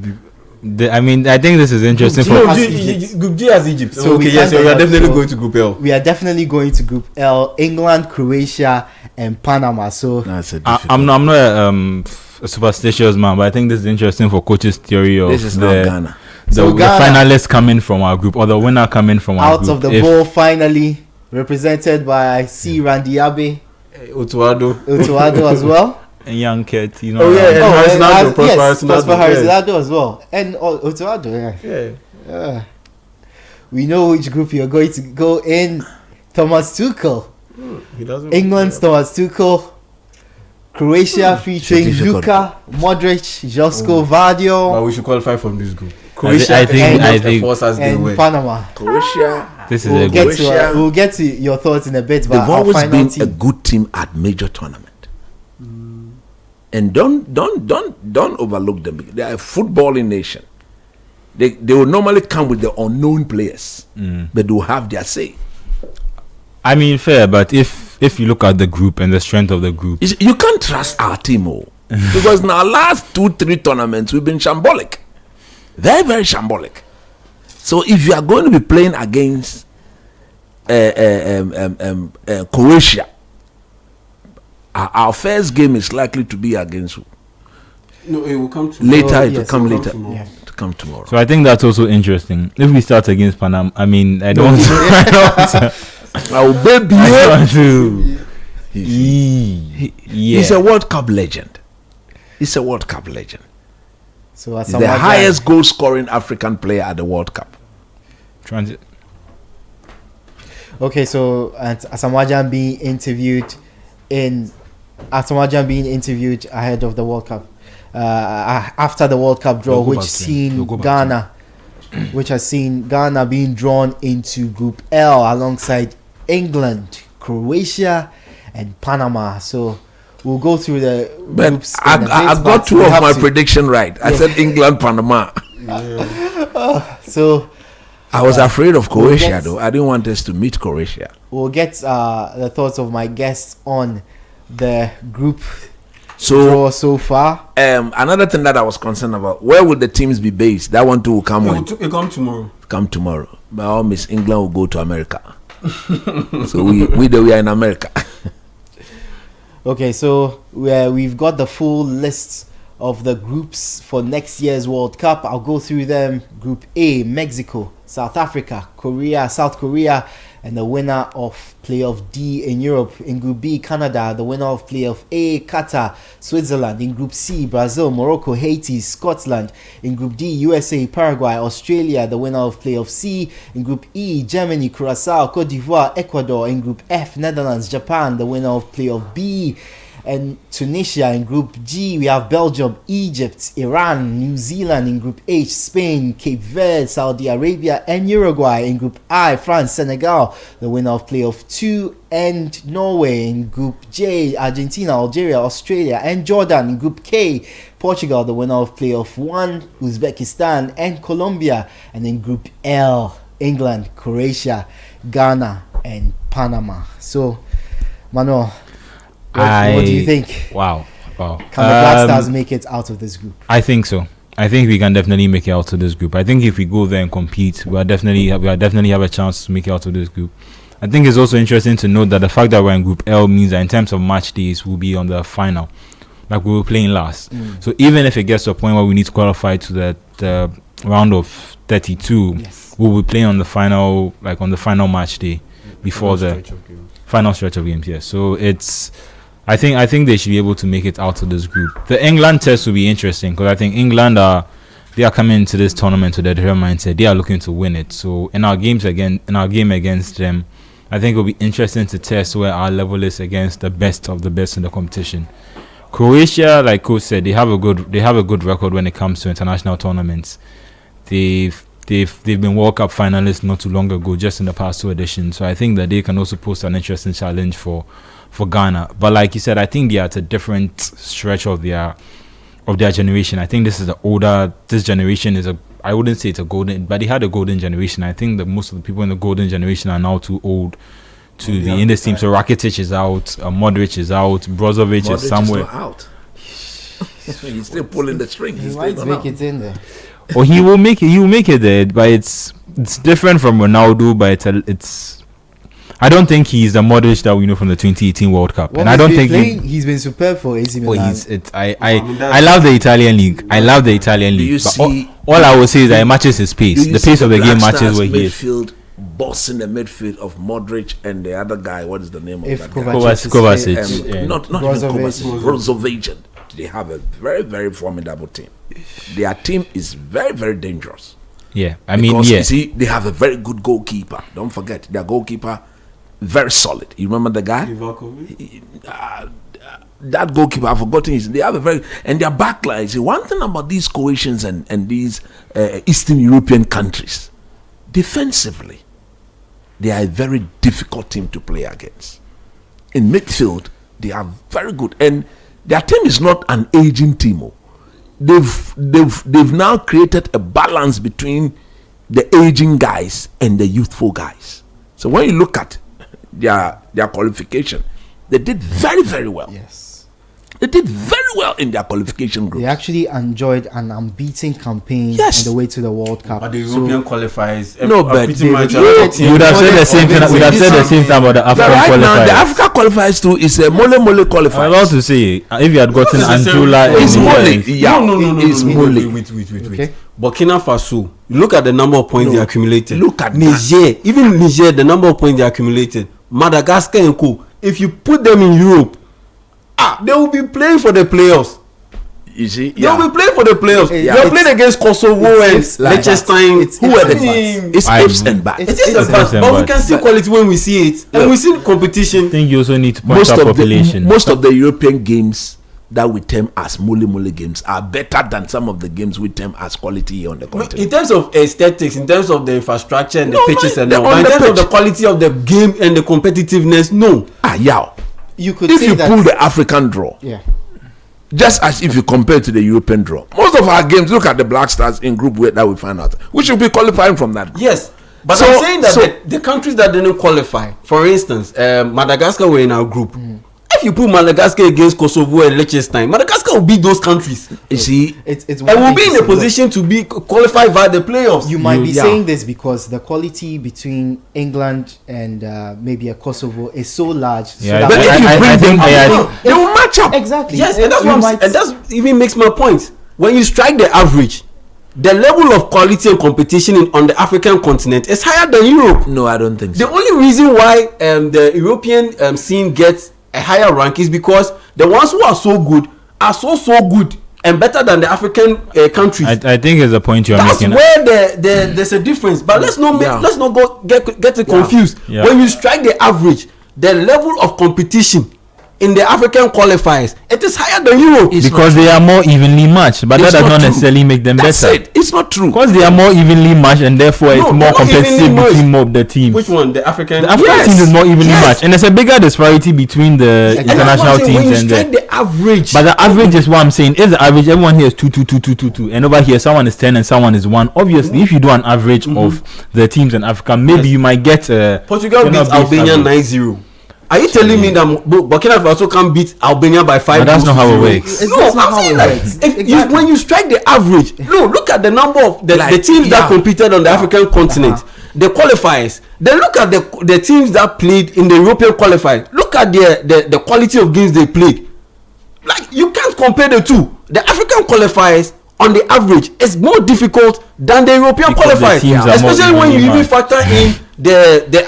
I mean, I think this is interesting Group for. G- Group G has Egypt. So Okay, we yes, can't so we are end up, definitely so- going to Group L. We are definitely going to Group L: England, Croatia, and Panama. So That's a I'm not a superstitious man, but I think this is interesting for coach's theory of This is not Ghana. So the Ghana- finalists coming from our group or the winner coming from our out group. of the If- bowl finally represented by C. Randy Abe. Otuado as well. And young kid, you know. Oh yeah, and Harris Nado, Prosper Harris Nado as well, and Otuado. Yeah. We know which group you're going to go in. Thomas Tuchel. He doesn't. England's Thomas Tuchel. Croatia featuring Luka Modric, Josko Vardio. But we should qualify from this group. Croatia I think and Panama. Croatia. This is we'll get to your thoughts in a bit. But they've always been a good team at major tournament. And don't overlook them. They are a footballing nation. They will normally come with the unknown players, but they will have their say. I mean, fair, but if you look at the group and the strength of the group, you can't trust our team, because in our last 2-3 tournaments we've been shambolic, very very shambolic. So if you are going to be playing against Croatia, our first game is likely to be against who? No, it will come tomorrow. Later. It will come later. To come tomorrow. So I think that's also interesting. If we start against Panama, I mean, I don't want to. He's a World Cup legend. He's a World Cup legend. So he's the highest goal scoring African player at the World Cup. Transit. Okay, so Asamoah being interviewed ahead of the World Cup, after the World Cup draw, which has seen Ghana being drawn into Group L alongside England, Croatia, and Panama. So we'll go through the groups. I got two of my prediction right. I said England, Panama. So I was afraid of Croatia, though. I didn't want us to meet Croatia. We'll get the thoughts of my guests on the group draw so far. Another thing that I was concerned about: where will the teams be based? That one too will come. It come tomorrow. Come tomorrow. By all means, England will go to America. So we are in America. Okay, so we've got the full list of the groups for next year's World Cup. I'll go through them. Group A: Mexico, South Africa, South Korea, and the winner of playoff D in Europe. In Group B: Canada, the winner of playoff A, Qatar, Switzerland. In Group C: Brazil, Morocco, Haiti, Scotland. In Group D: USA, Paraguay, Australia, the winner of playoff C. In Group E: Germany, Curacao, Cote d'Ivoire, Ecuador. In Group F: Netherlands, Japan, the winner of playoff B. And Tunisia. In Group G, we have Belgium, Egypt, Iran, New Zealand. In Group H, Spain, Cape Verde, Saudi Arabia, and Uruguay. In Group I, France, Senegal, the winner of playoff 2, and Norway. In Group J, Argentina, Algeria, Australia, and Jordan. In Group K, Portugal, the winner of playoff 1, Uzbekistan, and Colombia. And in Group L, England, Croatia, Ghana, and Panama. So, Manuel, what do you think? Wow. Can the Black Stars make it out of this group? I think so. I think we can definitely make it out of this group. I think if we go there and compete, we definitely have a chance to make it out of this group. I think it's also interesting to note that the fact that we're in Group L means that in terms of match days, we'll be on the final, like we were playing last. So even if it gets to a point where we need to qualify to the round of 32, we'll be playing on the final, like on the final match day before the final stretch of games. Yes, so it's. I think they should be able to make it out of this group. The England test will be interesting because I think England they are coming into this tournament with a different mindset. They are looking to win it. So in our game against them, I think it will be interesting to test where our level is against the best of the best in the competition. Croatia, like Coach said, they have a good record when it comes to international tournaments. They've been World Cup finalists not too long ago, just in the past 2 editions. So I think that they can also pose an interesting challenge for Ghana. But like you said, I think they are at a different stretch of their generation. I think this generation is I wouldn't say it's a golden, but they had a golden generation. I think that most of the people in the golden generation are now too old to be in this team. So Rakitic is out, Modric is out, Brozovic is somewhere. Out. He's still pulling the string. He might make it in there. Or he will make it there, but it's different from Ronaldo, but it's I don't think he's the Modric that we know from the 2018 World Cup. Well, and I don't think he's been superb for AC Milan. I love the Italian league. I love the Italian league. But all I will say is that it matches his pace. The pace of the game matches where he is. boss in the midfield of Modric and the other guy. What is the name of that guy? Kovacic. Not even Kovacic. Brozovic. They have a very, very formidable team. Their team is very, very dangerous. Yeah, because, you see, they have a very good goalkeeper. Don't forget, their goalkeeper, very solid. You remember the guy? That goalkeeper, I've forgotten his. They have a very, and their backline. See, one thing about these Croatians and these Eastern European countries, defensively, they are a very difficult team to play against. In midfield, they are very good, and their team is not an aging team. They've now created a balance between the aging guys and the youthful guys. So when you look at their qualification, they did very, very well. Yes. They did very well in their qualification group. They actually enjoyed an unbeaten campaign on the way to the World Cup. But the European qualifiers, no, but pretty much you would have said the same thing. We have said the same thing about the African qualifiers. Now, the Africa qualifiers too is a mole qualifier. I'm about to say, if you had gotten Anjula, it's mole. Yeah, no, it's mole. Wait. Burkina Faso, look at the number of points they accumulated. Look at Niger, even Niger, the number of points they accumulated. Madagascar and Co. If you put them in Europe, they will be playing for the playoffs. You see, they will be playing for the playoffs. They are playing against Kosovo and Liechtenstein. Who are the It's ifs and buts. It's ifs and buts, but we can see quality when we see it, and we see competition. I think you also need to point out population. Most of the European games that we term as mole games are better than some of the games we term as quality on the continent. In terms of aesthetics, in terms of the infrastructure and the pitches and all, but in terms of the quality of the game and the competitiveness, no. You could if say you that pull the African draw, just as if you compare to the European draw, most of our games, look at the Black Stars in Group that we find out, we should be qualifying from that group. Yes, but I'm saying that the countries that didn't qualify, for instance, Madagascar were in our group. If you put Madagascar against Kosovo and Liechtenstein, Madagascar will beat those countries. You see, it's and will be in a position to be qualified via the playoffs. You might be saying this because the quality between England and maybe a Kosovo is so large. Yeah, so but if you bring them, they will match up. Exactly. Yes, and that's what I'm saying. And that even makes my point. When you strike the average, the level of quality and competition on the African continent is higher than Europe. No, I don't think so. The only reason why the European scene gets a higher rank is because the ones who are so good are so good and better than the African countries. I think is the point you're making. That's where there's a difference. But let's not go get it confused. Yeah. When you strike the average, the level of competition in the African qualifiers, it is higher than Europe. Because they are more evenly matched, but that does not necessarily make them better. It's not true. Because they are more evenly matched, and therefore it's more competitive between more of the teams. Which one? The African? The African team is more evenly matched, and there's a bigger disparity between the international teams and the average. But the average is what I'm saying. If the average, everyone here is 2, and over here someone is 10 and someone is 1. Obviously, if you do an average of the teams in Africa, maybe you might get Portugal beats Albania 9-0. Are you telling me that Burkina Faso can beat Albania by 5? But that's not how it works. No, I'm saying that when you strike the average, look at the number of the teams that competed on the African continent, the qualifiers. Then look at the teams that played in the European qualifiers. Look at the quality of games they played. Like, you can't compare the two. The African qualifiers, on the average, is more difficult than the European qualifiers, especially when you even factor in the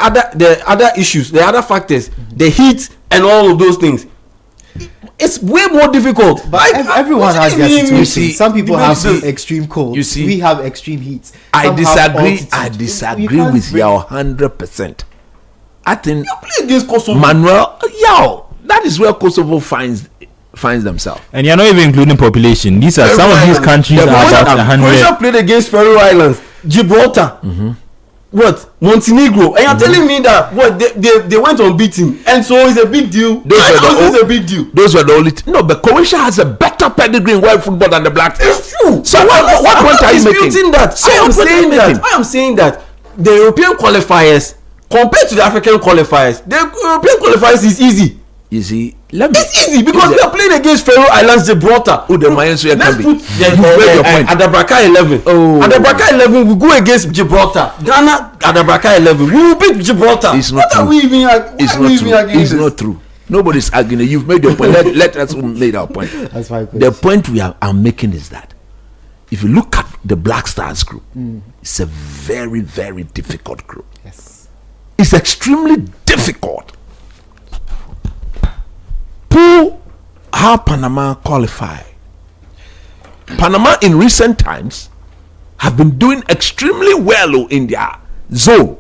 other issues, the other factors, the heat and all of those things. It's way more difficult. But everyone has their situation. Some people have extreme cold. You see, we have extreme heat. I disagree with you 100%. I think you play against Kosovo, Manuel. That is where Kosovo finds themselves. And you're not even including population. These are some of these countries are about 100. Croatia played against Faroe Islands, Gibraltar, what, Montenegro, and you're telling me that what they went unbeaten, and so it's a big deal. Those were the only no, but Croatia has a better pedigree in world football than the Black Stars. It's true. So what point are you making? I am saying that the European qualifiers compared to the African qualifiers, the European qualifiers is easy. You see, it's easy because we are playing against Faroe Islands, Gibraltar. Who the Mayans can be? Adabraka 11. Adabraka 11 will go against Gibraltar. Ghana, Adabraka 11. We will beat Gibraltar. It's not true. It's not true. Nobody's arguing. You've made your point. Let us make our point. That's fine. The point I'm making is that if you look at the Black Stars group, it's a very, very difficult group. Yes. It's extremely difficult. How Panama qualify. Panama in recent times have been doing extremely well in their zone.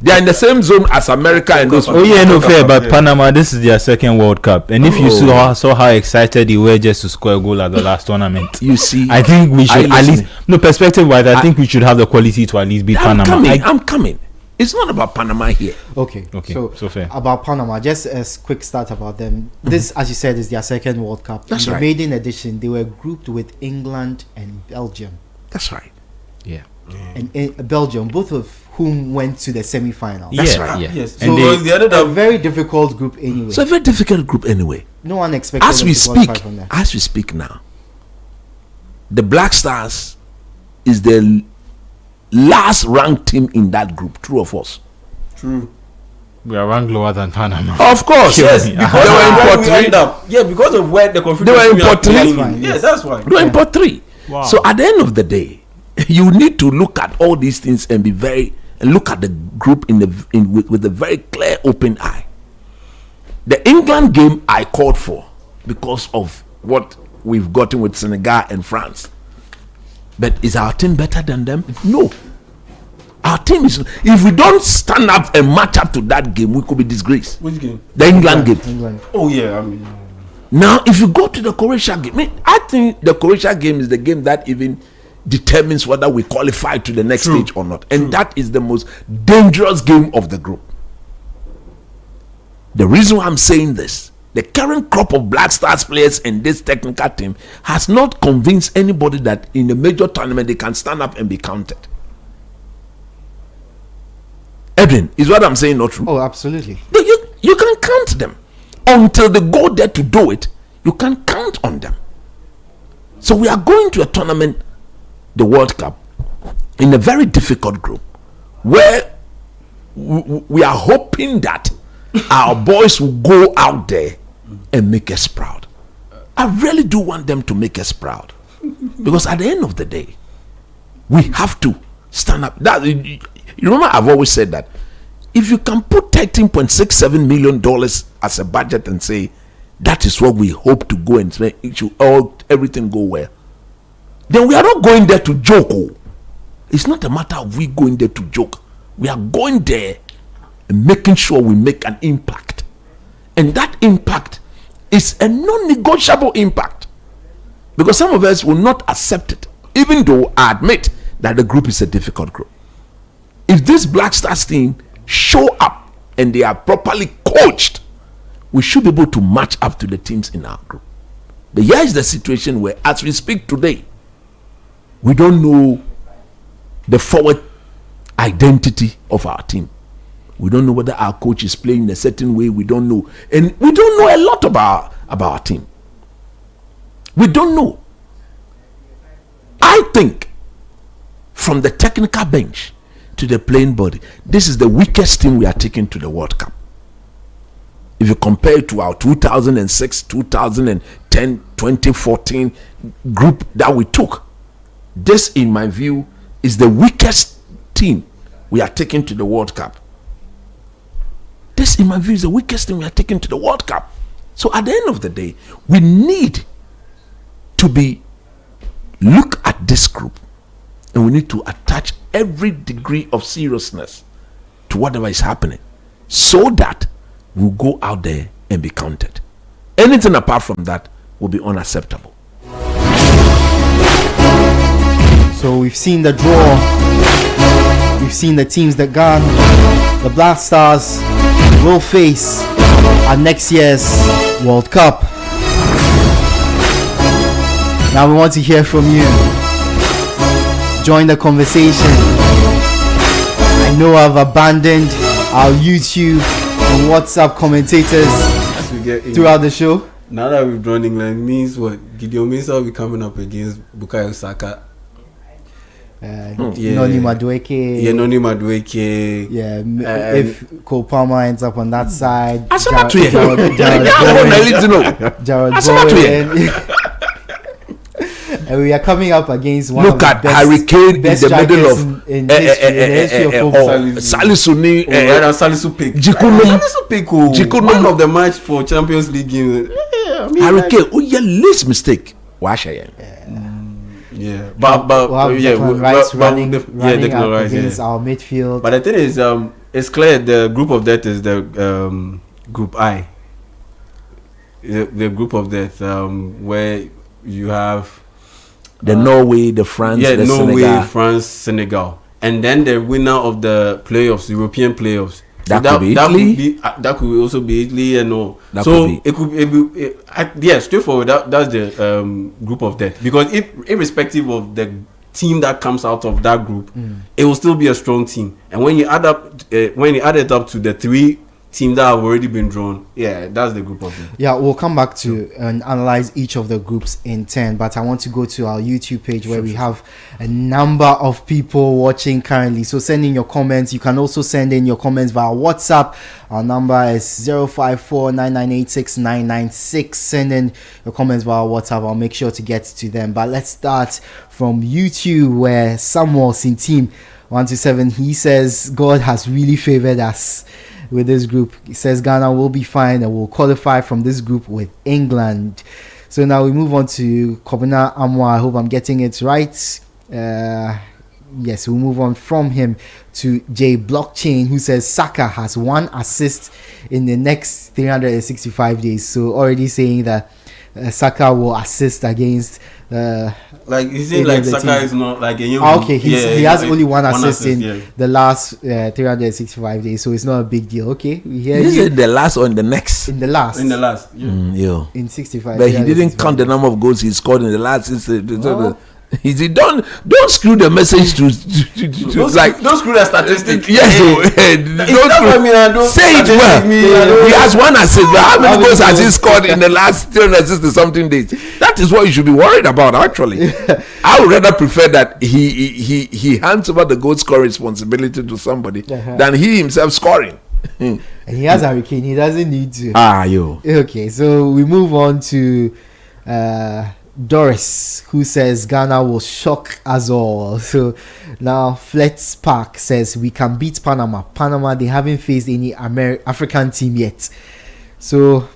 They are in the same zone as America and those. Oh yeah, no fair, but Panama, this is their second World Cup, and if you saw how excited they were just to score a goal at the last tournament, you see, I think we should at least, no, perspective-wise, I think we should have the quality to at least beat Panama. I'm coming. It's not about Panama here. Okay. So fair. About Panama, just a quick start about them. This, as you said, is their second World Cup. That's in the right. maiden edition, they were grouped with England and Belgium. That's right. Yeah. And Belgium, both of whom went to the semi-final. That's right. Yeah. Yes. So the other a very difficult group anyway. So a very difficult group anyway. No one expected As them we to speak, qualify from there. as we speak now, the Black Stars is the last ranked team in that group. True or false? True. We are ranked lower than Panama. Of course, Yes, yes. because They were in of where pot we three. end up. Yeah, because of where the They were configuration in we are pot three. playing. That's fine, Yes, that's why. They were in pot three. Wow. So at the end of the day, you need to look at all these things and look at the group with a very clear, open eye. The England game I called for because of what we've gotten with Senegal and France. But is our team better than them? No. Our team is. If we don't stand up and match up to that game, we could be disgraced. Which game? The England game. England. Oh yeah, I mean. Now, if you go to the Croatia game, I think the Croatia game is the game that even determines whether we qualify to the next stage or not. And that is the most dangerous game of the group. The reason why I'm saying this, the current crop of Black Stars players in this technical team has not convinced anybody that in a major tournament they can stand up and be counted. Edwin, is what I'm saying not true? Oh, absolutely. You can count them. Until they go there to do it, you can count on them. So we are going to a tournament, the World Cup, in a very difficult group where we are hoping that our boys will go out there and make us proud. I really do want them to make us proud, because at the end of the day, we have to stand up. You remember, I've always said that if you can put $13.67 million as a budget and say that is what we hope to go and make everything go well, then we are not going there to joke. It's not a matter of we going there to joke. We are going there and making sure we make an impact, and that impact is a non-negotiable impact, because some of us will not accept it, even though I admit that the group is a difficult group. If this Black Stars team show up and they are properly coached, we should be able to match up to the teams in our group. But here is the situation where, as we speak today, we don't know the forward identity of our team. We don't know whether our coach is playing in a certain way. We don't know. And we don't know a lot about our team. We don't know. I think from the technical bench to the playing body, this is the weakest team we are taking to the World Cup. If you compare it to our 2006, 2010, 2014 group that we took, this, in my view, is the weakest team we are taking to the World Cup. This, in my view, is the weakest thing we are taking to the World Cup. So at the end of the day, we need to look at this group, and we need to attach every degree of seriousness to whatever is happening, so that we'll go out there and be counted. Anything apart from that will be unacceptable. So we've seen the draw. We've seen the teams that gone. The Black Stars will face at next year's World Cup. Now we want to hear from you. Join the conversation. I know I've abandoned our YouTube and WhatsApp commentators throughout the show. Now that we've drawn England, means what? Gideon Mensah will be coming up against Bukayo Saka. Noni Madueke. Yeah, Noni Madueke. Yeah, if Cole Palmer ends up on that side. Jared Bowen. And we are coming up against one Look of the at best, Hurricane in best the middle strikers of in history of football. Salisu ni Salisu pick. Salisu pick. One of the match for Champions League game. Hurricane. Oh yeah, least mistake. Wash Yeah, but running Declan up Rice, against our midfield. But the thing is, it's clear the group of death is the group I. The group of death, where you have the Norway, the France, the Norway, Senegal. France, Senegal, and then the winner of the playoffs, European playoffs. That could be Italy. That could also be Italy and all. That so could be. it could be, straightforward. That's the group of death, because irrespective of the team that comes out of that group, it will still be a strong team. And when you add it up to the 3 teams that have already been drawn, that's the group of them. Yeah, we'll come back to and analyze each of the groups in turn, but I want to go to our YouTube page where we have a number of people watching currently. So send in your comments. You can also send in your comments via WhatsApp. Our number is 054-9986-996. Send in your comments via WhatsApp. I'll make sure to get to them. But let's start from YouTube, where Samuel in team 127, he says God has really favored us with this group. He says Ghana will be fine and will qualify from this group with England. So now we move on to Kobina Amwa. I hope I'm getting it right. Yes, we'll move on from him to J Blockchain, who says Saka has 1 assist in the next 365 days. So already saying that Saka will assist against like, is it like Saka is not like a young okay, he has only one assist in yeah. the last 365 days, so it's not a big deal. Okay, we hear Is you. it the last or in the next? In the last, Yeah. in 65. But he didn't count the number of goals he scored in the last. He said, don't screw the message to don't screw the statistic. Yes, say it well. He has 1 assist, but how many goals has he scored in the last 360 something days? That is what you should be worried about. Actually, I would rather prefer that he hands over the goal scoring responsibility to somebody than he himself scoring. And he has Hurricane. He doesn't need to. Yo. Okay, so we move on to Doris, who says Ghana will shock us all. So now Fletch Park says we can beat Panama. Panama, they haven't faced any African team yet. So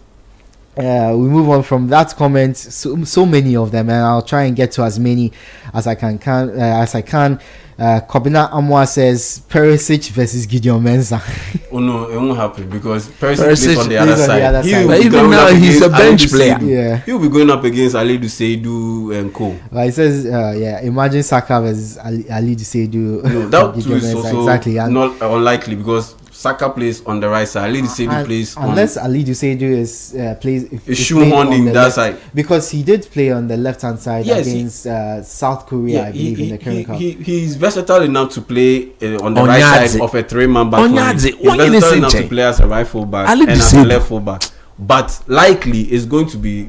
we move on from that comment. So many of them, and I'll try and get to as many as I can. Kobina Amwa says Perisic versus Gideon Mensah. Oh no, it won't happen because Perisic plays on the other side. But even now he's a bench player. Yeah, he'll be going up against Aliou Seidu and co. But he says, imagine Saka versus Aliou Seidu. No, that too is also exactly not unlikely because Saka plays on the right side. Aliou Seidu plays unless Aliou Seidu is plays shoehorned in that side, because he did play on the left hand side against South Korea. I believe in the current cup. He's versatile enough to play on the right side of a 3-man back line. He's versatile enough to play as a right full back and as a left full back. But likely it's going to be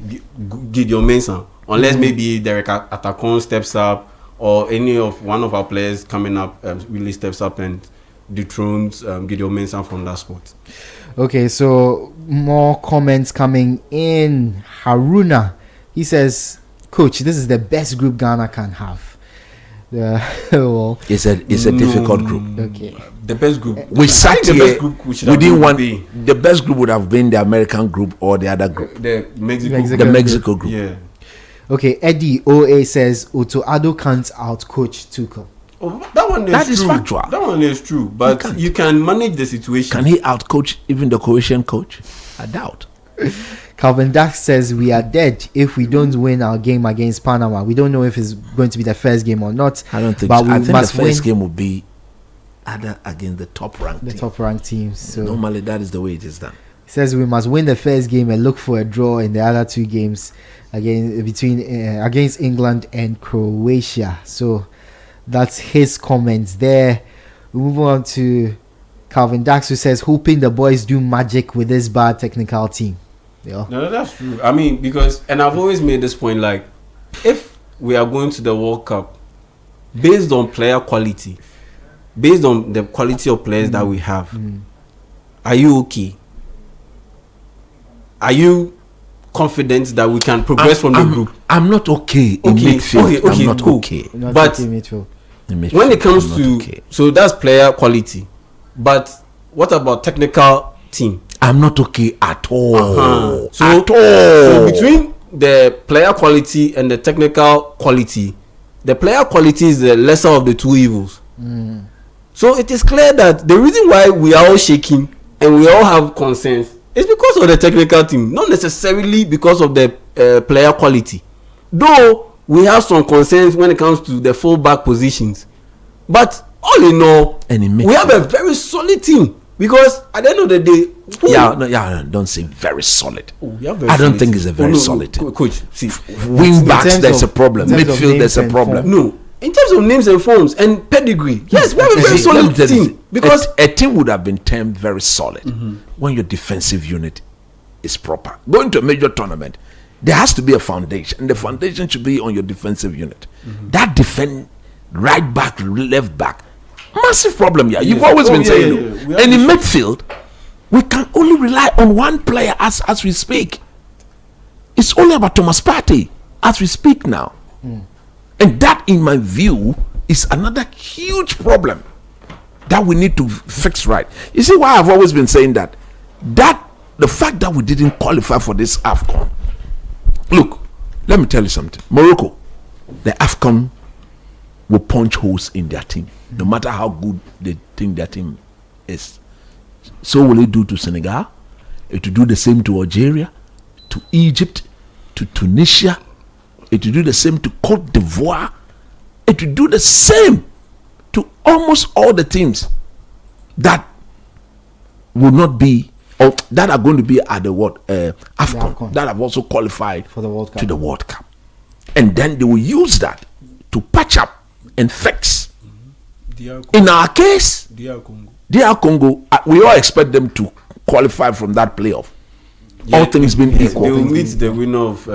Gideon Mensah, unless maybe Derek Atakon steps up or one of our players coming up really steps up and dethrones Gideon Mensah from that spot. Okay, so more comments coming in. Haruna, he says, Coach, this is the best group Ghana can have. Well, it's a difficult group. Okay, the best group. We sat here. We didn't want the best group would have been the American group or the other group, the Mexico group. Yeah. Okay, Eddie OA says Otto Addo can't out coach Tuchel. Oh, that is factual. That one is true, but you can manage the situation. Can he out coach even the Croatian coach? I doubt. Calvin Dax says we are dead if we don't win our game against Panama. We don't know if it's going to be the first game or not. I don't think but so. I think the first win. game will be either against the top ranked teams. So normally that is the way it is done. He says we must win the first game and look for a draw in the other 2 games against England and Croatia. So that's his comments there. We move on to Calvin Dax, who says hoping the boys do magic with this bad technical team. Yeah. No, that's true. I mean, and I've always made this point, like, if we are going to the World Cup based on player quality, based on the quality of players that we have, are you okay? Are you confident that we can progress from the group. I'm not okay in midfield. Okay, I'm not cool. okay. But in midfield. When it comes to so that's player quality, but what about technical team? I'm not okay at all. So between the player quality and the technical quality, the player quality is the lesser of the two evils. So it is clear that the reason why we are all shaking and we all have concerns is because of the technical team, not necessarily because of the player quality. Though we have some concerns when it comes to the full-back positions, but all in all, we have a very solid team. Because at the end of the day, don't say very solid. I don't think it's a very solid team. Coach, see, wing backs, there's a problem. Midfield, there's a problem. No, in terms of names and forms and pedigree, yes, we have a very solid team. Because a team would have been termed very solid when your defensive unit is proper. Going to a major tournament, there has to be a foundation, and the foundation should be on your defensive unit. That defend right back, left back, massive problem here. You've always been saying and in midfield, we can only rely on one player as we speak. It's only about Thomas Partey as we speak now. And that, in my view, is another huge problem that we need to fix right. You see why I've always been saying that the fact that we didn't qualify for this AFCON. Look, let me tell you something. Morocco, the AFCON will punch holes in their team, no matter how good they think their team is. So will it do to Senegal. It will do the same to Algeria, to Egypt, to Tunisia. It will do the same to Cote d'Ivoire. It will do the same to almost all the teams that will not be, or that are going to be at the AFCON, that have also qualified for the World Cup. To the World Cup. And then they will use that to patch up and fix. In our case, DR Congo, we all expect them to qualify from that playoff. All things being equal. They will meet the winner of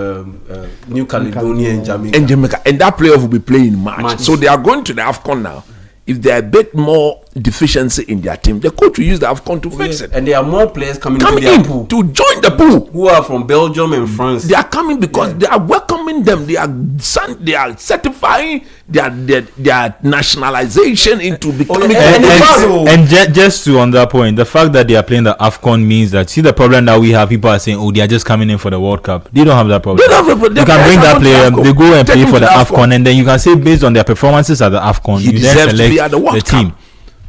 New Caledonia and Jamaica. And that playoff will be played in March. So they are going to the AFCON now. If there are a bit more deficiency in their team, the coach will use the AFCON to fix it. And there are more players coming in pool to join the pool who are from Belgium and France. They are coming because they are welcoming them. They are certifying their nationalization into becoming. And just to on that point, the fact that they are playing the AFCON means that, see the problem that we have, people are saying, oh, they are just coming in for the World Cup. They don't have that problem. You can bring that player, they go and play for the AFCON, and then you can say based on their performances at the AFCON, you then select the team.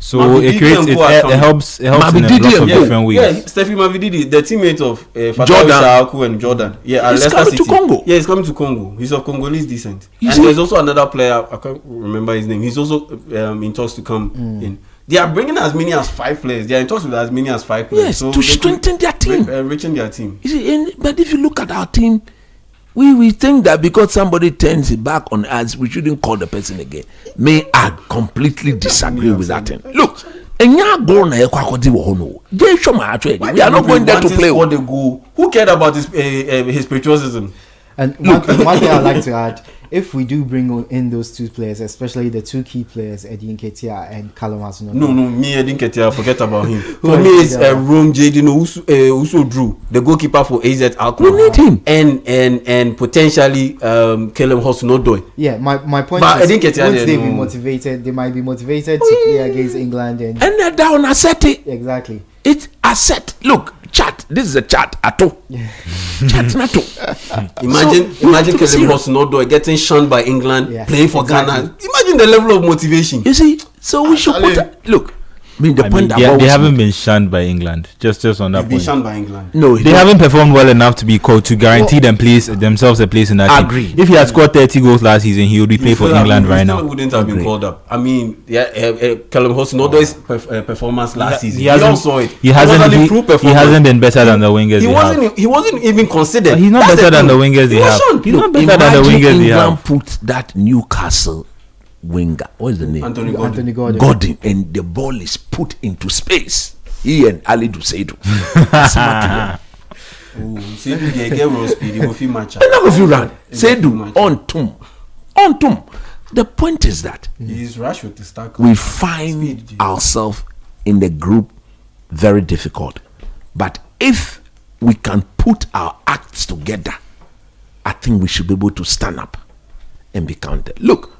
So it creates it helps in a lot of different ways. Yeah, Steffi Mavididi, the teammate of Jordan and Jordan. Yeah, he's coming to Congo. Yeah, he's coming to Congo. He's of Congolese descent. And there's also another player, I can't remember his name. He's also in talks to come in. They are bringing as many as 5 players. They are in talks with as many as 5 players. Yes, so to strengthen their team. Enriching their team. You see, but if you look at our team, we think that because somebody turns it back on us, we shouldn't call the person again. May I completely disagree with that thing. Look, we are not going there to play. Who cared about his patriotism? And one thing I'd like to add, if we do bring in those 2 players, especially the 2 key players, Eddie Nketiah and Callum Hudson-Odoi. No, me Eddie Nketiah, forget about him. For me, it's Rome Jadino Uso Drew, the goalkeeper for AZ Alkmaar. We need him. And potentially Callum Hudson-Odoi. Yeah, my point is, once they be motivated, they might be motivated to play against England. And they're down asset it. Exactly. It's asset. Look, chat. This is a chat. Ato. Chat nato. Imagine Callum Hudson-Odoi getting shunned by England, playing for Ghana. Imagine the level of motivation. You see, so we should look. I mean, they haven't been shunned by England. Just on that point. Been shunned by England. No, they haven't performed well enough to be called to guarantee themselves a place in that team. Agree. If he had scored 30 goals last season, he would be playing for England right now. He wouldn't have been called up. I mean, Callum Hudson-Odoi's performance last season. He all saw it. He hasn't been better than the wingers. He wasn't even considered. He's not better than the wingers they have. He's not better than the wingers they have. England put that Newcastle winger, what is the name? Anthony Gordon, and the ball is put into space. He and Ali Duseidu. Seidu on Tum. The point is that he's rushed with the start. We find ourselves in the group very difficult. But if we can put our acts together, I think we should be able to stand up and be counted. Look,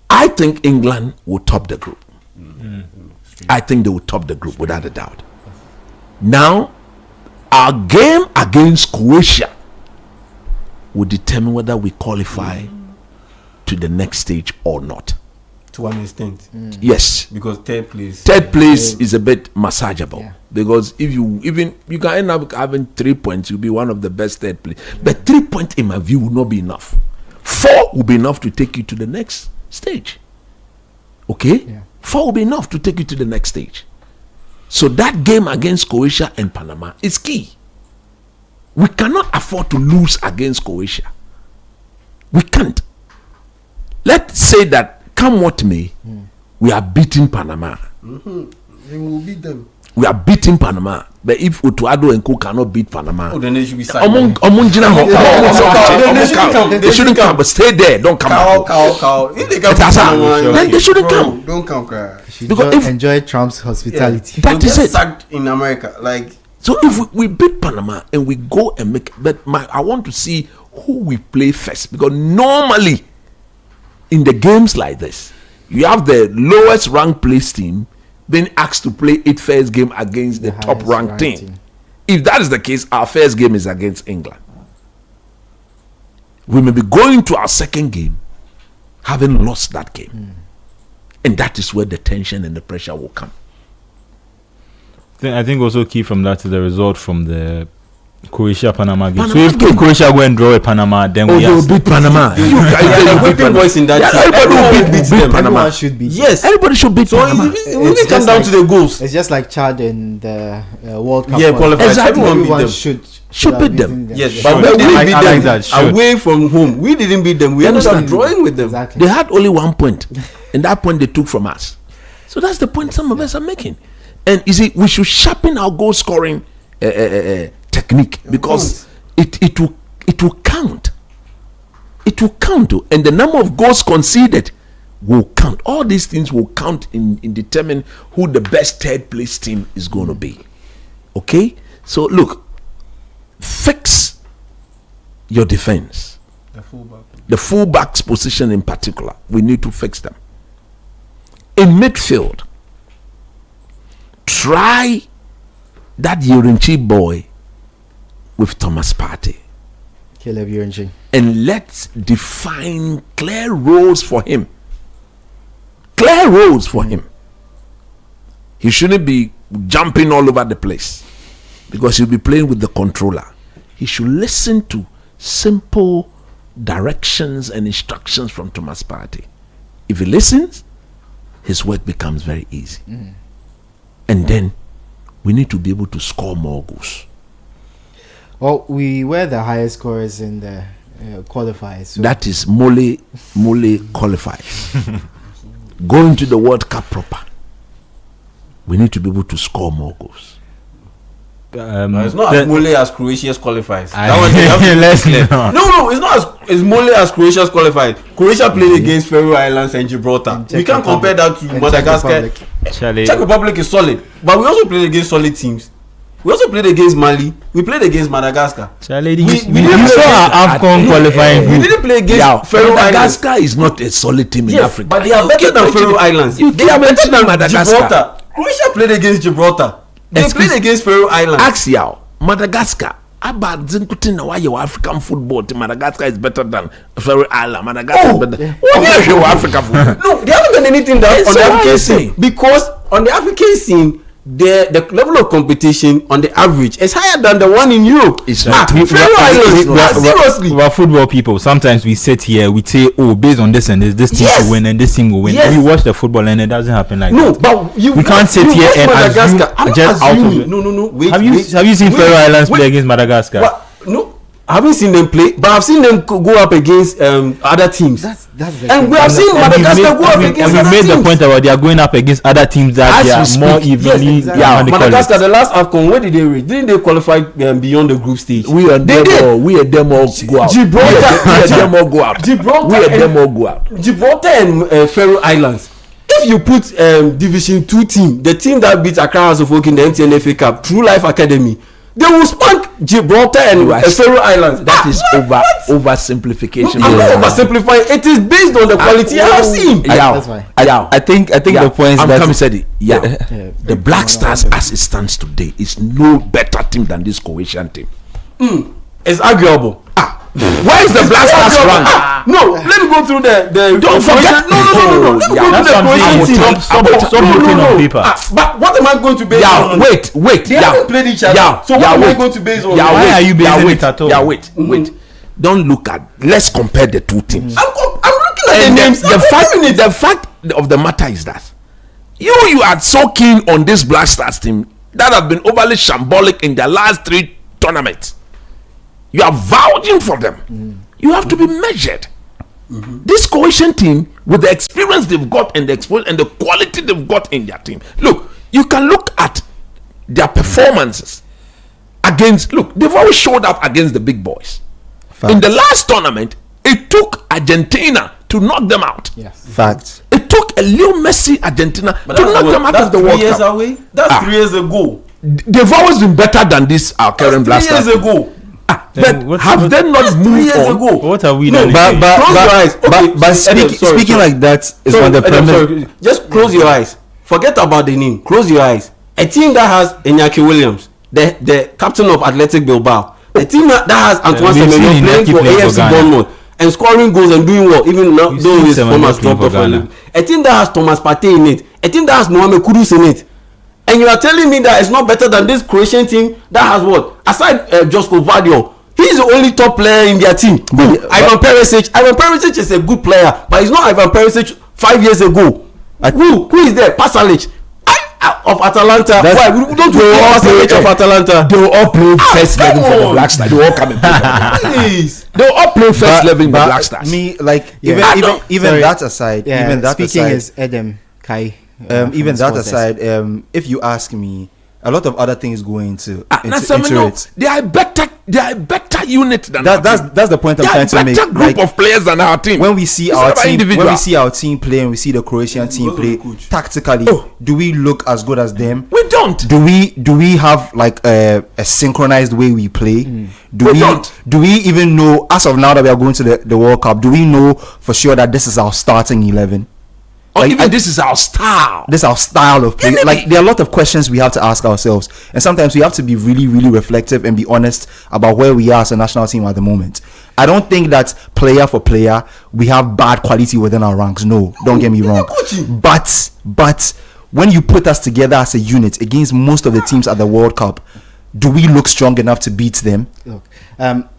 I think England will top the group. I think they will top the group without a doubt. Now, our game against Croatia will determine whether we qualify to the next stage or not. To an extent. Yes. Because third place is a bit massageable. Because if you can end up having 3 points, you'll be one of the best third place. But 3 points, in my view, will not be enough. 4 will be enough to take you to the next stage. Okay? 4 will be enough to take you to the next stage. So that game against Croatia and Panama is key. We cannot afford to lose against Croatia. We can't. Let's say that come what may, we are beating Panama. They will beat them. We are beating Panama. But if Utuado and Co cannot beat Panama, then they should be signed. They shouldn't come, but stay there. Don't come out. If they come then they shouldn't come. Don't come, cry. Because enjoy Trump's hospitality. That is it. Sacked in America, like. So if we beat Panama and we go and make, but I want to see who we play first, because normally in the games like this, you have the lowest ranked place team being asked to play its first game against the top ranked team. If that is the case, our first game is against England. We may be going to our second game having lost that game. And that is where the tension and the pressure will come. I think also key from that is the result from the Croatia-Panama game. So if Croatia go and draw a Panama, then we will beat Panama. Whipping boys in that team. Everybody will beat Panama. Should be. Yes, everybody should beat Panama. It comes down to the goals. It's just like Chad in the World Cup. Yeah, qualified. Exactly. Everyone should beat them. Yes, but we didn't beat them away from home. We didn't beat them. We ended up drawing with them. Exactly. They had only 1 point, and that point they took from us. So that's the point some of us are making. And you see, we should sharpen our goal scoring technique, because it will count. It will count, and the number of goals conceded will count. All these things will count in determining who the best third place team is going to be. Okay, so look, fix your defense. The fullbacks position in particular, we need to fix them. In midfield, try that Yurinchi boy with Thomas Partey. Caleb Yurinchi. And let's define clear roles for him. Clear roles for him. He shouldn't be jumping all over the place, because he'll be playing with the controller. He should listen to simple directions and instructions from Thomas Partey. If he listens, his work becomes very easy. And then we need to be able to score more goals. Well, we were the highest scorers in the qualifiers. So that is Mole qualifiers. Going to the World Cup proper, we need to be able to score more goals. It's not as Mole as Croatia's qualifies. No, it's not as Mole as Croatia's qualified. Croatia played against Faroe Islands and Gibraltar. We can't compare that to Madagascar. Czech Republic is solid, but we also played against solid teams. We also played against Mali. We played against Madagascar. We didn't saw our AFCON qualifying. We didn't play against Faroe Islands. Madagascar is not a solid team in Africa. But they are better than Faroe Islands. They are better than Gibraltar. Croatia played against Gibraltar. They played against Faroe Islands. Axial, Madagascar. About Zinkutin, why your African football team, Madagascar is better than Faroe Island. Madagascar is better. Why your African football? No, they haven't done anything that on the African scene. Because on the African scene, the level of competition on the average is higher than the one in Europe. It's not. Seriously, we're football people. Sometimes we sit here, we say, "Oh, based on this and this team will win and this team will win." Yes. We watch the football and it doesn't happen like that. No, but we can't sit here and assume just out of it. No. Wait, have you seen Faroe Islands play against Madagascar? No. I haven't seen them play, but I've seen them go up against other teams. And we have seen Madagascar go up against other teams. And we made the point about they are going up against other teams that they are more evenly. Yes, exactly. Madagascar, the last AFCON, where did they reach? Didn't they qualify beyond the group stage? We and them all go out. Gibraltar, we and them all go out. Gibraltar and Faroe Islands. if you put Division 2 team, the team that beat Accra House of Oak in the MTN FA Cup, True Life Academy, they will spank Gibraltar and Faroe Islands. That is oversimplification. I'm not oversimplifying. It is based on the quality I have seen. I think the point is that Tommy said it. The Black Stars, as it stands today, is no better team than this Croatian team. It's arguable. Where is the Black Stars rank? No, let me go through the Don't forget. No. Let me go through the Croatian team. Stop looking on paper. But what am I going to base on? Wait. They haven't played each other. So what am I going to base on? Why are you basing it at all? Wait. Don't look at. Let's compare the two teams. I'm looking at the names. The fact of the matter is that you are so keen on this Black Stars team that have been overly shambolic in their last 3 tournaments. You are vouching for them. You have to be measured. This Croatian team, with the experience they've got and the quality they've got in their team. Look, you can look at their performances against. Look, they've always showed up against the big boys. Facts. In the last tournament, it took Argentina to knock them out. Yes. Facts. It took a Leo Messi Argentina to knock them out of the World Cup. Away? That's 3 years ago. They've always been better than this our current Black Stars. 3 years ago. But have they not moved on? What are we doing? But speaking like that is on the premise. Just close your eyes. Forget about the name. Close your eyes. A team that has Iñaki Williams, the captain of Athletic Bilbao, a team that has Antoine Semenyo playing for AFC Bournemouth and scoring goals and doing well, even now though his form has dropped off a little. A team that has Thomas Partey in it, a team that has Mohamed Kudus in it. And you are telling me that it's not better than this Croatian team that has what? Aside Josko Vardio, he's the only top player in their team. Ivan Perisic. Ivan Perisic is a good player, but he's not Ivan Perisic 5 years ago. Who is there? Pasalic of Atalanta. Why? We don't do Pasalic of Atalanta. They will all play first level for the Black Stars. They will all come and play. Please. They will all play first level in the Black Stars. Me, like, even that aside, even that speaking aside, is Edem Kai. Even that aside, if you ask me, a lot of other things go into it. They are better unit than that's the point I'm trying to make. They are better group of players than our team. When we see our team play and we see the Croatian team play tactically, do we look as good as them? We don't. Do we have like a synchronized way we play? Do we even know, as of now that we are going to the World Cup, do we know for sure that this is our starting 11? Or even this is our style. This is our style of play. Like, there are a lot of questions we have to ask ourselves, and sometimes we have to be really, really reflective and be honest about where we are as a national team at the moment. I don't think that player for player we have bad quality within our ranks. No, don't get me wrong. But when you put us together as a unit against most of the teams at the World Cup, do we look strong enough to beat them? Look,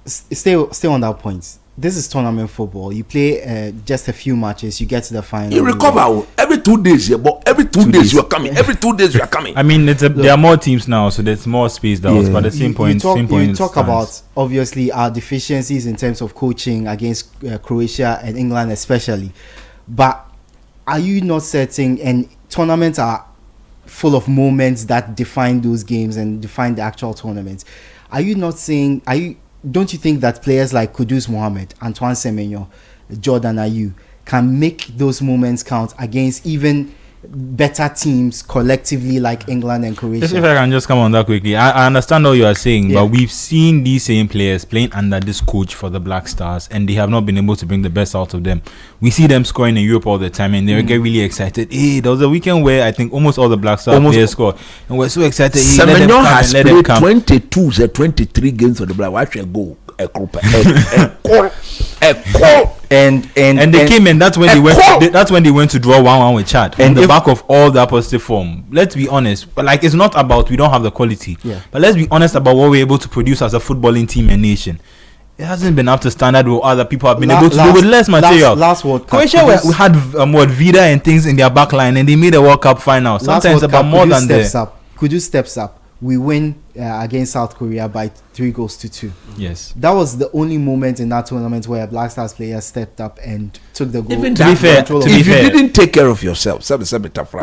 stay on that point. This is tournament football. You play just a few matches, you get to the final. You recover every 2 days, but every 2 days you are coming. Every 2 days you are coming. I mean, there are more teams now, so there's more space down. But the same point. You talk about obviously our deficiencies in terms of coaching against Croatia and England especially. But are you not certain? And tournaments are full of moments that define those games and define the actual tournaments. Are you not saying? Don't you think that players like Kudus Mohamed, Antoine Semenyo, Jordan Ayew can make those moments count against even better teams collectively like England and Croatia? If I can just come on that quickly, I understand what you are saying, but we've seen these same players playing under this coach for the Black Stars, and they have not been able to bring the best out of them. We see them scoring in Europe all the time, and they get really excited. Hey, there was a weekend where I think almost all the Black Stars players scored, and we're so excited. Semenyo has played 22 or 23 games for the Black. Why should I go? And they came in. That's when they went. That's when they went to draw 1-1 with Chad. On the back of all that positive form. Let's be honest. But like, it's not about we don't have the quality. But let's be honest about what we're able to produce as a footballing team and nation. It hasn't been up to standard what other people have been able to do with less material. Last World Cup, Croatia, we had Vida and things in their back line, and they made a World Cup final. Sometimes about more than that. Kudus steps up. We win against South Korea by 3-2. Yes, that was the only moment in that tournament where a Black Stars player stepped up and took the goal. Even to be fair, if you didn't take care of yourself, can be told.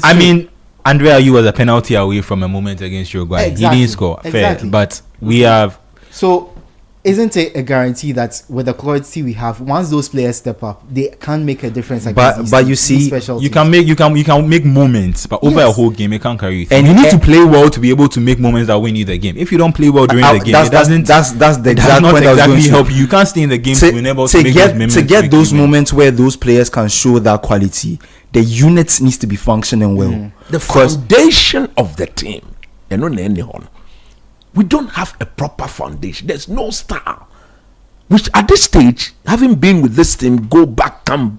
I mean, Andrea, you was a penalty away from a moment against Uruguay. He didn't score. Fair, but we have. So isn't it a guarantee that with the quality we have, once those players step up, they can make a difference? But you see, you can make moments, but over a whole game, it can't carry you. And you need to play well to be able to make moments that win you the game. If you don't play well during the game, it doesn't. That's the exact point I was going to help you. You can't stay in the game to be able to make those moments. To get those moments where those players can show that quality, the unit needs to be functioning well. The foundation of the team, we don't have a proper foundation. There's no star. Which at this stage, having been with this team, go back, come.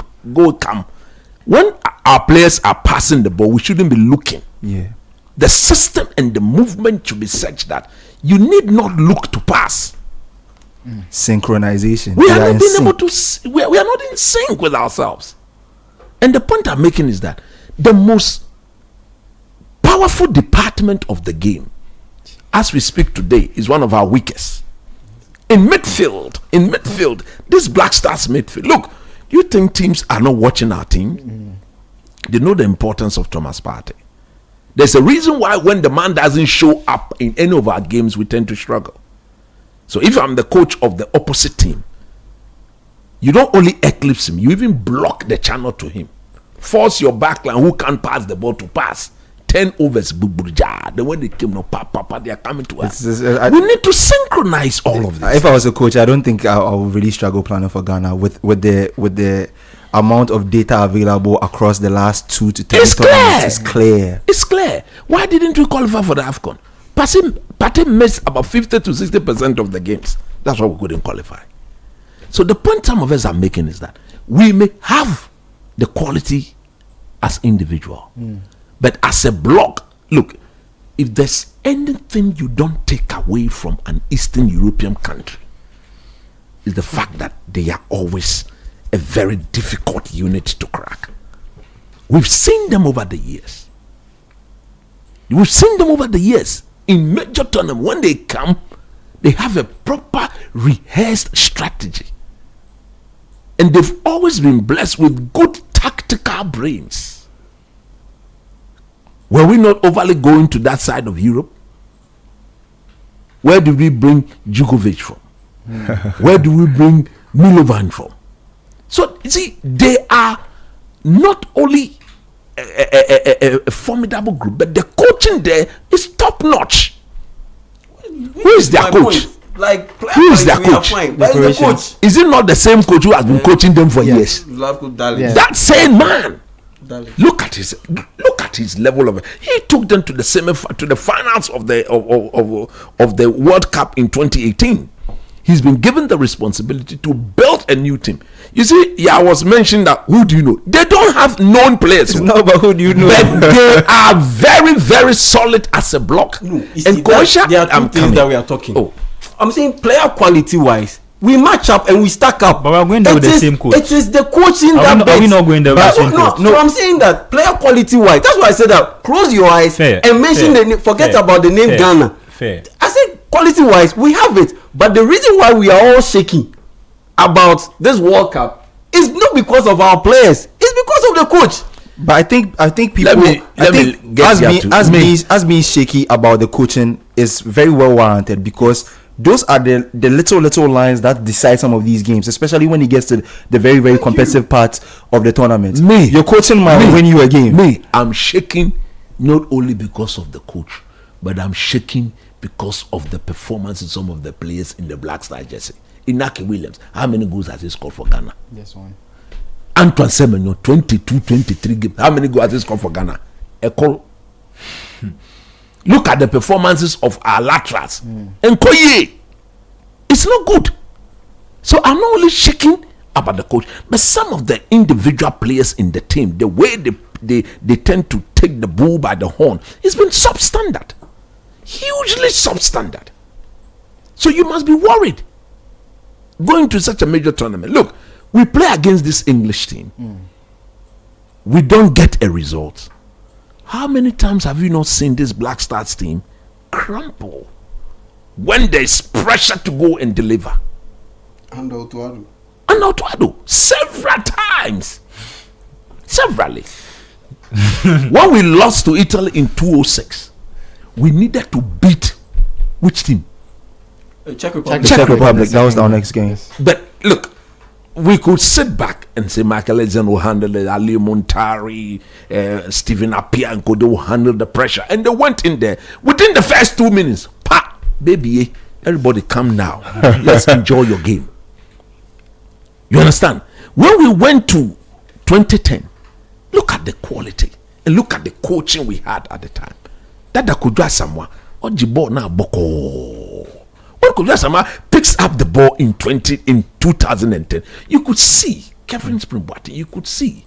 When our players are passing the ball, we shouldn't be looking. Yeah. The system and the movement should be such that you need not look to pass. Synchronization. We are not being able to. We are not in sync with ourselves. And the point I'm making is that the most powerful department of the game, as we speak today, is one of our weakest. In midfield, this Black Stars midfield. Look, you think teams are not watching our team? They know the importance of Thomas Partey. There's a reason why when the man doesn't show up in any of our games, we tend to struggle. So if I'm the coach of the opposite team, you don't only eclipse him, you even block the channel to him. Force your backline who can't pass the ball to pass. 10 overs, then when they came, they are coming to us. We need to synchronize all of this. If I was a coach, I don't think I would really struggle planning for Ghana with the amount of data available across the last 2 to 3 tournaments. It's clear. Why didn't we qualify for the AFCON? Partey missed about 50 to 60% of the games. That's why we couldn't qualify. So the point some of us are making is that we may have the quality as individual. But as a block, look, if there's anything you don't take away from an Eastern European country, is the fact that they are always a very difficult unit to crack. We've seen them over the years. In major tournaments, when they come, they have a proper rehearsed strategy. And they've always been blessed with good tactical brains. Were we not overly going to that side of Europe? Where did we bring Djokovic from? Where do we bring Milovan from? So, you see, they are not only a formidable group, but the coaching there is top notch. Who is their coach? Who is their coach? Is it not the same coach who has been coaching them for years? That same man. Look at his level of. He took them to the finals of the World Cup in 2018. He's been given the responsibility to build a new team. You see, I was mentioning that. Who do you know? They don't have known players. No, but who do you know? But they are very, very solid as a block. No, and Croatia, there are two things that we are talking. I'm saying player quality wise. We match up and we stack up. But we're going there with the same coach. It is the coaching are we not going there with the same coach? No, I'm saying that player quality wise. That's why I said that. Close your eyes and mention the name. Forget about the name Ghana. I said quality wise, we have it. But the reason why we are all shaking about this World Cup is not because of our players. It's because of the coach. But I think people as being shaky about the coaching is very well warranted, because those are the little lines that decide some of these games, especially when it gets to the very, very competitive part of the tournament. Your coaching might win you a game. I'm shaking not only because of the coach, but I'm shaking because of the performance of some of the players in the Black Star jersey. Inaki Williams, how many goals has he scored for Ghana? Yes, one. Antoine Semenyo, 22, 23 games. How many goals has he scored for Ghana? Ekol. Look at the performances of our laterals. Nkoye. It's not good. So I'm not only shaking about the coach, but some of the individual players in the team, the way they tend to take the bull by the horn, it's been substandard. Hugely substandard. So you must be worried going to such a major tournament. Look, we play against this English team. We don't get a result. How many times have you not seen this Black Stars team crumple when there's pressure to go and deliver? And Otuado. Several times. Severally. When we lost to Italy in 2006, we needed to beat which team? Czech Republic. Czech Republic. That was our next game. But look, we could sit back and say Michael Edson will handle it, Ali Montari, Stephen Apianko, they will handle the pressure. And they went in there. Within the first 2 minutes, baby, everybody come now. Let's enjoy your game. You understand? When we went to 2010, look at the quality and look at the coaching we had at the time. That could do someone. Ojibo na boko. When Kudra Sama picks up the ball in 2010, you could see Kevin Springboard. You could see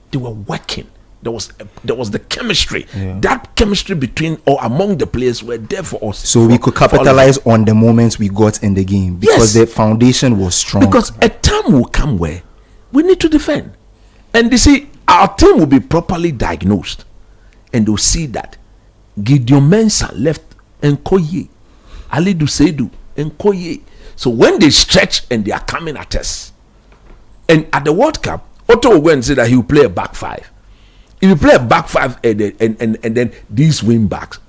they were working. There was the chemistry. Yeah. That chemistry between or among the players were there for us. So we could capitalize on the moments we got in the game because the foundation was strong. Because a time will come where we need to defend, and they see our team will be properly diagnosed, and they'll see that Gideon Mensah left Nkoye, Ali Duseidu, Nkoye. So when they stretch and they are coming at us, and at the World Cup, Otto will go and say that he will play a back five. If you play a back five and then these wing backs,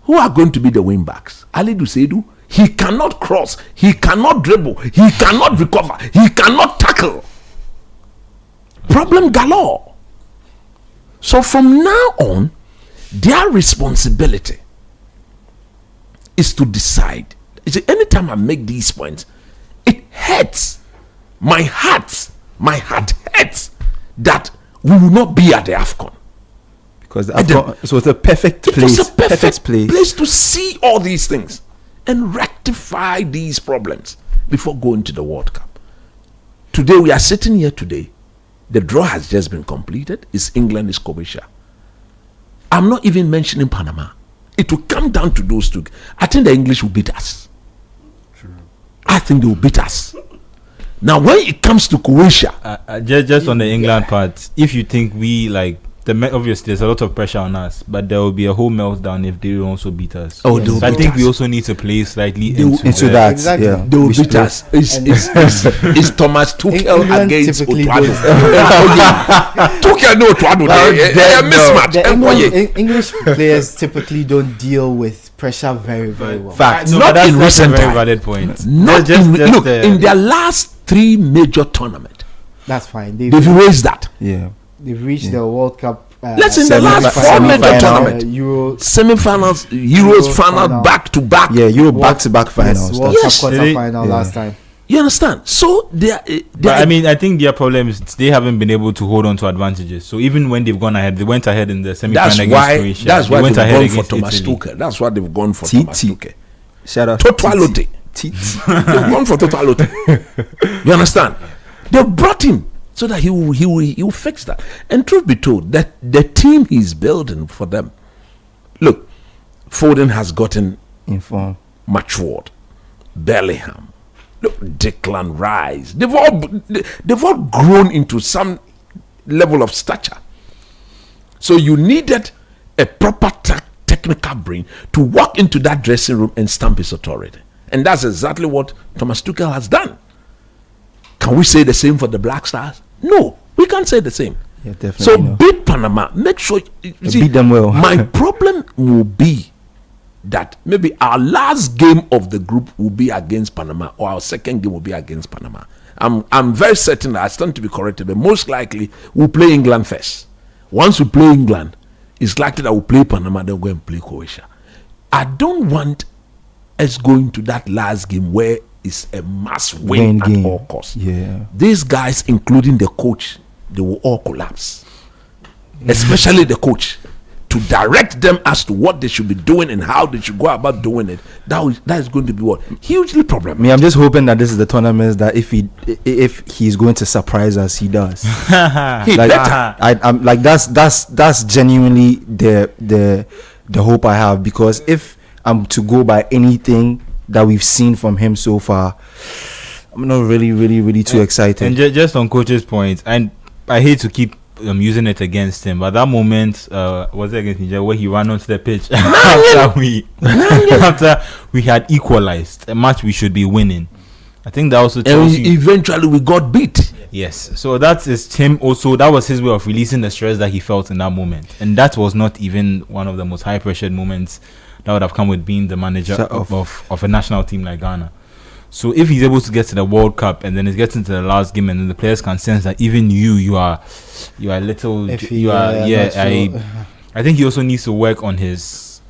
who are going to be the wing backs? Ali Duseidu, he cannot cross, he cannot dribble, he cannot recover, he cannot tackle. Problem galore. So from now on, their responsibility is to decide. You see, anytime I make these points, it hurts. My heart hurts that we will not be at the AFCON. Because the AFCON, so it's a perfect place. It was a perfect place to see all these things and rectify these problems before going to the World Cup. Today, we are sitting here today. The draw has just been completed. It's England, it's Croatia. I'm not even mentioning Panama. It will come down to those two. I think the English will beat us. True. I think they will beat us. Now, when it comes to Croatia, just on the England part, if you think we obviously there's a lot of pressure on us, but there will be a whole meltdown if they also beat us. Oh, so I think we also need to play slightly into that. Exactly. Yeah. They will beat us. It's Thomas Tuchel against Otuado. Tuchel no Otuado. English players typically don't deal with pressure very, very well. Fact. Not in recent time. Valid point. Look, in their last 3 major tournaments. That's fine. They've erased that. Yeah. They've reached the World Cup. Let's in the last 4 major tournament, semi-finals, Euros final, back to back. Yeah, Euro back-to-back finals. World Cup quarter final last time. You understand? So I mean, I think their problem is they haven't been able to hold on to advantages. So even when they've gone ahead, they went ahead in the semi-final against Croatia. That's why they've gone for Thomas Tuchel. That's why they've gone for Thomas Tuchel. Shout out Totality. They've gone for Totality. You understand? They brought him so that he will fix that. And truth be told, that the team he's building for them, look, Foden has gotten matured. Bellingham, look, Declan Rice, they've all grown into some level of stature. So you needed a proper technical brain to walk into that dressing room and stamp his authority. And that's exactly what Thomas Tuchel has done. Can we say the same for the Black Stars? No, we can't say the same. Yeah, definitely. So beat Panama. Make sure beat them well. My problem will be that maybe our last game of the group will be against Panama, or our second game will be against Panama. I'm very certain that I stand to be corrected, but most likely we'll play England first. Once we play England, it's likely that we'll play Panama, then we'll go and play Croatia. I don't want us going to that last game where it's a must win at all costs. Yeah. These guys, including the coach, they will all collapse. Especially the coach. To direct them as to what they should be doing and how they should go about doing it. That is going to be what? Hugely problematic. I mean, I'm just hoping that this is the tournament that if he's going to surprise us, he does. I'm like that's genuinely the hope I have, because if I'm to go by anything that we've seen from him so far, I'm not really too excited. And just on coach's point, and I hate to keep using it against him, but that moment was it against Nigeria where he ran onto the pitch after we had equalized a match we should be winning. I think that also tells you eventually we got beat. Yes, so that is him also. That was his way of releasing the stress that he felt in that moment, and that was not even one of the most high pressured moments that would have come with being the manager of a national team like Ghana. So if he's able to get to the World Cup and then it gets into the last game and then the players can sense that even you are a little, I think he also needs to work on his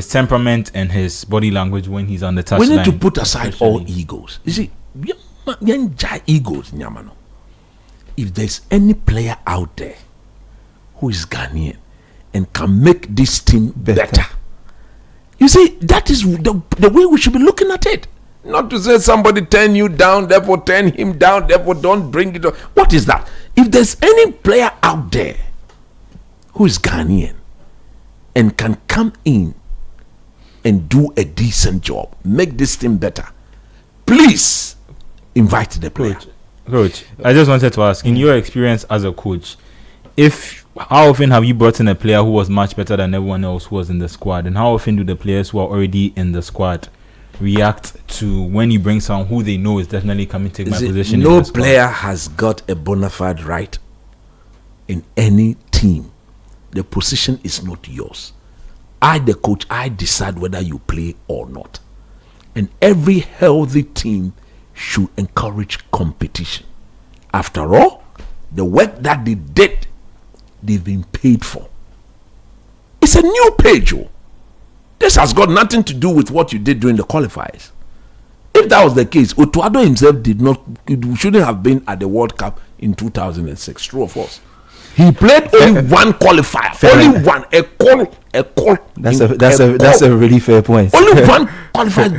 temperament and his body language when he's on the touchline. We need to put aside all egos. You see, egos, Nyamano. If there's any player out there who is Ghanaian and can make this team better, you see, that is the way we should be looking at it. Not to say somebody turn you down, therefore turn him down, therefore don't bring it up. What is that? If there's any player out there who is Ghanaian and can come in and do a decent job, make this team better, please invite the player. Coach, I just wanted to ask, in your experience as a coach, how often have you brought in a player who was much better than everyone else who was in the squad, and how often do the players who are already in the squad react to when you bring someone who they know is definitely coming to take my position? No player has got a bona fide right in any team. The position is not yours. I, the coach, I decide whether you play or not. And every healthy team should encourage competition. After all, the work that they did, they've been paid for. It's a new page. This has got nothing to do with what you did during the qualifiers. If that was the case, Otuado himself shouldn't have been at the World Cup in 2006. True or false? He played only one qualifier. Only one. A call. That's a really fair point. Only one qualifier,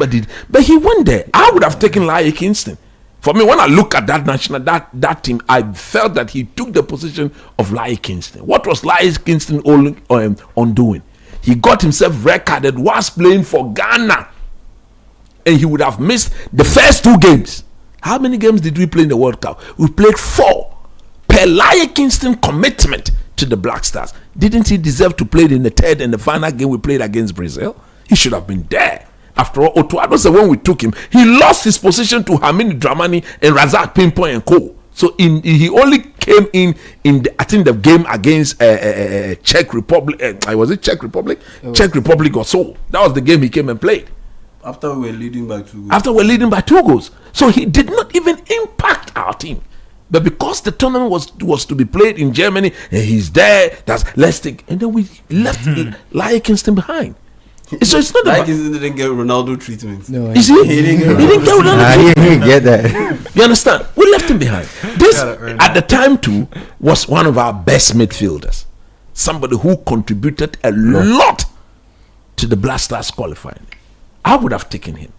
but he went there. I would have taken Laie Kingston. For me, when I look at that team, I felt that he took the position of Laie Kingston. What was Laie Kingston on doing? He got himself recorded whilst playing for Ghana, and he would have missed the first 2 games. How many games did we play in the World Cup? We played 4. Per Laie Kingston commitment to the Black Stars. Didn't he deserve to play in the 3rd and the final game we played against Brazil? He should have been there. After all, Otuado said when we took him, he lost his position to Hamini Dramani and Razak Pinpoint and Co. So he only came in the game against Czech Republic. Was it Czech Republic? Czech Republic or so. That was the game he came and played. After we were leading by 2 goals. After we were leading by 2 goals. So he did not even impact our team. But because the tournament was to be played in Germany and he's there, let's take. And then we left Laie Kingston behind. So it's not like he didn't get Ronaldo treatment. No, he didn't get Ronaldo treatment. He didn't get that. You understand? We left him behind. This at the time too was one of our best midfielders. Somebody who contributed a lot to the Black Stars qualifying. I would have taken him.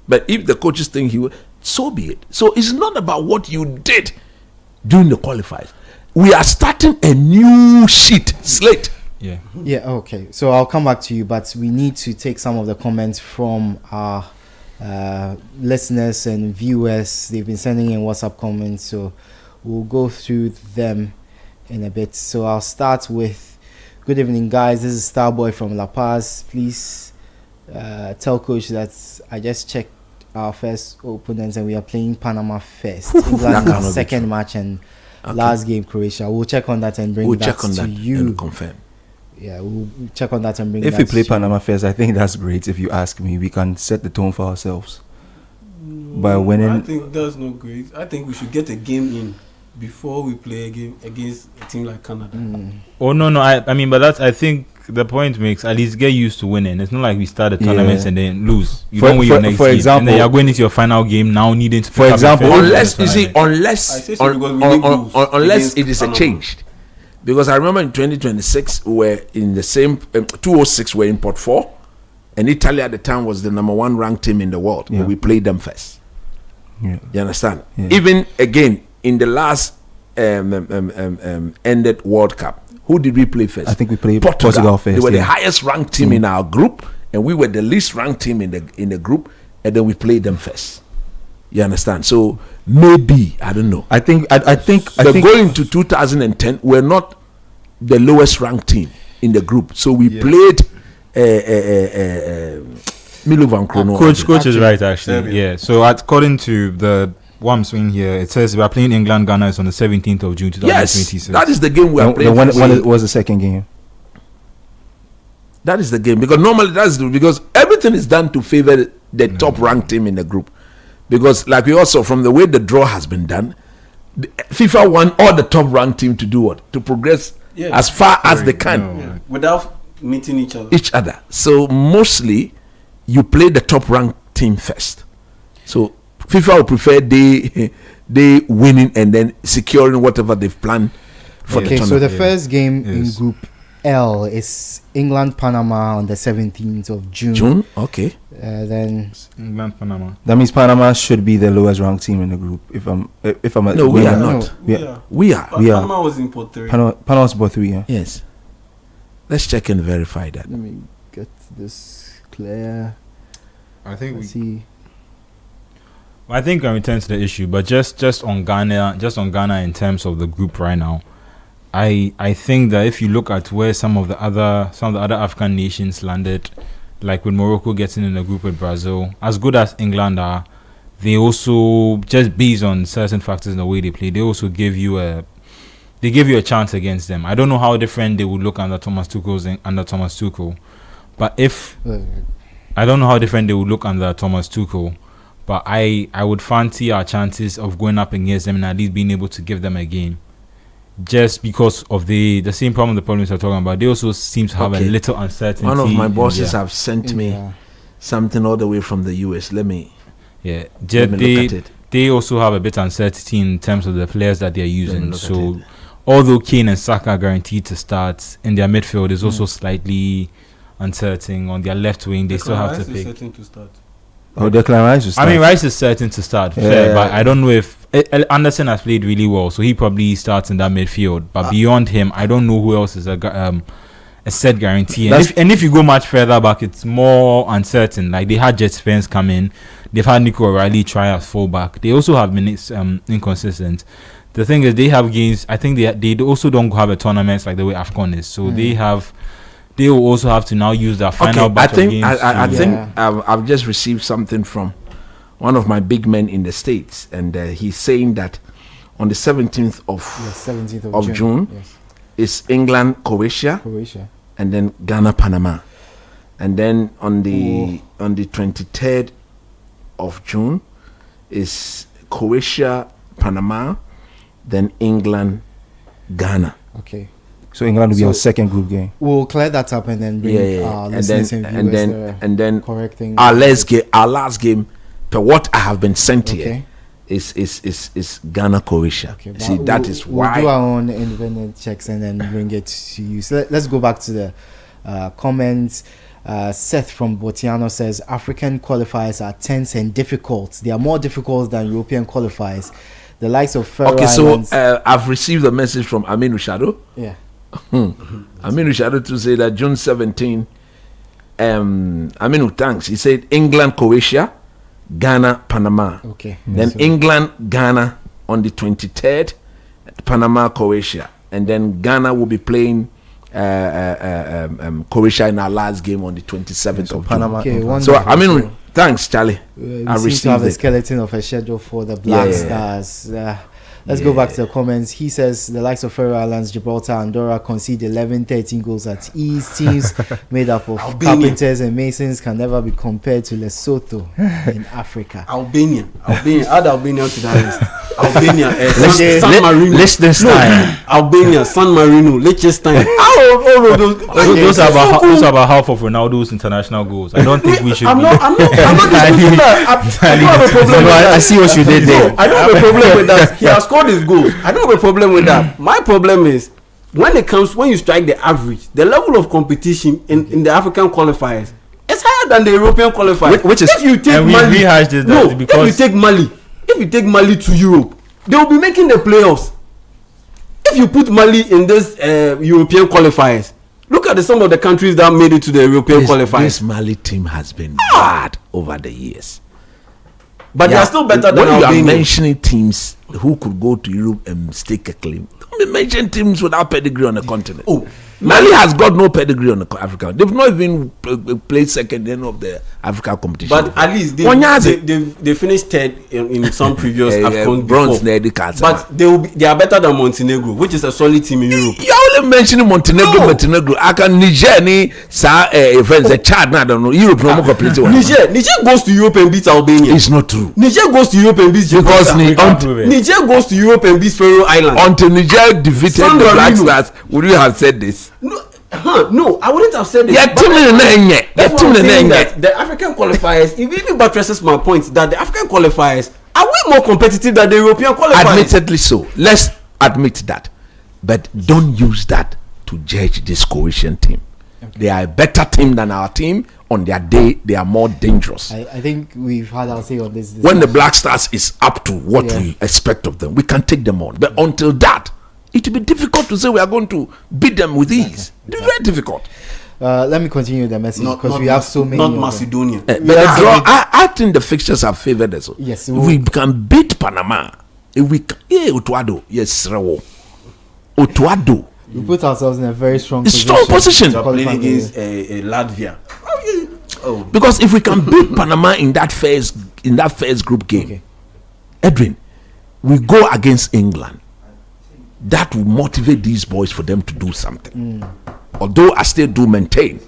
But if the coaches think he would, so be it. So it's not about what you did during the qualifiers. We are starting a new slate. Yeah, okay. So I'll come back to you, but we need to take some of the comments from our listeners and viewers. They've been sending in WhatsApp comments, so we'll go through them in a bit. So I'll start with, good evening, guys. This is Starboy from La Paz. Please tell coach that I just checked our first opponents and we are playing Panama first. England is second match and last game Croatia. We'll check on that and bring that to you. And confirm. Yeah, we'll check on that and bring if that we play to Panama first, I think that's great. If you ask me, we can set the tone for ourselves by winning. I think that's not great. I think we should get a game in before we play a game against a team like Canada. Oh no, I mean, but that's, I think the point makes, at least get used to winning. It's not like we start the tournaments and then lose. You don't win your next game, example, and then you're going into your final game now needing to. For example, unless it is a change. Because I remember in 2026 we were in the same 2006 we were in Pot 4, and Italy at the time was the number 1 ranked team in the world. Yeah. We played them first. Yeah. You understand? Yeah. Even again in the last ended World Cup, who did we play first? I think we played Portugal first. They were the highest ranked team in our group, and we were the least ranked team in the group, and then we played them first. You understand? So maybe, I don't know. I think going to 2010, we're not the lowest ranked team in the group. So we played Milo Van Krono. Coach is right, actually. Yeah. So according to the one I'm seeing here, it says we are playing England Ghana is on the 17th of June 2026. Yes, that is the game we are playing. When was the second game? That is the game, because normally because everything is done to favor the top ranked team in the group. Because like we also, from the way the draw has been done, FIFA want all the top ranked team to do what? To progress as far as they can. Without meeting each other. So mostly you play the top ranked team first. So FIFA would prefer they winning and then securing whatever they've planned for the tournament. So the first game in Group L is England Panama on the 17th of June. Okay. Then England Panama. That means Panama should be the lowest ranked team in the group. If I'm no, we are not. We are. Panama was in pot 3. Panama was pot 3. Yeah. Yes. Let's check and verify that. Let me get this clear. I think see. I think I return to the issue, but just on Ghana in terms of the group right now, I think that if you look at where some of the other African nations landed, like with Morocco getting in a group with Brazil, as good as England are, they also, just based on certain factors in the way they play, they also give you a chance against them. I don't know how different they would look under Thomas Tuchel, but I don't know how different they would look under Thomas Tuchel. But I would fancy our chances of going up against them and at least being able to give them a game. Just because of the same problems we're talking about. They also seem to have a little uncertainty. One of my bosses have sent me something all the way from the US. Let me look at it. They also have a bit of uncertainty in terms of the players that they're using. So although Kane and Saka are guaranteed to start, in their midfield is also slightly uncertain. On their left wing, they still have to pick. Declan Rice is start. I mean, Rice is certain to start, but I don't know if Anderson has played really well, so he probably starts in that midfield. But beyond him, I don't know who else is a set guarantee. And if you go much further back, it's more uncertain. Like they had Jet Spence come in, they've had Nico O'Reilly try as fullback. They also have minutes inconsistent. The thing is, they have games. I think they also don't have a tournament like the way AFCON is, so they will also have to now use their final batch of games. I think I've just received something from one of my big men in the States, and he's saying that on the 17th of June is England, Croatia, and then Ghana, Panama. And then on the 23rd of June is Croatia, Panama, then England, Ghana. Okay. So England will be our second group game. We'll clear that up and then bring our listeners and viewers and then correcting our last game, per what I have been sent here, is Ghana, Croatia. Okay, see, that is why we'll do our own independent checks and then bring it to you. So let's go back to the comments. Seth from Botiano says African qualifiers are tense and difficult. They are more difficult than European qualifiers. The likes of Faroe Islands. So I've received a message from Aminu Shado. Yeah. Aminu Shado to say that June 17. Aminu, thanks. He said England, Croatia, Ghana, Panama. Okay. Then England, Ghana on the 23rd, Panama, Croatia, and then Ghana will be playing Croatia in our last game on the 27th of Panama. Okay, June. So Aminu, thanks, Charlie. I received to have a skeleton of a schedule for the Black Stars. Let's go back to the comments. He says the likes of Faroe Islands, Gibraltar, Andorra concede 11-13 goals at ease. Teams made up of carpenters and masons can never be compared to Lesotho in Africa. Albania. Add Albania to that list. Albania, San Marino. Liechtenstein. Albania, San Marino, Liechtenstein. Those are about half of Ronaldo's international goals. I don't think we should. I'm not disputing that. I don't have a problem with that. I see what you did there. I don't have a problem with that. He has scored his goals. I don't have a problem with that. My problem is when you strike the average, the level of competition in the African qualifiers is higher than the European qualifiers. Which is, if you take Mali, if you take Mali to Europe, they will be making the playoffs. If you put Mali in this European qualifiers, look at some of the countries that made it to the European qualifiers. This Mali team has been bad over the years. But they are still better than Albania. When you are mentioning teams who could go to Europe and stake a claim, don't be mentioning teams without pedigree on the continent. Mali has got no pedigree on the African. They've not even played second in of the African competition. But at least they finished third in some previous AFCON bronze. But they are better than Montenegro, which is a solid team in Europe. You're only mentioning Montenegro. I can Niger ni friends the Chad. I don't know. Europe no more complete. Niger goes to Europe and beats Albania. It's not true. Niger goes to Europe and beats because Niger goes to Europe and beats Faroe Islands. Until Niger defeated the Black Stars, would you have said this? No, I wouldn't have said this. That's what I'm saying, that the African qualifiers, it even buttresses my point that the African qualifiers are way more competitive than the European qualifiers. Admittedly so. Let's admit that. But don't use that to judge this Croatian team. Okay. They are a better team than our team. On their day, they are more dangerous. I think we've had our say on this. When the Black Stars is up to what we expect of them, we can take them on. But until that, it will be difficult to say we are going to beat them with ease. It's very difficult. Let me continue the message because we have so many. Not Macedonia. But the draw, I think the fixtures have favored us. Yes, we can beat Panama. If we can, Otuado, yes, Otuado. We put ourselves in a very strong position. Playing against Latvia. Because if we can beat Panama in that first group game, Edwin, we go against England. That will motivate these boys for them to do something. Although I still do maintain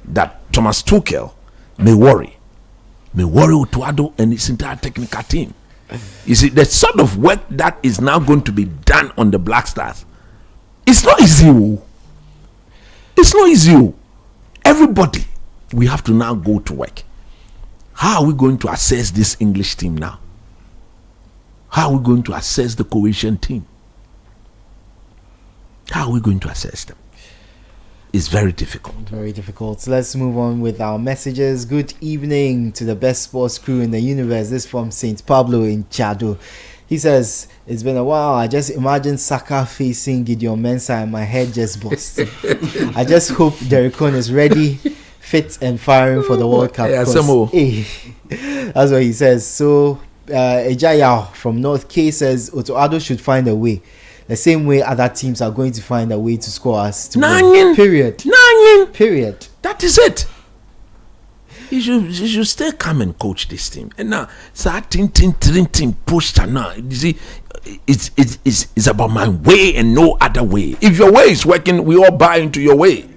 that Thomas Tuchel may worry Otuado and his entire technical team. You see, the sort of work that is now going to be done on the Black Stars, it's not easy. It's not easy. Everybody, we have to now go to work. How are we going to assess this English team now? How are we going to assess the Croatian team? How are we going to assess them? It's very difficult. Very difficult. So let's move on with our messages. Good evening to the best sports crew in the universe. This is from St. Pablo in Chado. He says, it's been a while. I just imagine Saka facing Gideon Mensah and my head just busted. I just hope Derek Cohn is ready, fit and firing for the World Cup. Yeah, that's what he says. So Ejaya from North K says Otuado should find a way. The same way other teams are going to find a way to score us. Period. Period. That is it. You should stay calm and coach this team. And now, team push now. You see, it's about my way and no other way. If your way is working, we all buy into your way.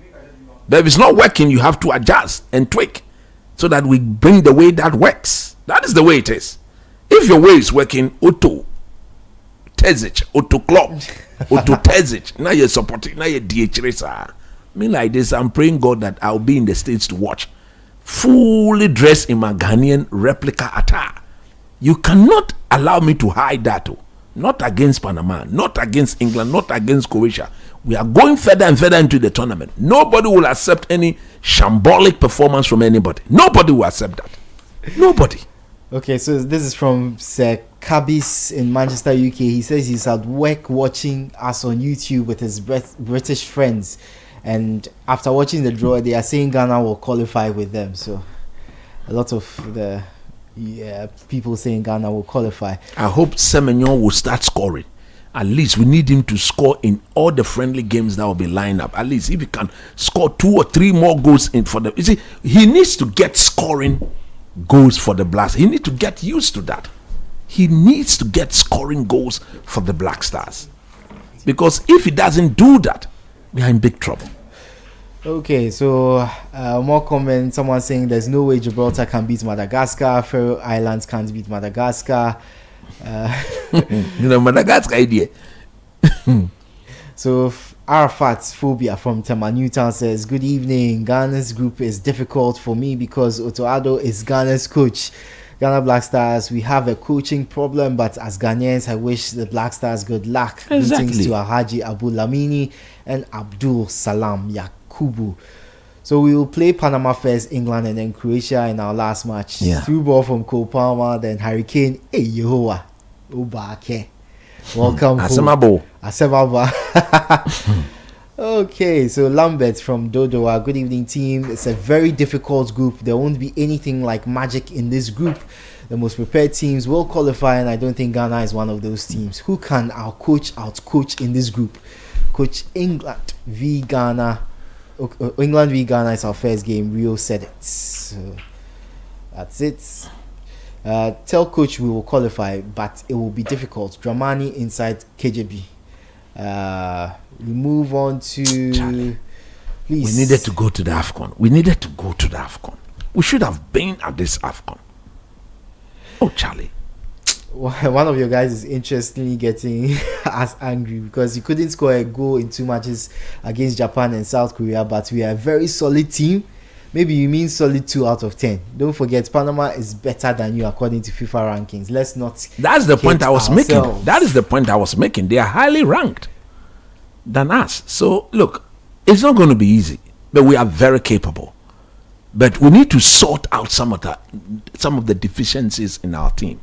But if it's not working, you have to adjust and tweak so that we bring the way that works. That is the way it is. If your way is working, Otto Tezic, Otto Klopp, Otto Tezic, now you're supporting, now you're DH racer. Me like this, I'm praying God that I'll be in the States to watch. Fully dressed in my Ghanaian replica attire. You cannot allow me to hide that. Not against Panama, not against England, not against Croatia. We are going further and further into the tournament. Nobody will accept any shambolic performance from anybody. Nobody will accept that. Nobody. Okay, so this is from Sir Cabis in Manchester, UK. He says he's at work watching us on YouTube with his British friends. And after watching the draw, they are saying Ghana will qualify with them. So a lot of the people saying Ghana will qualify. I hope Semenyo will start scoring. At least we need him to score in all the friendly games that will be lined up. At least if he can score 2 or 3 more goals in for them. You see, he needs to get scoring goals for the Blacks. He needs to get used to that. He needs to get scoring goals for the Black Stars. Because if he doesn't do that, we are in big trouble. Okay, so more comments. Someone saying there's no way Gibraltar can beat Madagascar. Faroe Islands can't beat Madagascar. Madagascar idea. So Arafat Phobia from Tema Newtown says, good evening. Ghana's group is difficult for me because Otuado is Ghana's coach. Ghana Black Stars, we have a coaching problem, but as Ghanaians, I wish the Black Stars good luck. Exactly. Greetings to Alhaji Abu Lamini and Abdul Salam Yakubu. So we will play Panama first, England, and then Croatia in our last match. Yeah. Through ball from Cole Palmer, then Hurricane. Hey, Yehoah. Obake. Welcome home. Asemabo. Okay, so Lambert from Dodoa. Good evening, team. It's a very difficult group. There won't be anything like magic in this group. The most prepared teams will qualify, and I don't think Ghana is one of those teams. Who can out coach in this group? Coach, England v Ghana. England v Ghana is our first game. Rio said it. So that's it. Tell coach we will qualify, but it will be difficult. Dramani inside KJB. We move on to. Charlie, please. we needed to go to the AFCON. We should have been at this AFCON. Oh, Charlie. One of your guys is interestingly getting us angry because he couldn't score a goal in 2 matches against Japan and South Korea, but we are a very solid team. Maybe you mean solid 2 out of 10. Don't forget, Panama is better than you according to FIFA rankings. Let's not. That's the point I was making. ourselves. That is the point I was making. They are highly ranked than us. So look, it's not going to be easy, but we are very capable. But we need to sort out some of the deficiencies in our team.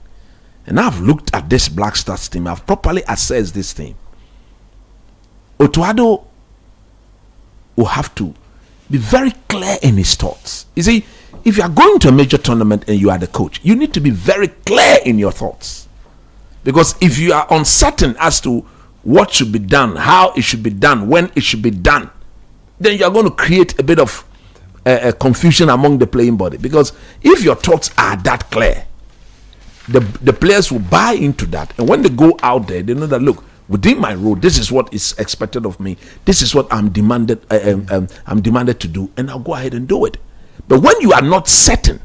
And I've looked at this Black Stars team. I've properly assessed this team. Otuado will have to be very clear in his thoughts. You see, if you are going to a major tournament and you are the coach, you need to be very clear in your thoughts. Because if you are uncertain as to what should be done, how it should be done, when it should be done, then you are going to create a bit of confusion among the playing body. Because if your thoughts are that clear, the players will buy into that. And when they go out there, they know that, look, within my role, this is what is expected of me. This is what I'm demanded to do, and I'll go ahead and do it. But when you are not certain,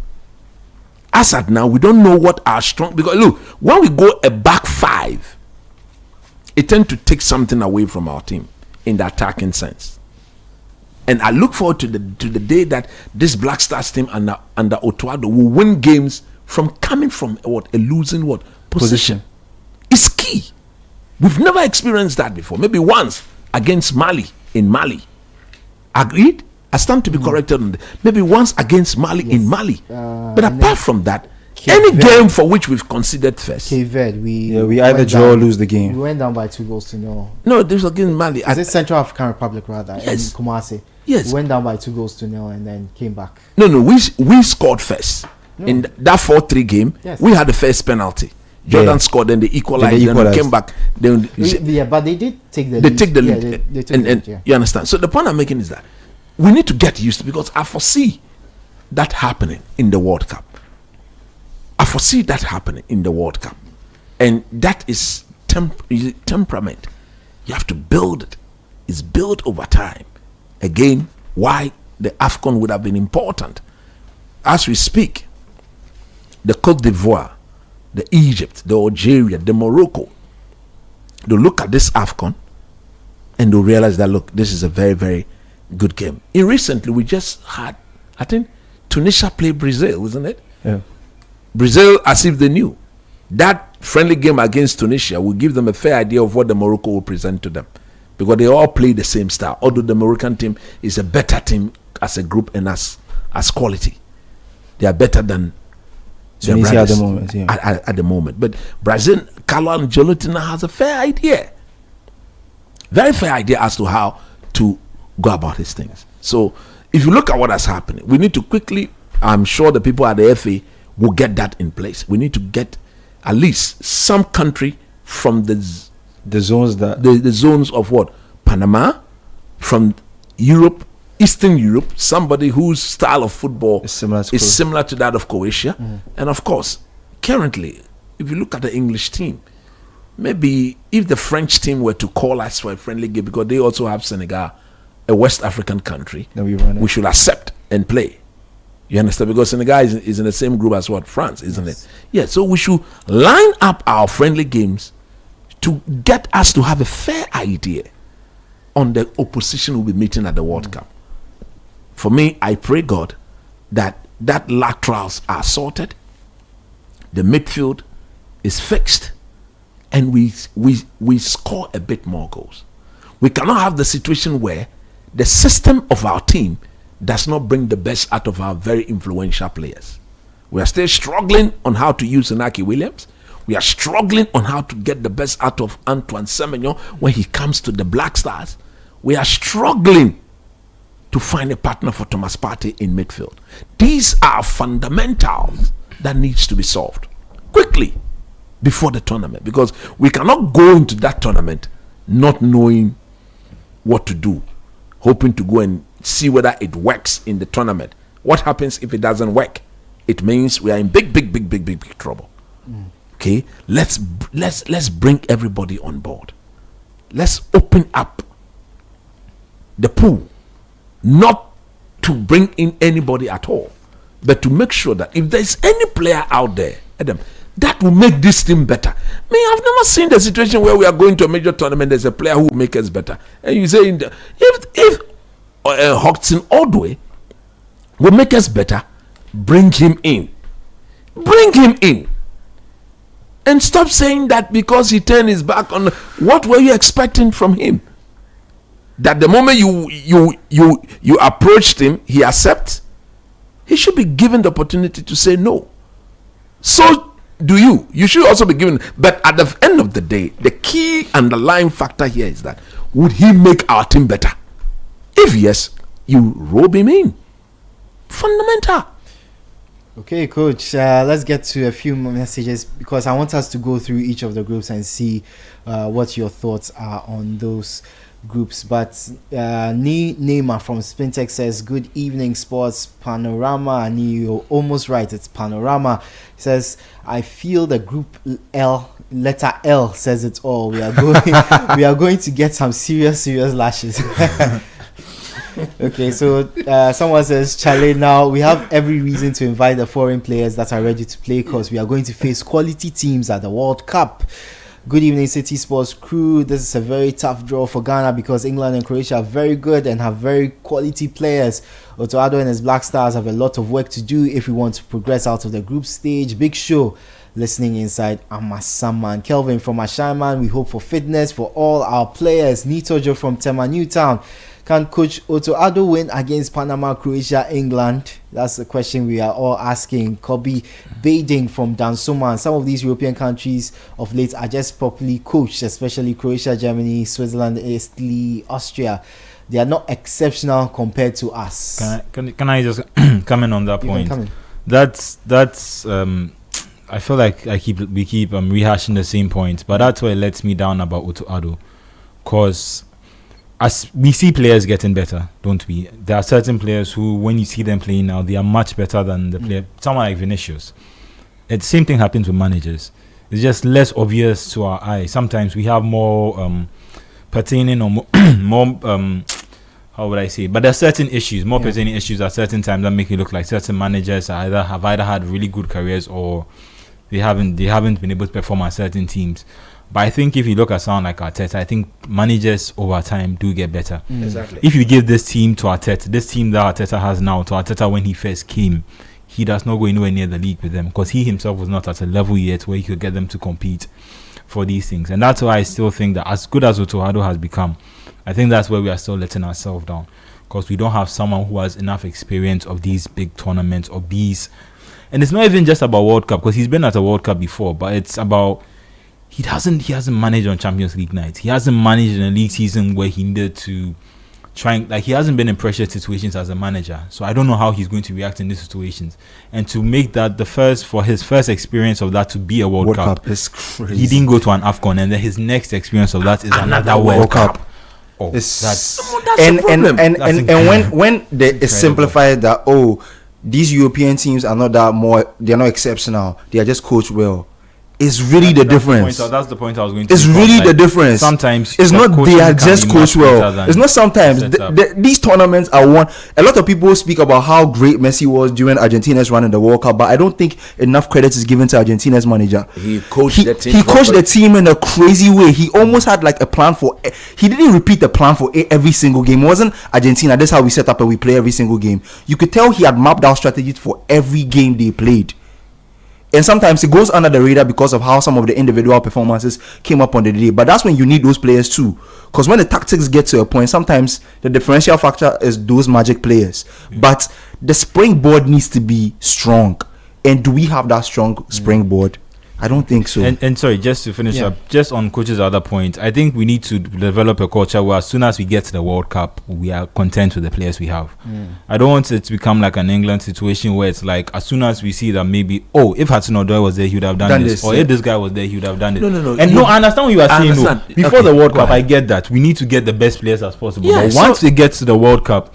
as at now, we don't know what our strong. Because look, when we go a back 5, it tends to take something away from our team in the attacking sense. And I look forward to the day that this Black Stars team under Otuado will win games from coming from a losing position. It's key. We've never experienced that before. Maybe once against Mali in Mali. Agreed? I stand to be corrected on that. Maybe once against Mali in Mali. But apart from that, any game for which we've considered first. Cape Verde, we either draw or lose the game. We went down by 2-0. No, this was against Mali. Is it Central African Republic rather? Yes. In Kumasi. Yes. We went down by 2-0 and then came back. No, we scored first. No. In that 4-3 game, yes. We had the first penalty. Jordan scored, then they equalized, then they came back. But they did take the lead. They take the lead. Yeah, they took the lead. You understand? So the point I'm making is that we need to get used to, because I foresee that happening in the World Cup. And that is temperament. You have to build it. It's built over time. Again, why the AFCON would have been important. As we speak, the Côte d'Ivoire, the Egypt, the Algeria, the Morocco, they'll look at this AFCON and they'll realize that, look, this is a very, very good game. Recently, we just had, I think, Tunisia play Brazil, isn't it? Yeah. Brazil, as if they knew. That friendly game against Tunisia will give them a fair idea of what the Morocco will present to them. Because they all play the same style. Although the Moroccan team is a better team as a group and as quality. They are better than Tunisia at the moment, yeah. At the moment. But Brazil, Carlo Ancelotti now has a fair idea. Very fair idea as to how to go about his things. So if you look at what has happened, we need to quickly, I'm sure the people at the FA will get that in place. We need to get at least some country from the zones that the zones of what? Panama, from Europe, Eastern Europe, somebody whose style of football is similar to that of Croatia. And of course, currently, if you look at the English team, maybe if the French team were to call us for a friendly game, because they also have Senegal, a West African country, we should accept and play. You understand? Because Senegal is in the same group as what? France, isn't it? Yeah, so we should line up our friendly games to get us to have a fair idea on the opposition we'll be meeting at the World Cup. For me, I pray God that laterals are sorted, the midfield is fixed, and we score a bit more goals. We cannot have the situation where the system of our team does not bring the best out of our very influential players. We are still struggling on how to use Inaki Williams. We are struggling on how to get the best out of Antoine Semenyo when he comes to the Black Stars. We are struggling to find a partner for Thomas Partey in midfield. These are fundamentals that needs to be solved quickly before the tournament, because we cannot go into that tournament not knowing what to do, hoping to go and see whether it works in the tournament. What happens if it doesn't work? It means we are in big trouble. Okay, let's bring everybody on board. Let's open up the pool, not to bring in anybody at all, but to make sure that if there's any player out there, Adam, that will make this team better. I've never seen the situation where we are going to a major tournament, there's a player who will make us better. And you say, if Hodgson Odoi will make us better, bring him in. Bring him in. And stop saying that because he turned his back on. What were you expecting from him? That the moment you approached him, he accepts? He should be given the opportunity to say no. So do you. You should also be given. But at the end of the day, the key underlying factor here is that would he make our team better? If yes, you robe him in. Fundamental. Okay, coach, let's get to a few more messages because I want us to go through each of the groups and see what your thoughts are on those groups. But Neymar from Spintex says, good evening, Sports Panorama. And you're almost right, it's Panorama. He says, I feel the group L, letter L says it all. We are going to get some serious lashes. Okay, so someone says, Chale, now we have every reason to invite the foreign players that are ready to play because we are going to face quality teams at the World Cup. Good evening, City Sports crew. This is a very tough draw for Ghana because England and Croatia are very good and have very quality players. Otoado and his Black Stars have a lot of work to do if we want to progress out of the group stage. Big show listening inside Amasaman. Kelvin from Ashaiman, we hope for fitness for all our players. Nitojo from Tema Newtown. Can Coach Otoado win against Panama, Croatia, England? That's the question we are all asking. Kobe Bading from Dansoman. Some of these European countries of late are just properly coached, especially Croatia, Germany, Switzerland, Italy, Austria. They are not exceptional compared to us. Can I just comment on that point? That's I feel like we keep rehashing the same point, but that's why it lets me down about Otoado, because as we see players getting better, don't we? There are certain players who, when you see them playing now, they are much better than the player. Someone like Vinicius. The same thing happens with managers. It's just less obvious to our eye. Sometimes we have more pertaining or more how would I say? But there are certain issues, more pertaining issues at certain times that make it look like certain managers have either had really good careers or they haven't been able to perform at certain teams. But I think if you look at someone like Arteta, I think managers over time do get better. Exactly. If you give this team to Arteta, this team that Arteta has now to Arteta when he first came, he does not go anywhere near the league with them because he himself was not at a level yet where he could get them to compete for these things. And that's why I still think that as good as Otoado has become, I think that's where we are still letting ourselves down because we don't have someone who has enough experience of these big tournaments or these. And it's not even just about World Cup because he's been at a World Cup before, but it's about he hasn't managed on Champions League nights. He hasn't managed in a league season where he needed to he hasn't been in pressure situations as a manager. So I don't know how he's going to react in these situations. And to make that his first experience of that to be a World Cup is crazy. He didn't go to an AFCON, and then his next experience of that is another World Cup. Oh, that's and when it's simplified that these European teams are not they're not exceptional. They are just coached well. It's really the difference. That's the point I was going to. It's really the difference. Sometimes it's not they are just coached well. It's not sometimes. These tournaments are won. A lot of people speak about how great Messi was during Argentina's run in the World Cup, but I don't think enough credit is given to Argentina's manager. He coached the team. He coached the team in a crazy way. He almost had like a plan for. He didn't repeat the plan for every single game. It wasn't Argentina. That's how we set up and we play every single game. You could tell he had mapped out strategies for every game they played. And sometimes it goes under the radar because of how some of the individual performances came up on the day. But that's when you need those players too. Because when the tactics get to a point, sometimes the differential factor is those magic players. But the springboard needs to be strong. And do we have that strong springboard? I don't think so. And sorry, just to finish up, just on coach's other point, I think we need to develop a culture where as soon as we get to the World Cup, we are content with the players we have. I don't want it to become like an England situation where it's like as soon as we see that maybe, if Hudson-Odoi was there, he would have done this. Or if this guy was there, he would have done it. No. And I understand what you are saying. No. Before the World Cup, ahead. I get that. We need to get the best players as possible. Yeah, but once we get to the World Cup,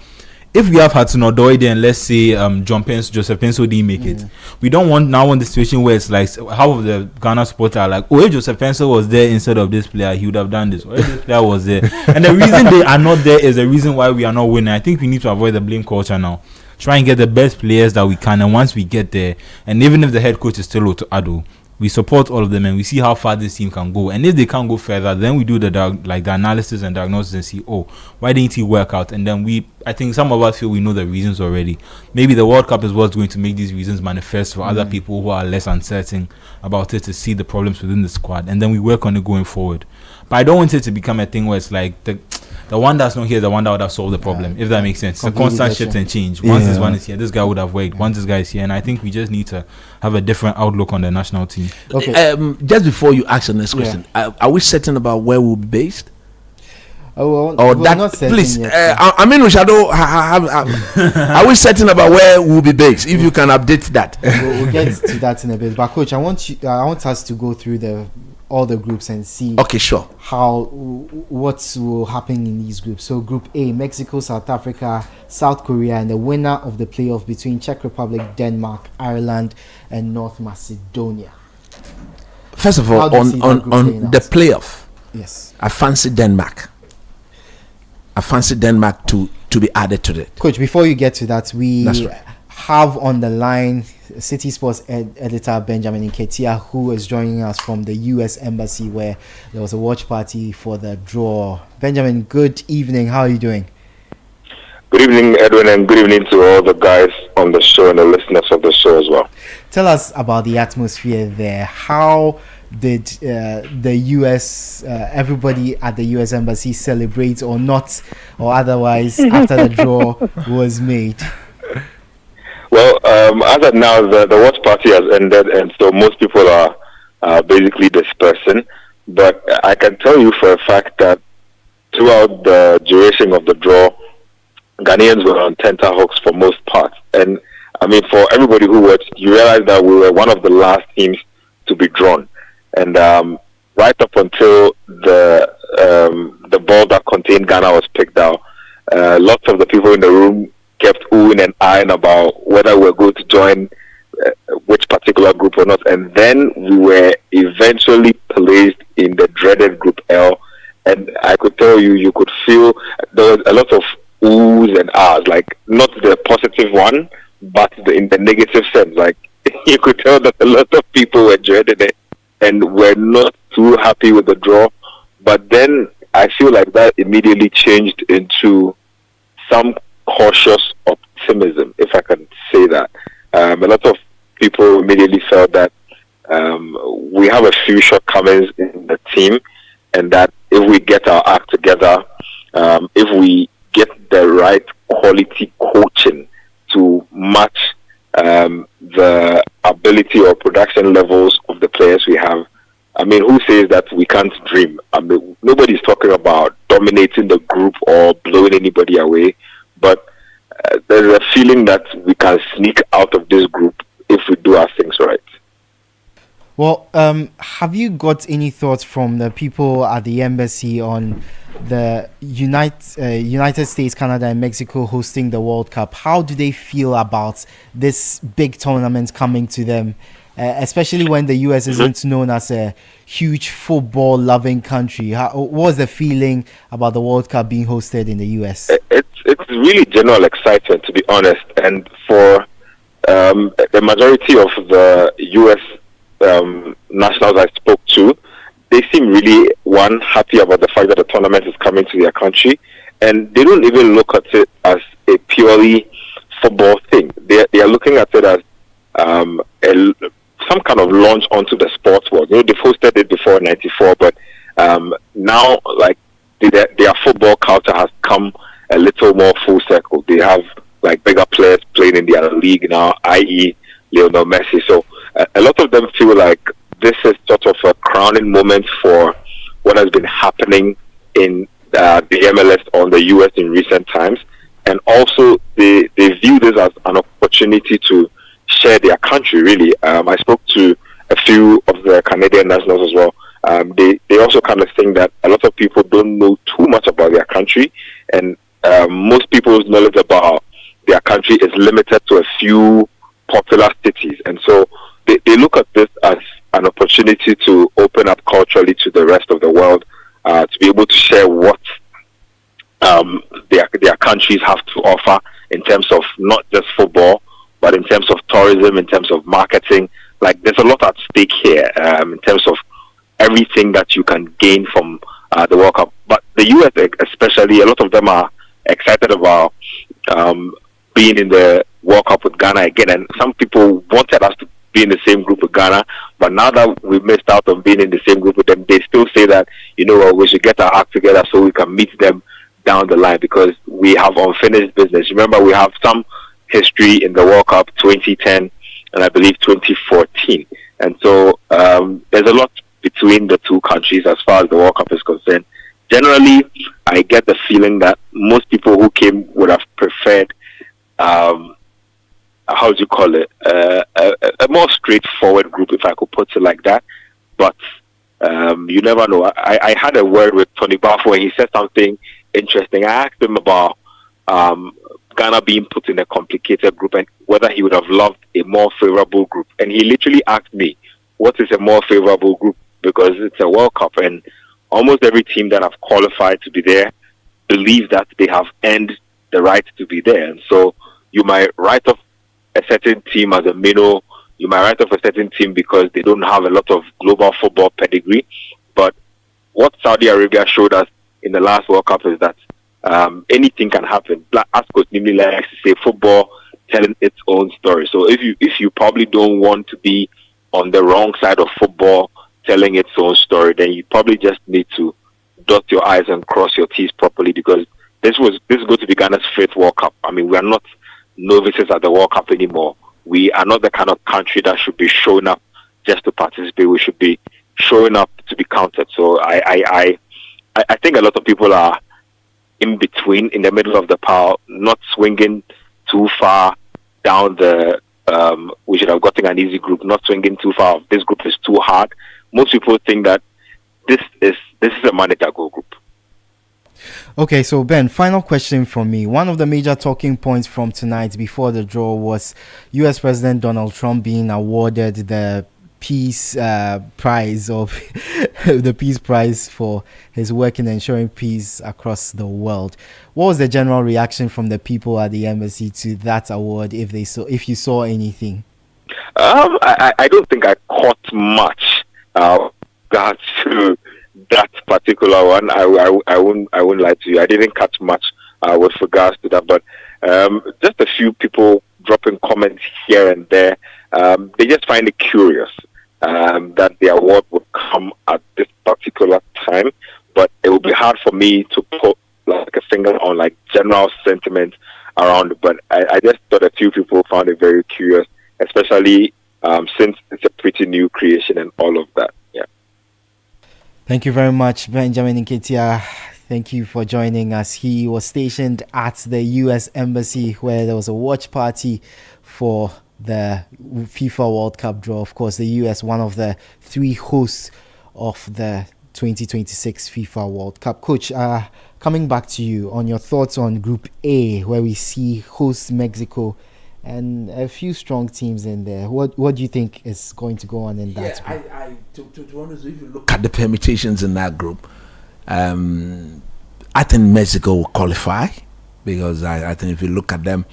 if we have Hudson-Odoi there and let's say Joseph Penso didn't make it, we don't want the situation where it's like how the Ghana supporters are like, if Joseph Penso was there instead of this player, he would have done this. Or if this player was there. And the reason they are not there is the reason why we are not winning. I think we need to avoid the blame culture now. Try and get the best players that we can, and once we get there, and even if the head coach is still Otto Addo, we support all of them and we see how far this team can go. And if they can't go further, then we do the analysis and diagnosis and see, why didn't he work out? And then I think some of us feel we know the reasons already. Maybe the World Cup is what's going to make these reasons manifest for other people who are less uncertain about it, to see the problems within the squad. And then we work on it going forward. But I don't want it to become a thing where it's like the one that's not here, the one that would have solved the problem, if that makes sense. It's a constant shift and change. Once this one is here, this guy would have worked. Once this guy is here, and I think we just need to have a different outlook on the national team. Okay. Just before you ask the next question, are we certain about where we'll be based? We're not certain please, yet. I mean, are we certain about where we'll be based? If you can update that. We'll get to that in a bit. But coach, I want us to go through all the groups and see what will happen in these groups. So Group A, Mexico, South Africa, South Korea, and the winner of the playoff between Czech Republic, Denmark, Ireland, and North Macedonia. First of all, on the playoff, yes, I fancy Denmark. I fancy Denmark to be added to it. Coach, before you get to that, we right. have on the line City Sports editor Benjamin Nketiah, who is joining us from the US Embassy, where there was a watch party for the draw. Benjamin, good evening. How are you doing? Good evening, Edwin, and good evening to all the guys on the show and the listeners of the show as well. Tell us about the atmosphere there. How did the US, everybody at the US Embassy celebrate or not, or otherwise, after the draw was made? Well, as of now, the watch party has ended, and so most people are basically dispersing. But I can tell you for a fact that throughout the duration of the draw, Ghanaians were on tenterhooks for most parts. And I mean, for everybody who watched, you realize that we were one of the last teams to be drawn. And right up until the ball that contained Ghana was picked out, lots of the people in the room kept oohing and eyeing about whether we were going to join which particular group or not. And then we were eventually placed in the dreaded Group L. And I could tell you, you could feel there was a lot of oohs and ahs, like not the positive one, but in the negative sense. Like you could tell that a lot of people were dreading it and were not too happy with the draw. But then I feel like that immediately changed into some cautious optimism, if I can say that. A lot of people immediately felt that we have a few shortcomings in the team, and that if we get our act together, if we get the right quality coaching to match the ability or production levels of the players we have, I mean, who says that we can't dream? I mean, nobody's talking about dominating the group or blowing anybody away, but there's a feeling that we can sneak out of this group if we do our things right. Well, have you got any thoughts from the people at the embassy on the United States, Canada, and Mexico hosting the World Cup? How do they feel about this big tournament coming to them, especially when the US isn't known as a huge football-loving country? What was the feeling about the World Cup being hosted in the US? It's really general excitement, to be honest, and for the majority of the US nationals I spoke to, they seem really, happy about the fact that the tournament is coming to their country, and they don't even look at it as a purely football thing. They are looking at it as some kind of launch onto the sports world. You know, they've hosted it before in '94, but now, like, their football culture has come a little more full circle. They have, like, bigger players playing in their league now, i.e. Lionel Messi. So a lot of them feel like this is sort of a crowning moment for what has been happening in the MLS or the US in recent times. And also, they view this as an opportunity to share their country, really. I spoke to a few of the Canadian nationals as well. They also kind of think that a lot of people don't know too much about their country, and most people's knowledge about their country is limited to a few popular cities. And so they look at this as an opportunity to open up culturally to the rest of the world, to be able to share what their countries have to offer in terms of not just football, but in terms of tourism, in terms of marketing. Like, there's a lot at stake here in terms of everything that you can gain from the World Cup. But the US especially, a lot of them are excited about being in the World Cup with Ghana again. And some people wanted us to be in the same group with Ghana, but now that we missed out on being in the same group with them, they still say that, you know what, we should get our act together so we can meet them down the line, because we have unfinished business. Remember, we have some history in the World Cup 2010 and I believe 2014. And so there's a lot between the two countries as far as the World Cup is concerned. Generally, I get the feeling that most people who came would have preferred, how do you call it, a more straightforward group, if I could put it like that. But you never know. I had a word with Tony Balfour, and he said something interesting. I asked him about Ghana being put in a complicated group and whether he would have loved a more favorable group. And he literally asked me, what is a more favorable group? Because it's a World Cup, and almost every team that have qualified to be there believes that they have earned the right to be there. And so you might write off a certain team as a minnow, you might write off a certain team because they don't have a lot of global football pedigree. But what Saudi Arabia showed us in the last World Cup is that anything can happen. As Coach Nimli likes to say, football telling its own story. So if you probably don't want to be on the wrong side of football telling its own story, then you probably just need to dot your I's and cross your T's properly, because this is going to be Ghana's fifth World Cup. I mean, we are not novices at the World Cup anymore. We are not the kind of country that should be showing up just to participate. We should be showing up to be counted. So I think a lot of people are in between, in the middle of the pile, not swinging too far down the we should have gotten an easy group, not swinging too far. This group is too hard. Most people think that this is a manageable group. Okay, so Ben, final question from me. One of the major talking points from tonight before the draw was US President Donald Trump being awarded the Peace Prize, or the Peace Prize for his work in ensuring peace across the world. What was the general reaction from the people at the embassy to that award, if you saw anything? I don't think I caught much regards to that particular one. I wouldn't lie to you. I didn't catch much with regards to that, but just a few people dropping comments here and there. They just find it curious that the award would come at this particular time, but it would be hard for me to put like a finger on like general sentiment around it. But I just thought a few people found it very curious, especially since it's a pretty new creation and all of that. Yeah. Thank you very much, Benjamin Nketiah. Thank you for joining us. He was stationed at the US Embassy, where there was a watch party for the FIFA World Cup Draw. Of course, the US, one of the three hosts of the 2026 FIFA World Cup. Coach, coming back to you on your thoughts on Group A, where we see host Mexico and a few strong teams in there. What do you think is going to go on in that group? To be honest, if you look at the permutations in that group, I think Mexico will qualify, because I think if you look at them,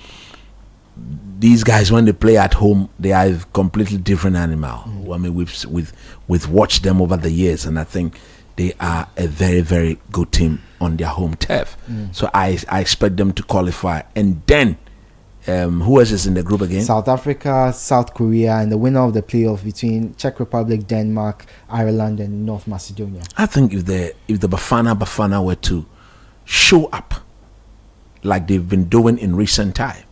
these guys, when they play at home, they are a completely different animal. I mean, we've watched them over the years, and I think they are a very, very good team on their home turf. So I expect them to qualify. And then, who else is in the group again? South Africa, South Korea, and the winner of the playoff between Czech Republic, Denmark, Ireland, and North Macedonia. I think if the Bafana were to show up like they've been doing in recent time,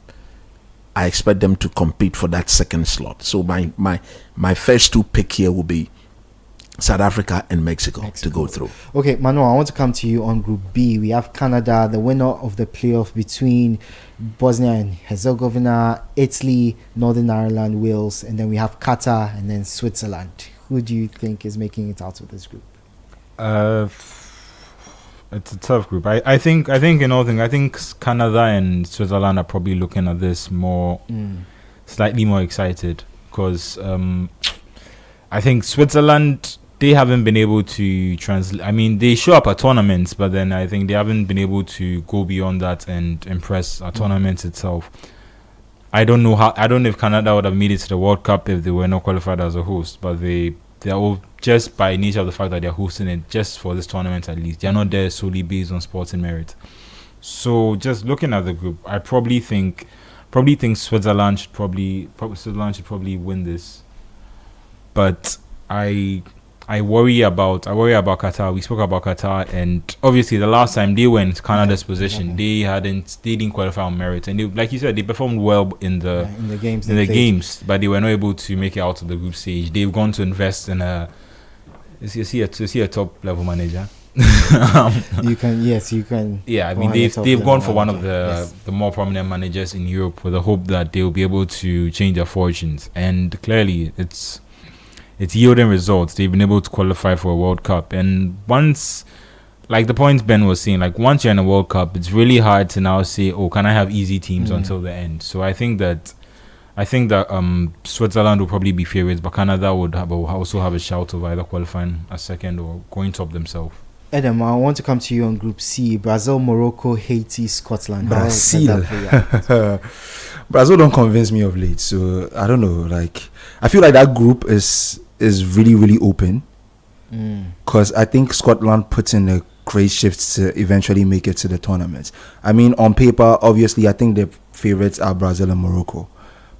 I expect them to compete for that second slot. So my first two pick here will be South Africa and Mexico to go through. Okay, Manu, I want to come to you on Group B. We have Canada, the winner of the playoff between Bosnia and Herzegovina, Italy, Northern Ireland, Wales, and then we have Qatar and then Switzerland. Who do you think is making it out of this group? It's a tough group. I think in all things, I think Canada and Switzerland are probably looking at this more, slightly more excited, because I think Switzerland, they haven't been able to translate. I mean, they show up at tournaments, but then I think they haven't been able to go beyond that and impress at tournaments itself. I don't know if Canada would have made it to the World Cup if they were not qualified as a host, but they're all, just by nature of the fact that they're hosting it just for this tournament at least. They're not there solely based on sporting merit. So just looking at the group, I probably think Switzerland should probably win this. But I worry about Qatar. We spoke about Qatar, and obviously the last time they were in Canada's position, they didn't qualify on merit, and they, like you said, they performed well in the games, but they were not able to make it out of the group stage. They've gone to invest in you see a top level manager. You can. Yeah, I mean they've gone for one of the more prominent managers in Europe with the hope that they will be able to change their fortunes, and clearly it's yielding results. They've been able to qualify for a World Cup, and once, like the point Ben was saying, like once you're in a World Cup, it's really hard to now say, oh, can I have easy teams until the end? So I think that Switzerland will probably be favorites, but Canada will also have a shout of either qualifying as second or going top themselves. Adam, I want to come to you on Group C: Brazil, Morocco, Haiti, Scotland. Brazil. Brazil don't convince me of late, so I don't know. Like, I feel like that group is really, really open, because I think Scotland puts in a great shift to eventually make it to the tournament. I mean, on paper, obviously, I think the favorites are Brazil and Morocco,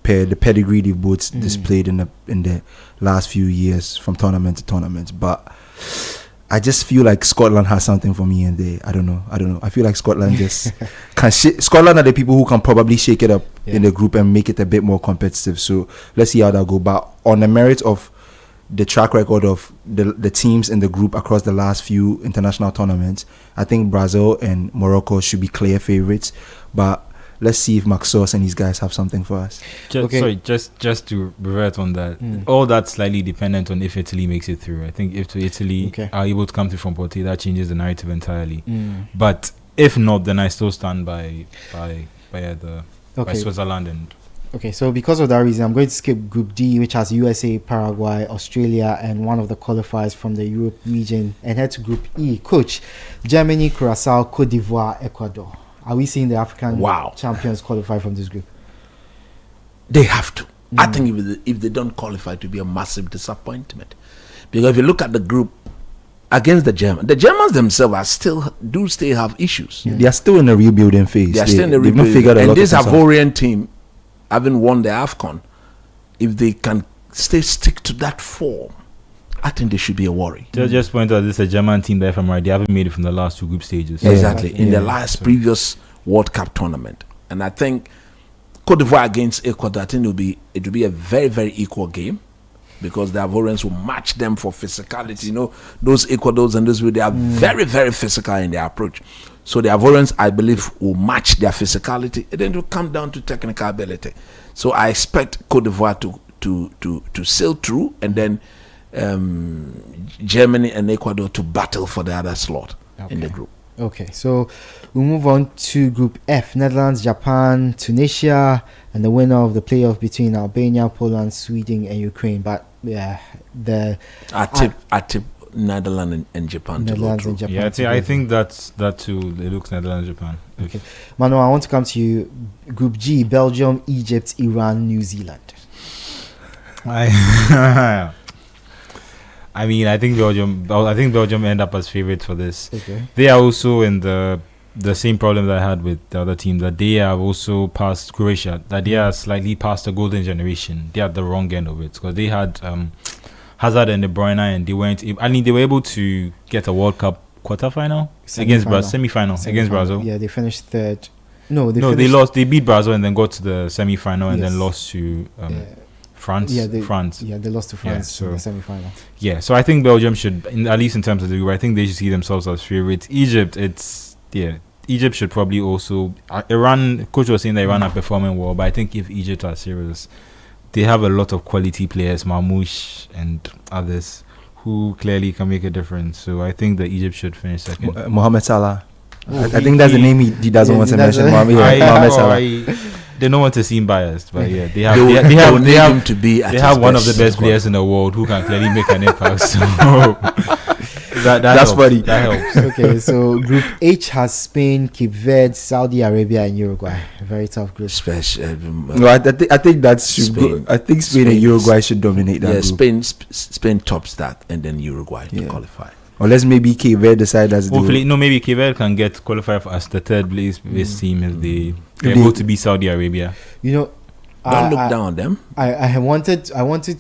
the pedigree they both displayed in the last few years from tournament to tournament. But I just feel like Scotland has something for me in there. I don't know. I feel like Scotland just can. Scotland are the people who can probably shake it up in the group and make it a bit more competitive. So let's see how that goes. But on the merit of the track record of the teams in the group across the last few international tournaments, I think Brazil and Morocco should be clear favorites. But let's see if Maxos and these guys have something for us. Just to revert on that, all that's slightly dependent on if Italy makes it through. I think if Italy are able to come through from Porto, that changes the narrative entirely. But if not, then I still stand by Switzerland and. Okay, so because of that reason, I'm going to skip Group D, which has USA, Paraguay, Australia, and one of the qualifiers from the Europe region, and head to Group E. Coach, Germany, Curacao, Cote d'Ivoire, Ecuador. Are we seeing the African champions qualify from this group? They have to. I think if they don't qualify, it will be a massive disappointment. Because if you look at the group against the Germans themselves still have issues. They are still in a rebuilding phase. They are still in the rebuilding phase. And this Ivorian team, having won the AFCON, if they can stick to that form, I think they should be a worry. Just point out, this is a German team that, if I'm right, they haven't made it from the last two group stages. Exactly, in the last previous World Cup tournament. And I think Cote d'Ivoire against Ecuador, I think it will be a very, very equal game, because the Ivorians will match them for physicality. You know, those Ecuadors and those, they are very, very physical in their approach. So the Ivorians, I believe, will match their physicality, and then it will come down to technical ability. So I expect Cote d'Ivoire to sail through, and then Germany and Ecuador to battle for the other slot in the group. Okay, so we'll move on to Group F: Netherlands, Japan, Tunisia, and the winner of the playoff between Albania, Poland, Sweden, and Ukraine. But I tip Netherlands and Japan to go through. Yeah, I think that too. It looks Netherlands, Japan. Okay, Manu, I want to come to you. Group G: Belgium, Egypt, Iran, New Zealand. I mean, I think Belgium end up as favorites for this. Okay. They are also in the same problem that I had with the other team, that they have also passed Croatia, that they are slightly past the golden generation. They are at the wrong end of it, because they had Hazard and De Bruyne, and they weren't. I mean, they were able to get a World Cup quarterfinal against Brazil, semi-final against Brazil. Yeah, they finished third. They lost. They beat Brazil and then got to the semi-final and then lost to France. France. Yeah, they lost to France in the semi-final. Yeah, so I think Belgium should, at least in terms of the group, I think they should see themselves as favorites. Egypt, Egypt should probably also. Iran, coach was saying that Iran are performing well, but I think if Egypt are serious, they have a lot of quality players, Marmoush and others, who clearly can make a difference. So I think that Egypt should finish second. Mohamed Salah. I think that's the name he doesn't want to mention. Mohamed Salah. They don't want to seem biased, but yeah, they have him to be. They have one of the best players in the world who can clearly make an impact. So that's helps. funny. That helps. Okay, so Group H has Spain, Cape Verde, Saudi Arabia, and Uruguay. A very tough group. No, I think that should go. I think Spain and Uruguay should dominate that group. Spain tops that, and then Uruguay to qualify. Unless maybe Cape Verde decide as hopefully maybe Cape Verde can get qualified as the third place team if they're able to beat Saudi Arabia. You know, don't look down on them. I wanted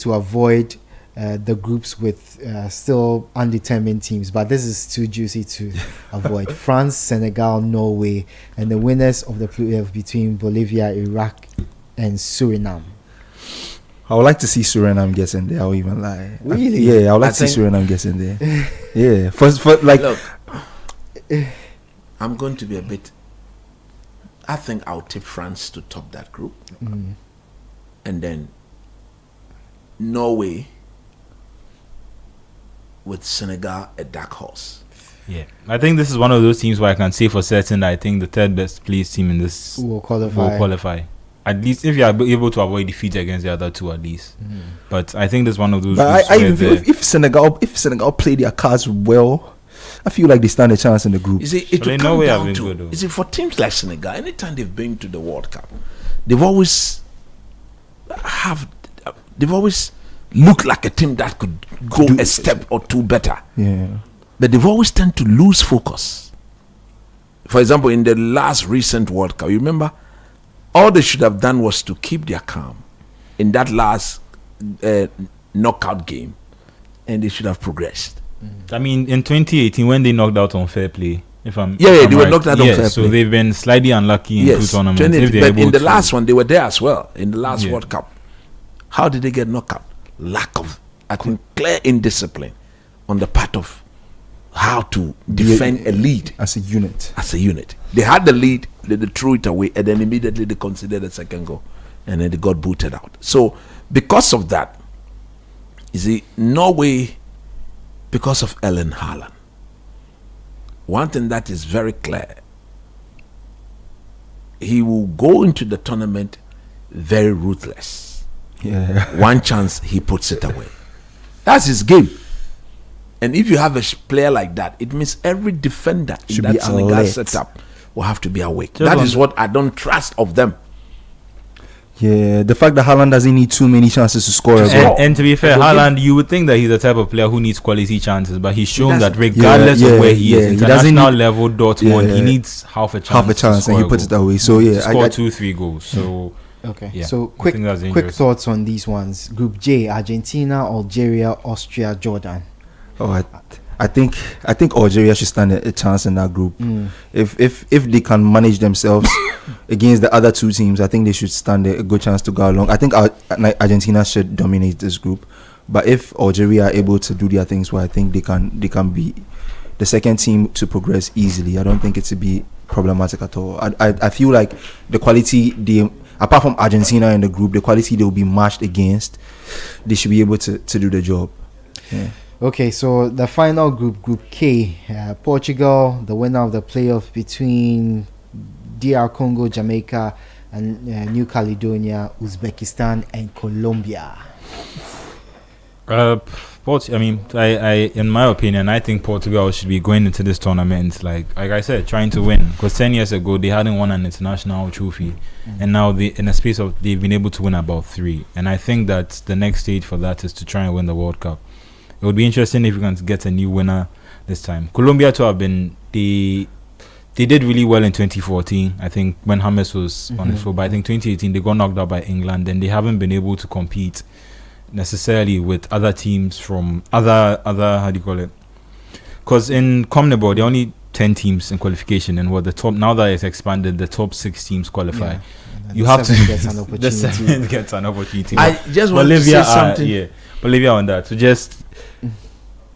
to avoid the groups with still undetermined teams, but this is too juicy to avoid. France, Senegal, Norway, and the winners of the playoff between Bolivia, Iraq, and Suriname. I would like to see Suriname get in there. I'll even lie. Really? I would like to see Suriname get in there. Yeah. For like, look, I'm going to be a bit. I think I'll tip France to top that group, and then Norway with Senegal a dark horse. Yeah, I think this is one of those teams where I can say for certain that I think the third best placed team in this will qualify. At least if you are able to avoid defeat against the other two, at least. But I think there's one of those. But I even feel if Senegal play their cards well, I feel like they stand a chance in the group. Is it for teams like Senegal? Anytime they've been to the World Cup, they've always looked like a team that could go a step or two better. Yeah, but they've always tend to lose focus. For example, in the last recent World Cup, you remember. All they should have done was to keep their calm in that last knockout game, and they should have progressed. I mean, in 2018, when they knocked out on fair play, they were knocked out on fair play. So they've been slightly unlucky in two tournaments. But in the last one, they were there as well. In the last World Cup, how did they get knocked out? Lack of, I think, clear indiscipline on the part of how to defend a lead as a unit. They had the lead, they threw it away, and then immediately they considered a second goal, and then they got booted out. So because of that, you see, Norway, because of Erling Haaland, one thing that is very clear, he will go into the tournament very ruthless. One chance he puts it away. That's his game. And if you have a player like that, it means every defender in that Senegal setup will have to be awake. That is what I don't trust of them. Yeah, the fact that Haaland doesn't need too many chances to score as well. And to be fair, Haaland, you would think that he's the type of player who needs quality chances, but he's shown that regardless of where he is, international level, Dortmund, he needs half a chance, and he puts it away. So score 2-3 goals. So okay, so quick thoughts on these ones. Group J: Argentina, Algeria, Austria, Jordan. Oh, I think Algeria should stand a chance in that group. If they can manage themselves against the other two teams, I think they should stand a good chance to go along. I think Argentina should dominate this group, but if Algeria are able to do their things well, I think they can be the second team to progress easily. I don't think it should be problematic at all. I feel like the quality apart from Argentina in the group, the quality they will be matched against, they should be able to do the job. Yeah. Okay, so the final group, Group K, Portugal, the winner of the playoff between DR Congo, Jamaica, and New Caledonia, Uzbekistan, and Colombia. I in my opinion, I think Portugal should be going into this tournament like I said, trying to win. Because 10 years ago they hadn't won an international trophy, and now they've been able to win about 3. And I think that the next stage for that is to try and win the World Cup. It would be interesting if we can get a new winner this time. Colombia too have been they did really well in 2014. I think when James was on his floor, but I think 2018 they got knocked out by England, and they haven't been able to compete necessarily with other teams from other how do you call it? Because in CONMEBOL there are only 10 teams in qualification, and the top, now that it's expanded, the top 6 teams qualify. You have to. Gets an The opportunity. 7 gets an opportunity. I just want to say something. Yeah, Bolivia on that. So just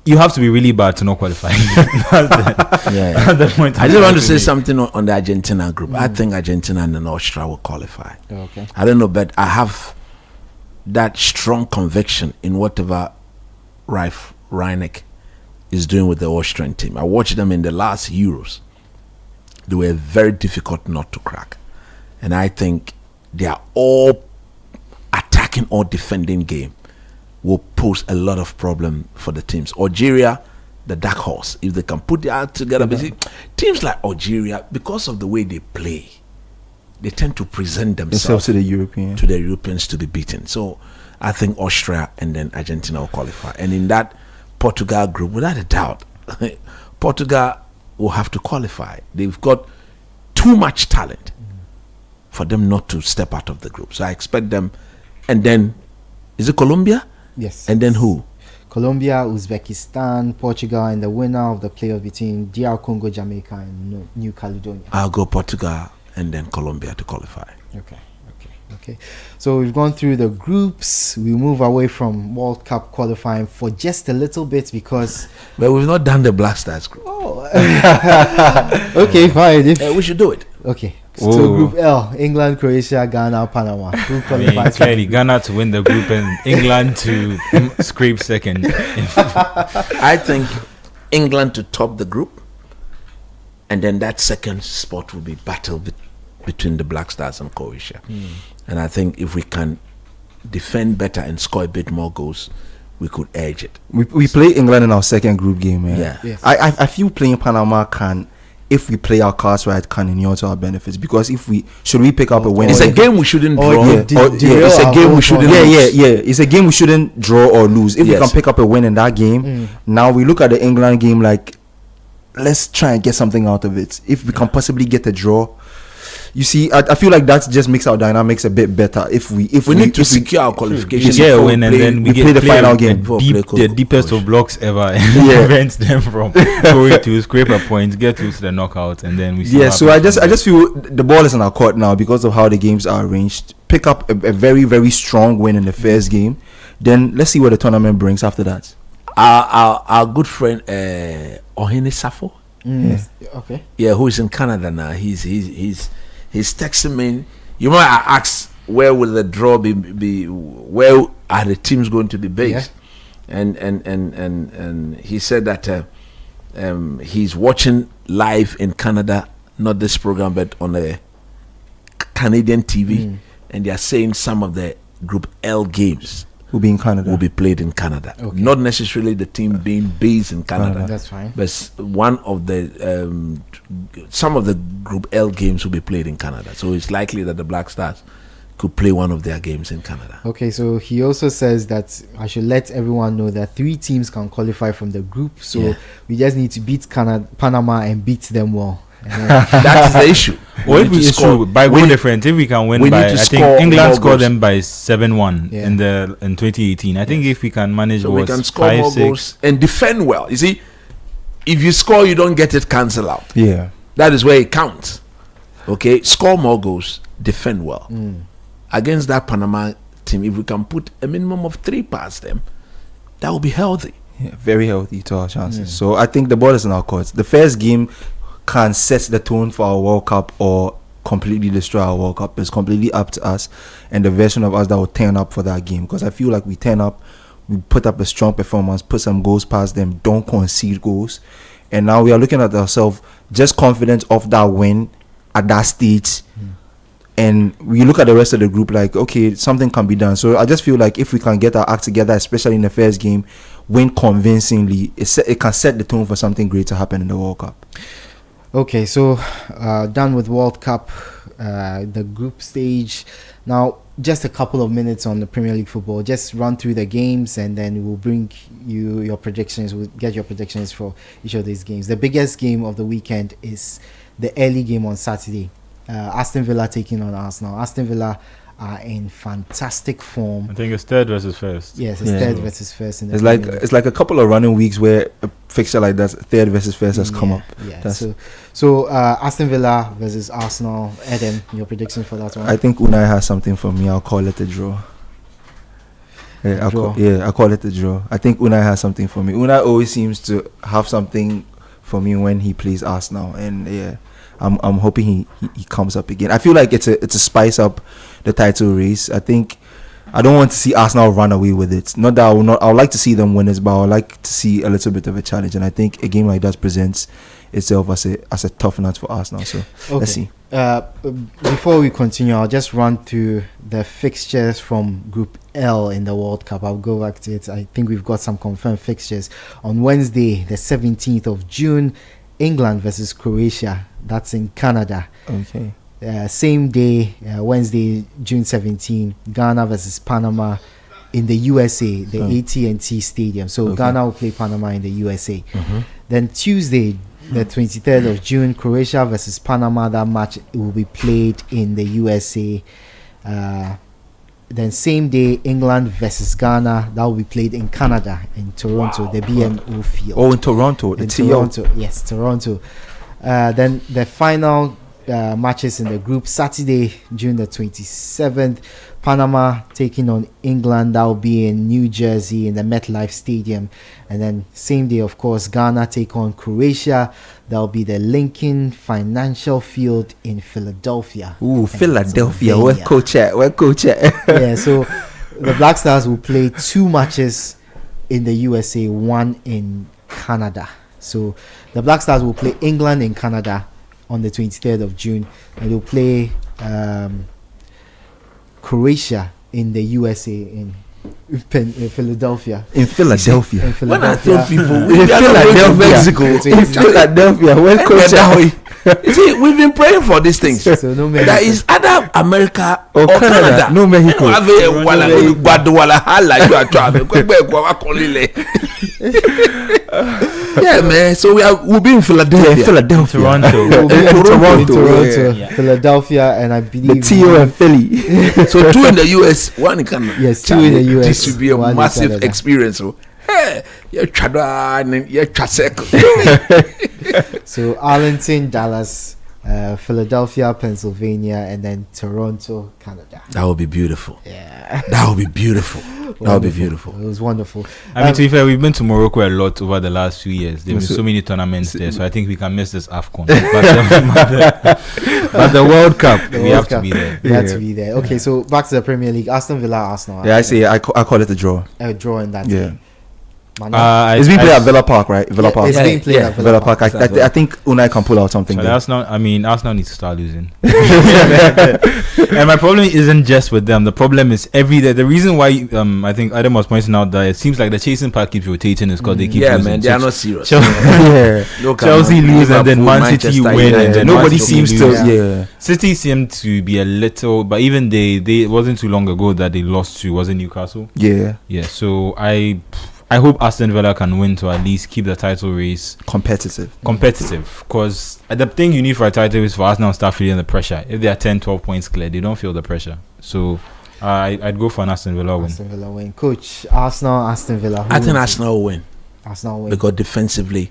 you have to be really bad to not qualify. That's the point I just want to say something on the Argentina group. I think Argentina and Austria will qualify. Okay. I don't know, but I have that strong conviction in whatever Ralf Rangnick is doing with the Austrian team. I watched them in the last Euros. They were very difficult not to crack. And I think they are all attacking or defending game will pose a lot of problem for the teams. Algeria, the dark horse, if they can put their act together. But see, teams like Algeria, because of the way they play, they tend to present themselves to the Europeans to be beaten. So I think Austria and then Argentina will qualify. And in that Portugal group, without a doubt, Portugal will have to qualify. They've got too much talent for them not to step out of the group. So I expect them. And then, is it Colombia? Yes. And then who? Colombia, Uzbekistan, Portugal, and the winner of the playoff between DR Congo, Jamaica, and New Caledonia. I'll go Portugal and then Colombia to qualify. Okay. So we've gone through the groups. We move away from World Cup qualifying for just a little bit because... But we've not done the Black Stars group. Oh. Okay, fine. We should do it. Okay. So Group L, England, Croatia, Ghana, Panama. Who qualifies? Clearly, Ghana to win the group and England to scrape second. I think England to top the group, and then that second spot will be battle between the Black Stars and Croatia. And I think if we can defend better and score a bit more goals, we could edge it. We play England in our second group game. Yeah. Yes. I feel playing Panama can, if we play our cards right, can inure to our benefits. Because if we pick up a win, it's a game we shouldn't draw. It's a game we shouldn't lose. It's a game we shouldn't draw or lose. If we can pick up a win in that game, now we look at the England game like, let's try and get something out of it. If we can possibly get a draw, you see, I feel like that just makes our dynamics a bit better. If we need to secure our qualification, get a win, and then we play the final game, the deepest of blocks ever, and prevents them from going to scrape a point, get to the knockout, and then we. So I just feel the ball is in our court now because of how the games are arranged. Pick up a very, very strong win in the first game, then let's see what the tournament brings after that. Our good friend Ohene Safo, okay, who is in Canada now. He's texting me. You know, I asked where will the draw be where are the teams going to be based, and he said that he's watching live in Canada, not this program but on a Canadian TV, and they are saying some of the Group L games will be in Canada, will be played in Canada. Okay. Not necessarily the team being based in Canada. That's fine. But one of the some of the Group L games will be played in Canada. So it's likely that the Black Stars could play one of their games in Canada. Okay, so he also says that I should let everyone know that 3 teams can qualify from the group. So we just need to beat Panama and beat them well. That is the issue. Well, if it's true, by goal difference, if we can win by, I think England scored them by 7-1 in 2018. I think if we can manage, so we can score more goals and defend well. You see, if you score, you don't get it cancelled out. Yeah, that is where it counts. Okay, score more goals, defend well. Against that Panama team, if we can put a minimum of 3 past them, that will be healthy. Yeah, very healthy to our chances. So I think the ball is in our courts. The first game can set the tone for our World Cup or completely destroy our World Cup. It's completely up to us and the version of us that will turn up for that game. Because I feel like we turn up, we put up a strong performance, put some goals past them, don't concede goals. And now we are looking at ourselves just confident of that win at that stage. And we look at the rest of the group like, okay, something can be done. So I just feel like if we can get our act together, especially in the first game, win convincingly, it can set the tone for something great to happen in the World Cup. Okay, so done with World Cup, the group stage. Now, just a couple of minutes on the Premier League football. Just run through the games and then we'll bring you your predictions. We'll get your predictions for each of these games. The biggest game of the weekend is the early game on Saturday. Aston Villa taking on Arsenal. Aston Villa are in fantastic form. I think it's third versus first. Yes, it's third versus first. In the It's like Premier League. it's like a couple of running weeks where a fixture like that, third versus first, has come up. Yeah. That's- So Aston Villa versus Arsenal. Adam, your prediction for that one? I think Unai has something for me. I'll call it a draw. Yeah, I'll call it a draw. I think Unai has something for me. Unai always seems to have something for me when he plays Arsenal, and yeah, I'm hoping he comes up again. I feel like it's a spice up the title race. I don't want to see Arsenal run away with it. Not that I would like to see them win it, but I would like to see a little bit of a challenge. And I think a game like that presents itself as a tough nut for Arsenal. So let's see. Before we continue, I'll just run through the fixtures from Group L in the World Cup. I'll go back to it. I think we've got some confirmed fixtures. On Wednesday, the 17th of June, England versus Croatia. That's in Canada. Okay. Same day, Wednesday, June 17, Ghana versus Panama in the USA, the AT&T Stadium. So Ghana will play Panama in the USA. Then Tuesday, the 23rd of June, Croatia versus Panama. That match will be played in the USA. Then same day, England versus Ghana. That will be played in Canada, in Toronto, the BMO field. Oh, in Toronto, the TO. Toronto, yes, Toronto. Then the final matches in the group, Saturday, June the 27th, Panama taking on England. That will be in New Jersey in the MetLife Stadium. And then same day, of course, Ghana take on Croatia. That will be the Lincoln Financial Field in Philadelphia. Ooh, Philadelphia. Where coach at? Yeah, so the Black Stars will play 2 matches in the USA, 1 in Canada. So the Black Stars will play England in Canada on the 23rd of June, and they'll play Croatia in the USA in Philadelphia. In Philadelphia. In When I Philadelphia. told people In we are not going to Philadelphia. Mexico, In Philadelphia, where coach at? You see, we've been praying for these things. So no Mexico. That is either America Or or Canada. Canada. No Mexico. Yeah, man. So we'll be in Philadelphia. Yeah, Philadelphia. Toronto. We'll be in Toronto, Yeah. Philadelphia, and I believe The TO and Philly. So 2 in the US, 1 in Canada. Yes, 2 in the US. This will be a 1 in massive Canada. experience. So, hey, you're circle. So Arlington, Dallas, Philadelphia, Pennsylvania, and then Toronto, Canada. That would be beautiful. Yeah. That would be beautiful. That would be beautiful. It was wonderful. I mean, to be fair, we've been to Morocco a lot over the last few years. There have been so many tournaments there, so I think we can miss this AFCON. but the World Cup, we have to be there. We have to be there. Okay, so back to the Premier League. Aston Villa, Arsenal. Yeah, I say I call it a draw. A draw in that Yeah. game. It's being played at Villa Park, right? Villa Park. It's being played at Villa Park. I think Unai can pull out something So there. Arsenal needs to start losing. And my problem isn't just with them. The problem is every day. The reason why I think Adam was pointing out that it seems like the chasing pack keeps rotating is because they keep losing. Man, they are not serious. Chelsea lose and then Man City win and then nobody Man City seems to. lose. Yeah. City seemed to be a little, but even they it wasn't too long ago that they lost to, was it Newcastle? Yeah. Yeah. So I hope Aston Villa can win to at least keep the title race competitive. Because the thing you need for a title is for Arsenal to start feeling the pressure. If they are 10-12 points clear, they don't feel the pressure. So I'd go for an Aston Villa win. Aston Villa win. Coach, Arsenal, Aston Villa. I think Arsenal will win. Arsenal win. Because defensively,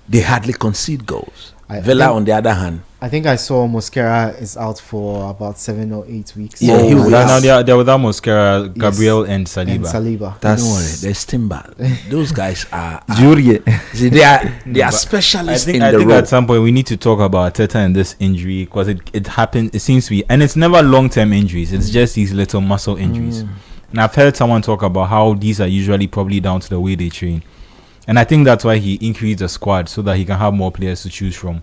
they hardly concede goals. I Villa, think- on the other hand, I think I saw Mosquera is out for about 7 or 8 weeks. Yeah, he will. Now they're without Mosquera, Gabriel, and Saliba. And Saliba. don't worry, there's Timber. Those guys are Juliet. See, they are But specialists I in think the role. at some point we need to talk about Arteta and this injury because it happened. It seems to be, and it's never long-term injuries. It's just these little muscle injuries. And I've heard someone talk about how these are usually probably down to the way they train. And I think that's why he increased the squad so that he can have more players to choose from.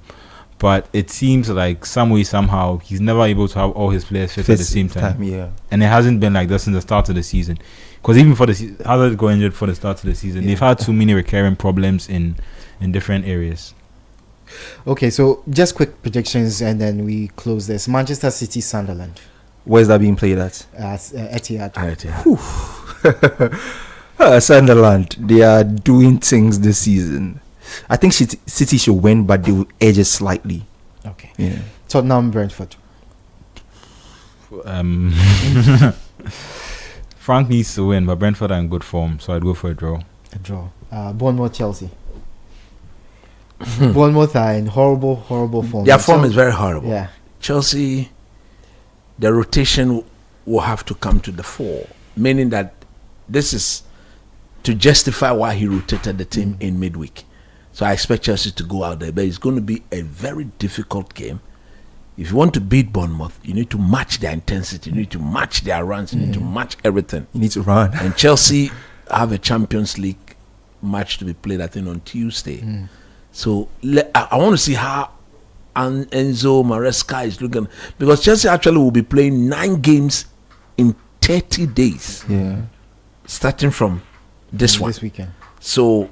But it seems like some way, somehow, he's never able to have all his players fit at the same time. Yeah. And it hasn't been like that since the start of the season. Because even for the season, Hazard got injured for the start of the season. They've had too many recurring problems in different areas. Okay, so just quick predictions and then we close this. Manchester City, Sunderland. Where's that being played at? Etihad. Sunderland, they are doing things this season. I think City should win, but they will edge it slightly. Okay. Yeah. Tottenham, Brentford. Frank needs to win, but Brentford are in good form, so I'd go for a draw. A draw. Bournemouth, Chelsea. Bournemouth are in horrible form. Their form is very horrible. Yeah. Chelsea, the rotation will have to come to the fore, meaning that this is to justify why he rotated the team in midweek. So I expect Chelsea to go out there, but it's going to be a very difficult game. If you want to beat Bournemouth, you need to match their intensity, you need to match their runs, you need to match everything. You need to run. And Chelsea have a Champions League match to be played, I think, on Tuesday. So I want to see how Enzo Maresca is looking, because Chelsea actually will be playing 9 games in 30 days. Yeah. Starting from this weekend. So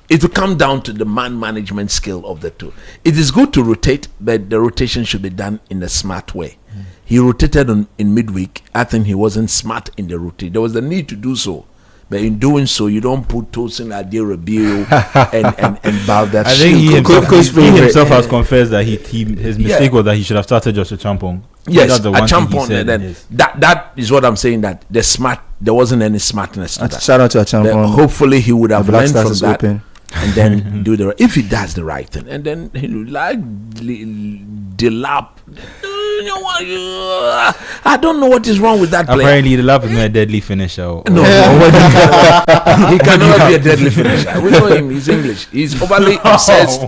it will come down to the man management skill of the two. It is good to rotate, but the rotation should be done in a smart way. He rotated in midweek. I think he wasn't smart in the rotation. There was the need to do so, but in doing so, you don't put Tosin Aderebio and bow that. I think he himself has confessed that his mistake was that he should have started Joshua Champong. Yes, a Champong. And then that is what I'm saying, that there wasn't any smartness to that. Shout out to a Champong. Hopefully he would have learned from that. Open. And then do the, if he does the right thing, and then he like Delap. I don't know what is wrong with that player. Apparently, Delap is not a deadly finisher. No, he cannot be a deadly finisher. We know him. He's English. He's overly obsessed.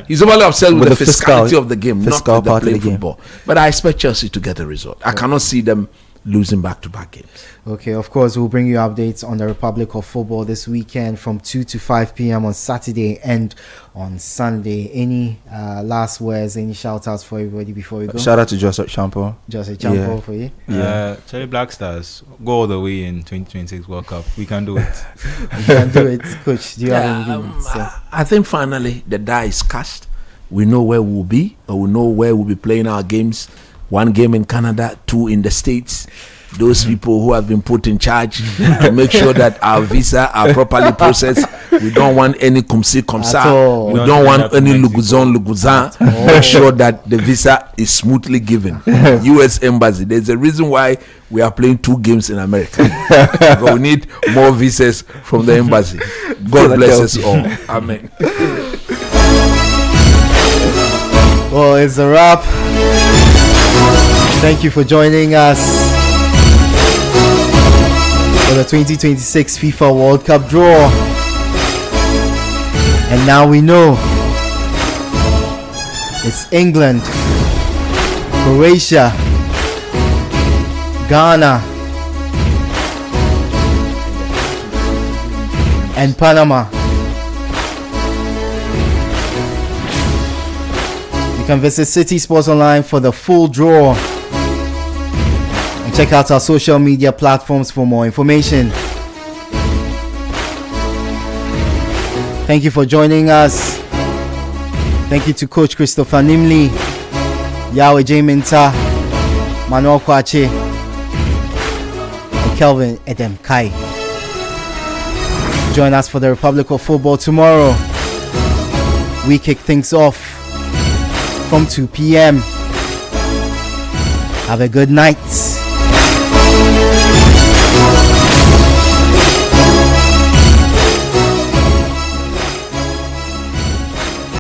He's overly obsessed with the physicality of the game, not with the play football. But I expect Chelsea to get a result. I cannot see them losing back-to-back games. Okay, of course, we'll bring you updates on the Republic of Football this weekend from 2 to 5 p.m. on Saturday and on Sunday. Any last words, any shout-outs for everybody before we go? Shout out to Joseph Champo. Joseph Champo for you. Cherry Black Stars, go all the way in 2026 World Cup. We can do it. We can do it. Coach, do you have anything to say? I think finally the die is cast. We know where we'll be, or we know where we'll be playing our games. 1 game in Canada, 2 in the States. Those people who have been put in charge to make sure that our visa are properly processed. We don't want any kumsi. We don't want any luguzan. Make sure that the visa is smoothly given. U.S. Embassy. There's a reason why we are playing 2 games in America. But we need more visas from the embassy. God bless us all. Amen. Well, it's a wrap. Thank you for joining us for the 2026 FIFA World Cup Draw. And now we know it's England, Croatia, Ghana, and Panama. You can visit City Sports Online for the full draw. Check out our social media platforms for more information. Thank you for joining us. Thank you to Coach Christopher Nimley, Yahweh J. Minta, Manuel Kwache, and Kelvin Edem Kai. Join us for the Republic of Football tomorrow. We kick things off from 2 p.m. Have a good night.